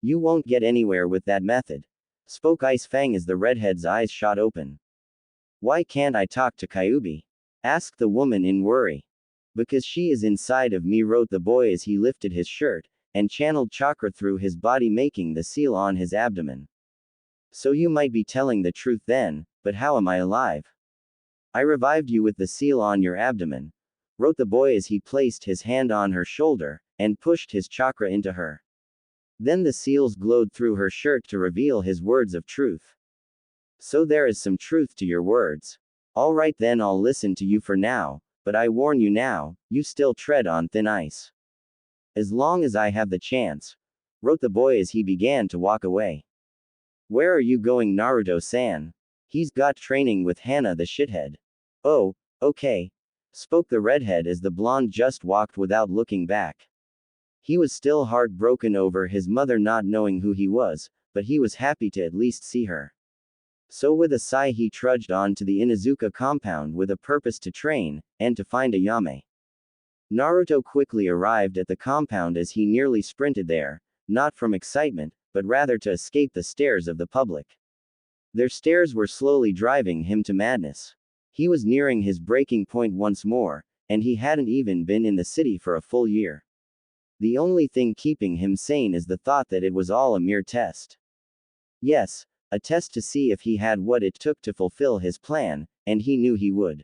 "You won't get anywhere with that method," spoke Ice Fang as the redhead's eyes shot open. "Why can't I talk to Kyuubi?" asked the woman in worry. "Because she is inside of me," wrote the boy as he lifted his shirt, and channeled chakra through his body, making the seal on his abdomen. "So you might be telling the truth then, but how am I alive?" "I revived you with the seal on your abdomen," wrote the boy as he placed his hand on her shoulder, and pushed his chakra into her. Then the seals glowed through her shirt to reveal his words of truth. "So there is some truth to your words. Alright then, I'll listen to you for now, but I warn you now, you still tread on thin ice. As long as I have the chance," wrote the boy as he began to walk away. "Where are you going, Naruto-san? He's got training with Hana the shithead." "Oh, okay," spoke the redhead as the blonde just walked without looking back. He was still heartbroken over his mother not knowing who he was, but he was happy to at least see her. So with a sigh he trudged on to the Inuzuka compound with a purpose to train, and to find a Yame. Naruto quickly arrived at the compound as he nearly sprinted there, not from excitement, but rather to escape the stares of the public. Their stares were slowly driving him to madness. He was nearing his breaking point once more, and he hadn't even been in the city for a full year. The only thing keeping him sane is the thought that it was all a mere test. Yes, a test to see if he had what it took to fulfill his plan, and he knew he would.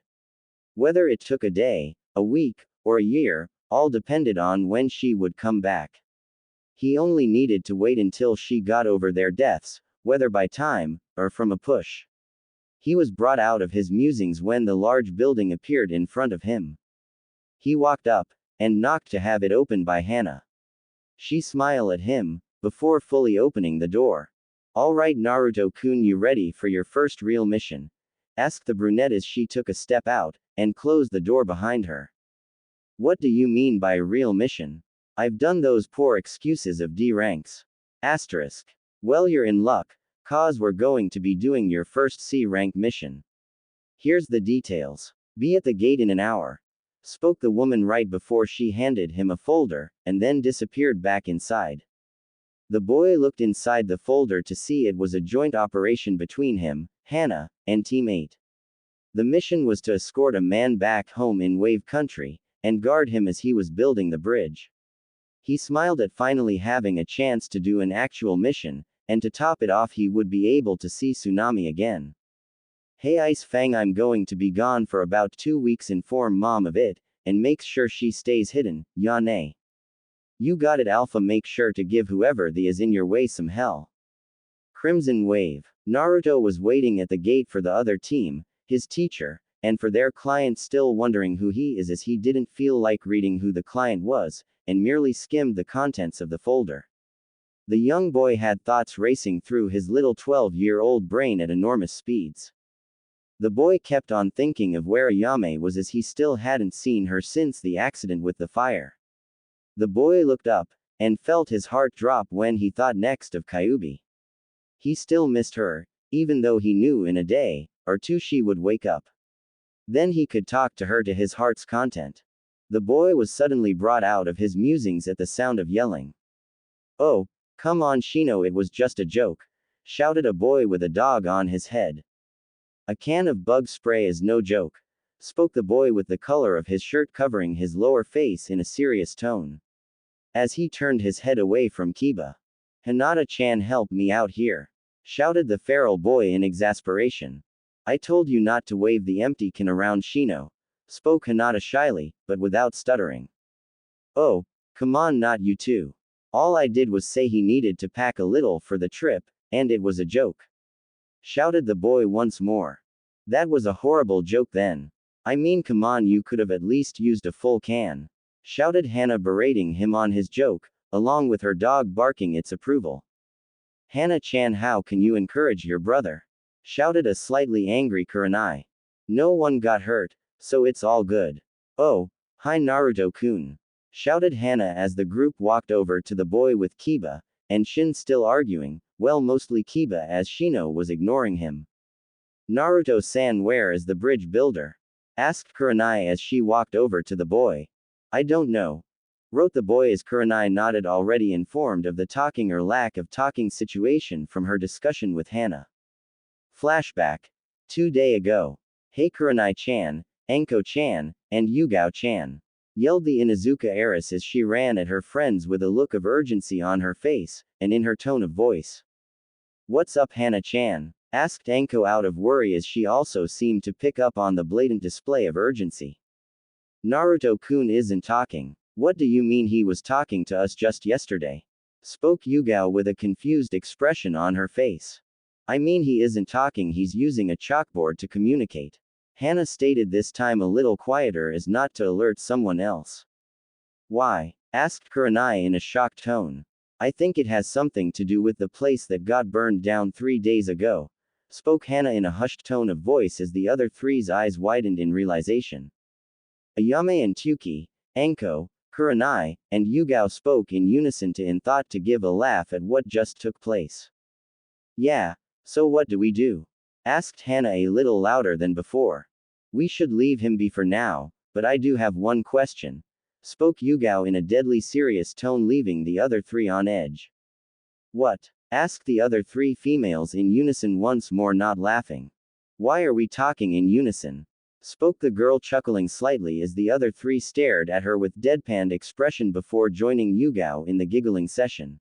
Whether it took a day, a week, or a year, all depended on when she would come back. He only needed to wait until she got over their deaths, whether by time, or from a push. He was brought out of his musings when the large building appeared in front of him. He walked up, and knocked to have it opened by Hana. She smiled at him, before fully opening the door. "All right, Naruto-kun, you ready for your first real mission?" asked the brunette as she took a step out, and closed the door behind her. "What do you mean by a real mission? I've done those poor excuses of D ranks. Asterisk. Well, you're in luck, cause we're going to be doing your first C rank mission. Here's the details. Be at the gate in an hour," spoke the woman right before she handed him a folder, and then disappeared back inside. The boy looked inside the folder to see it was a joint operation between him, Hana, and Team 8. The mission was to escort a man back home in Wave Country, and guard him as he was building the bridge. He smiled at finally having a chance to do an actual mission, and to top it off he would be able to see Tsunami again. "Hey Ice Fang, I'm going to be gone for about 2 weeks, inform mom of it, and make sure she stays hidden, Yane. You got it Alpha, make sure to give whoever the is in your way some hell." Crimson Wave. Naruto was waiting at the gate for the other team, his teacher, and for their client, still wondering who he is as he didn't feel like reading who the client was, and merely skimmed the contents of the folder. The young boy had thoughts racing through his little 12-year-old brain at enormous speeds. The boy kept on thinking of where Ayame was as he still hadn't seen her since the accident with the fire. The boy looked up, and felt his heart drop when he thought next of Kyubi. He still missed her, even though he knew in a day or two she would wake up. Then he could talk to her to his heart's content. The boy was suddenly brought out of his musings at the sound of yelling. "Oh, come on Shino, it was just a joke," shouted a boy with a dog on his head. "A can of bug spray is no joke," spoke the boy with the color of his shirt covering his lower face in a serious tone. As he turned his head away from Kiba. "Hinata-chan, help me out here," shouted the feral boy in exasperation. "I told you not to wave the empty can around Shino," spoke Hinata shyly, but without stuttering. "Oh, come on, not you too. All I did was say he needed to pack a little for the trip, and it was a joke," shouted the boy once more. "That was a horrible joke then. I mean, come on, you could have at least used a full can," shouted Hana, berating him on his joke, along with her dog barking its approval. "Hana-chan, how can you encourage your brother?" shouted a slightly angry Kurenai. "No one got hurt, so it's all good." "Oh, hi Naruto-kun," shouted Hana as the group walked over to the boy with Kiba, and Shin still arguing, well, mostly Kiba as Shino was ignoring him. "Naruto-san, where is the bridge builder?" asked Kurenai as she walked over to the boy. "I don't know," wrote the boy as Kurenai nodded, already informed of the talking or lack of talking situation from her discussion with Hana. Flashback. 2 days ago. "Hey Kurenai-chan, Enko-chan, and Yugao-chan," yelled the Inuzuka heiress as she ran at her friends with a look of urgency on her face, and in her tone of voice. "What's up Hana-chan?" asked Enko out of worry as she also seemed to pick up on the blatant display of urgency. "Naruto-kun isn't talking." "What do you mean? He was talking to us just yesterday," spoke Yugao with a confused expression on her face. "I mean, he isn't talking, he's using a chalkboard to communicate," Hana stated, this time a little quieter as not to alert someone else. "Why?" asked Kurenai in a shocked tone. "I think it has something to do with the place that got burned down 3 days ago," spoke Hana in a hushed tone of voice as the other three's eyes widened in realization. Ayame and Tuki, Enko, Kurenai, and Yugao spoke in unison in thought to give a laugh at what just took place. "Yeah, so what do we do?" asked Hana a little louder than before. "We should leave him be for now, but I do have one question," spoke Yugao in a deadly serious tone, leaving the other three on edge. "What?" Asked the other three females in unison once more, not laughing. Why are we talking in unison? Spoke the girl, chuckling slightly as the other three stared at her with deadpanned expression before joining Yugao in the giggling session.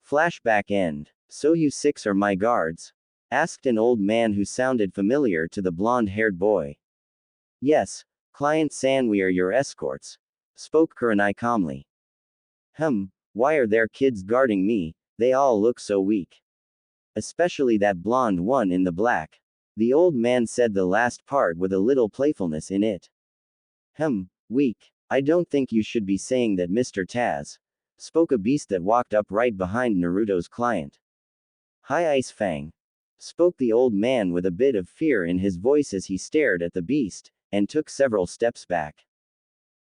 Flashback end. So you six are my guards? Asked an old man who sounded familiar to the blonde-haired boy. Yes, Client-san, we are your escorts. Spoke Kurenai calmly. Why are there kids guarding me? They all look so weak. Especially that blonde one in the black. The old man said the last part with a little playfulness in it. Weak. I don't think you should be saying that, Mr. Taz. Spoke a beast that walked up right behind Naruto's client. Hi, Ice Fang. Spoke the old man with a bit of fear in his voice as he stared at the beast, and took several steps back.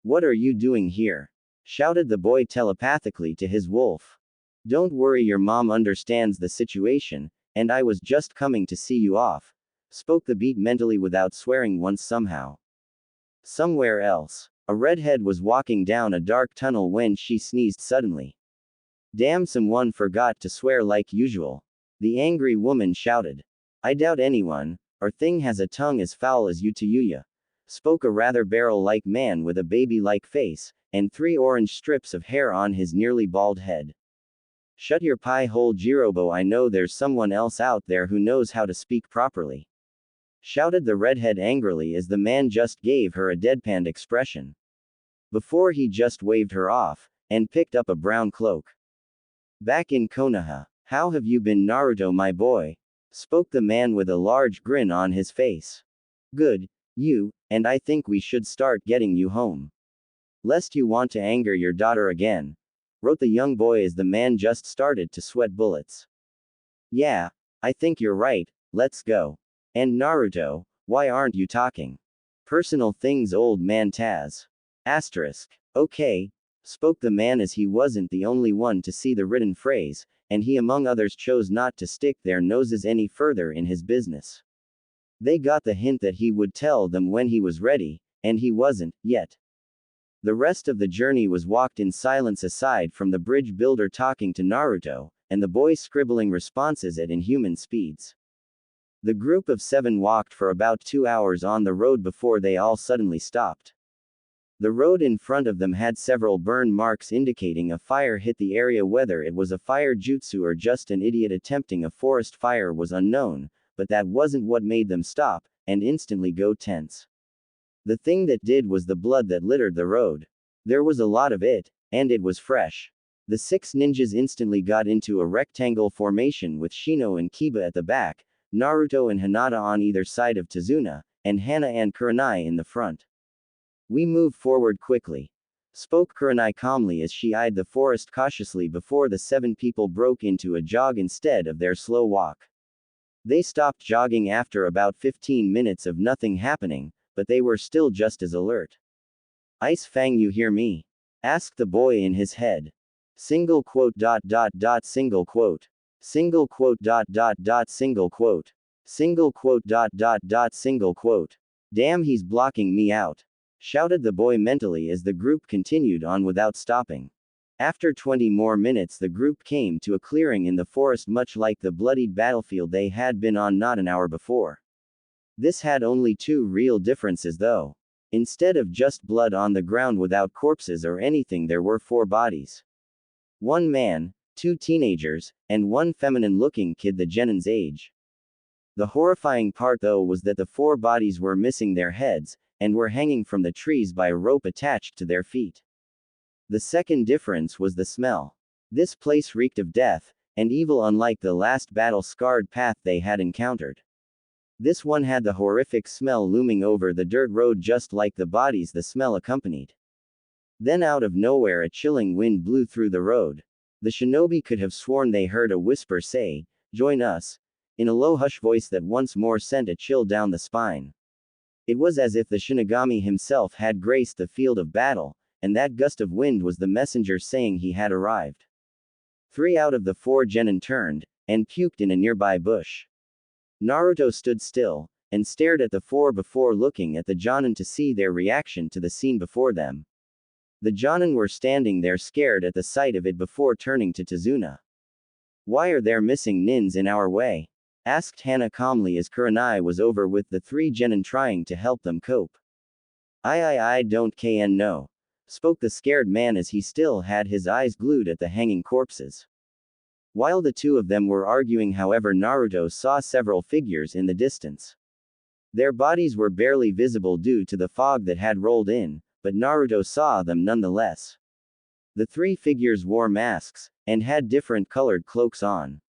What are you doing here? Shouted the boy telepathically to his wolf. Don't worry, your mom understands the situation, and I was just coming to see you off. Spoke the beat mentally without swearing once somehow. Somewhere else, a redhead was walking down a dark tunnel when she sneezed suddenly. Damn, someone forgot to swear like usual. The angry woman shouted. I doubt anyone, or thing has a tongue as foul as you to Yuya. Spoke a rather barrel-like man with a baby-like face, and 3 orange strips of hair on his nearly bald head. Shut your pie hole, Jirobo, I know there's someone else out there who knows how to speak properly. Shouted the redhead angrily as the man just gave her a deadpanned expression. Before he just waved her off, and picked up a brown cloak. Back in Konoha. How have you been, Naruto, my boy? Spoke the man with a large grin on his face. Good, and I think we should start getting you home. Lest you want to anger your daughter again. Wrote the young boy as the man just started to sweat bullets. Yeah, I think you're right, let's go. And Naruto, why aren't you talking? Personal things, old man Taz. Asterisk. Okay. Spoke the man as he wasn't the only one to see the written phrase, and he among others chose not to stick their noses any further in his business. They got the hint that he would tell them when he was ready, and he wasn't, yet. The rest of the journey was walked in silence aside from the bridge builder talking to Naruto, and the boy scribbling responses at inhuman speeds. The group of 7 walked for about 2 hours on the road before they all suddenly stopped. The road in front of them had several burn marks indicating a fire hit the area. Whether it was a fire jutsu or just an idiot attempting a forest fire was unknown, but that wasn't what made them stop, and instantly go tense. The thing that did was the blood that littered the road. There was a lot of it, and it was fresh. The 6 ninjas instantly got into a rectangle formation with Shino and Kiba at the back, Naruto and Hinata on either side of Tazuna, and Hana and Kurenai in the front. We move forward quickly. Spoke Kurenai calmly as she eyed the forest cautiously before the 7 people broke into a jog instead of their slow walk. They stopped jogging after about 15 minutes of nothing happening, but they were still just as alert. Ice Fang, you hear me? Asked the boy in his head. Single quote. Single quote. Single quote. Single quote. Single quote. Single quote. Damn, he's blocking me out. Shouted the boy mentally as the group continued on without stopping. After 20 more minutes, the group came to a clearing in the forest, much like the bloodied battlefield they had been on not an hour before. This had only 2 real differences though. Instead of just blood on the ground without corpses or anything, there were 4 bodies. 1 man, 2 teenagers, and 1 feminine-looking kid the Genin's age. The horrifying part though was that the 4 bodies were missing their heads, and were hanging from the trees by a rope attached to their feet. The second difference was the smell. This place reeked of death, and evil, unlike the last battle-scarred path they had encountered. This one had the horrific smell looming over the dirt road just like the bodies the smell accompanied. Then out of nowhere a chilling wind blew through the road. The shinobi could have sworn they heard a whisper say, "Join us," in a low hush voice that once more sent a chill down the spine. It was as if the Shinigami himself had graced the field of battle, and that gust of wind was the messenger saying he had arrived. 3 out of the 4 genin turned, and puked in a nearby bush. Naruto stood still, and stared at the 4 before looking at the Jonin to see their reaction to the scene before them. The Jonin were standing there scared at the sight of it before turning to Tazuna. Why are there missing nins in our way? Asked Hana calmly as Kurenai was over with the three genin trying to help them cope. I don't know, spoke the scared man as he still had his eyes glued at the hanging corpses. While the two of them were arguing, however, Naruto saw several figures in the distance. Their bodies were barely visible due to the fog that had rolled in, but Naruto saw them nonetheless. The three figures wore masks, and had different colored cloaks on.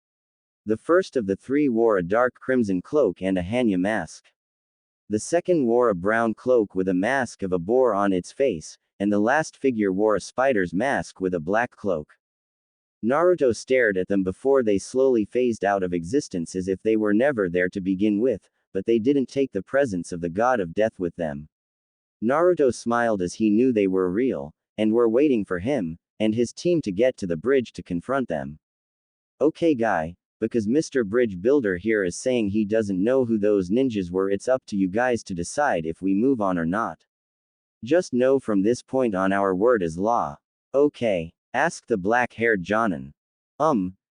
The first of the three wore a dark crimson cloak and a Hanya mask. The second wore a brown cloak with a mask of a boar on its face, and the last figure wore a spider's mask with a black cloak. Naruto stared at them before they slowly phased out of existence as if they were never there to begin with, but they didn't take the presence of the god of death with them. Naruto smiled as he knew they were real, and were waiting for him, and his team to get to the bridge to confront them. Okay guy, because Mr. Bridge Builder here is saying he doesn't know who those ninjas were, it's up to you guys to decide if we move on or not. Just know from this point on our word is law. Okay? Asked the black-haired Jonin.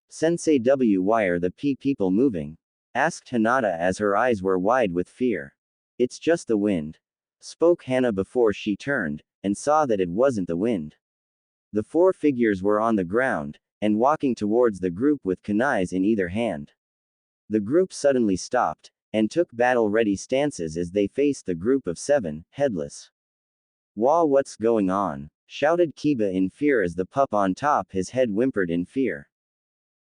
Sensei why are the people moving? Asked Hinata as her eyes were wide with fear. It's just the wind. Spoke Hana before she turned, and saw that it wasn't the wind. The four figures were on the ground, and walking towards the group with kunais in either hand. The group suddenly stopped, and took battle-ready stances as they faced the group of seven, headless. Wah, what's going on? Shouted Kiba in fear as the pup on top his head whimpered in fear.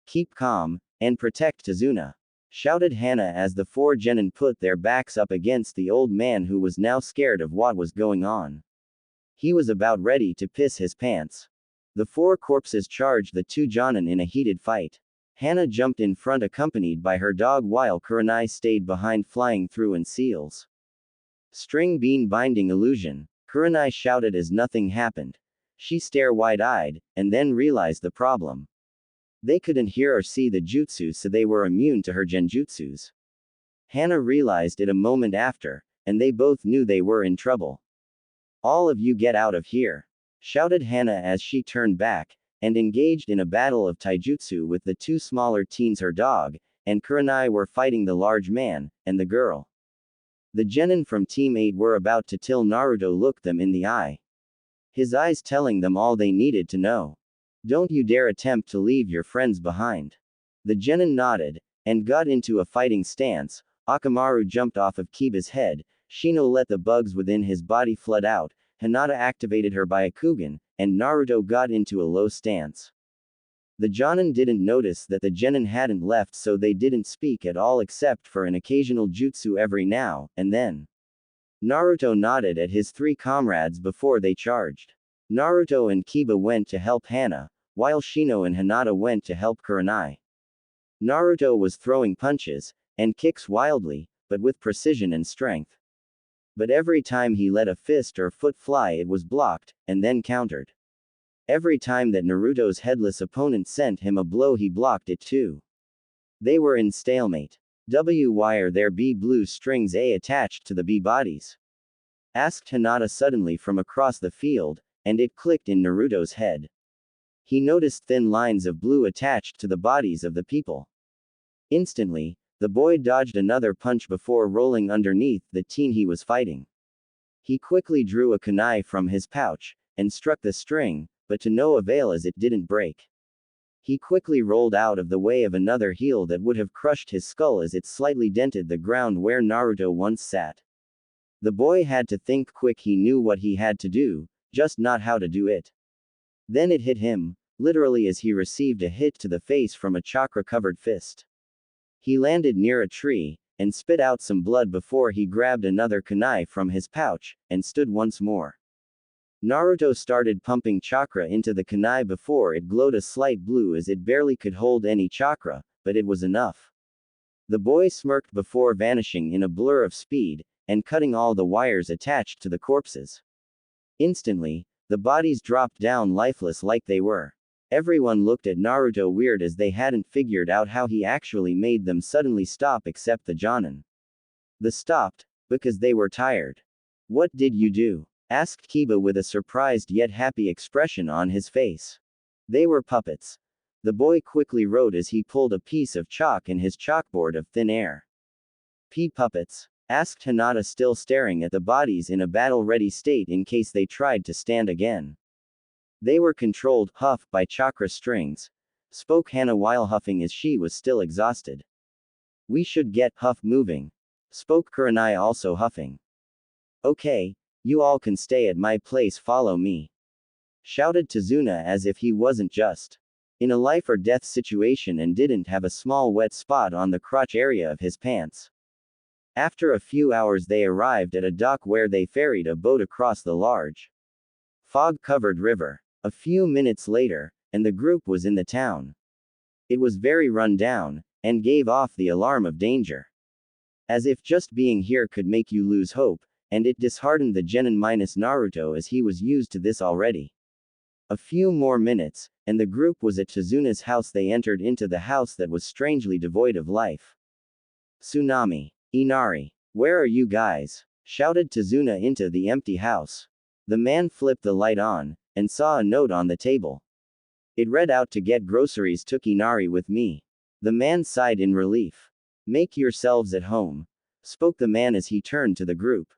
Keep calm, and protect Tazuna. Shouted Hana as the four genin put their backs up against the old man who was now scared of what was going on. He was about ready to piss his pants. The four corpses charged the two jonin in a heated fight. Hana jumped in front accompanied by her dog while Kurenai stayed behind flying through and seals. String bean binding illusion. Kurenai shouted as nothing happened. She stared wide-eyed, and then realized the problem. They couldn't hear or see the jutsu, so they were immune to her genjutsus. Hana realized it a moment after, and they both knew they were in trouble. All of you get out of here! Shouted Hana as she turned back, and engaged in a battle of taijutsu with the two smaller teens. Her dog, and Kurenai were fighting the large man, and the girl. The genin from Team 8 were about to till Naruto looked them in the eye. His eyes telling them all they needed to know. Don't you dare attempt to leave your friends behind. The genin nodded, and got into a fighting stance. Akamaru jumped off of Kiba's head, Shino let the bugs within his body flood out, Hinata activated her Byakugan, and Naruto got into a low stance. The jonin didn't notice that the genin hadn't left, so they didn't speak at all except for an occasional jutsu every now and then. Naruto nodded at his three comrades before they charged. Naruto and Kiba went to help Hana, while Shino and Hinata went to help Kurenai. Naruto was throwing punches and kicks wildly, but with precision and strength. But every time he let a fist or foot fly, it was blocked, and then countered. Every time that Naruto's headless opponent sent him a blow, he blocked it too. They were in stalemate. Why are there blue strings attached to the B bodies? Asked Hinata suddenly from across the field, and it clicked in Naruto's head. He noticed thin lines of blue attached to the bodies of the people. Instantly, the boy dodged another punch before rolling underneath the teen he was fighting. He quickly drew a kunai from his pouch, and struck the string, but to no avail as it didn't break. He quickly rolled out of the way of another heel that would have crushed his skull as it slightly dented the ground where Naruto once sat. The boy had to think quick. He knew what he had to do, just not how to do it. Then it hit him, literally, as he received a hit to the face from a chakra-covered fist. He landed near a tree, and spit out some blood before he grabbed another kunai from his pouch, and stood once more. Naruto started pumping chakra into the kunai before it glowed a slight blue as it barely could hold any chakra, but it was enough. The boy smirked before vanishing in a blur of speed, and cutting all the wires attached to the corpses. Instantly, the bodies dropped down lifeless like they were. Everyone looked at Naruto weird as they hadn't figured out how he actually made them suddenly stop except the jonin. They stopped, because they were tired. What did you do? Asked Kiba with a surprised yet happy expression on his face. They were puppets. The boy quickly wrote as he pulled a piece of chalk in his chalkboard of thin air. Pea puppets? Asked Hinata, still staring at the bodies in a battle-ready state in case they tried to stand again. They were controlled, huff, by chakra strings, spoke Hana while huffing as she was still exhausted. We should get huff moving, spoke Kurenai, also huffing. Okay, you all can stay at my place, follow me, shouted Tazuna as if he wasn't just in a life or death situation and didn't have a small wet spot on the crotch area of his pants. After a few hours they arrived at a dock where they ferried a boat across the large, fog-covered river. A few minutes later, and the group was in the town. It was very run down, and gave off the alarm of danger. As if just being here could make you lose hope, and it disheartened the genin minus Naruto as he was used to this already. A few more minutes, and the group was at Tazuna's house. They entered into the house that was strangely devoid of life. Tsunami. Inari. Where are you guys? Shouted Tazuna into the empty house. The man flipped the light on, and saw a note on the table. It read, out to get groceries, took Inari with me. The man sighed in relief. Make yourselves at home, spoke the man as he turned to the group.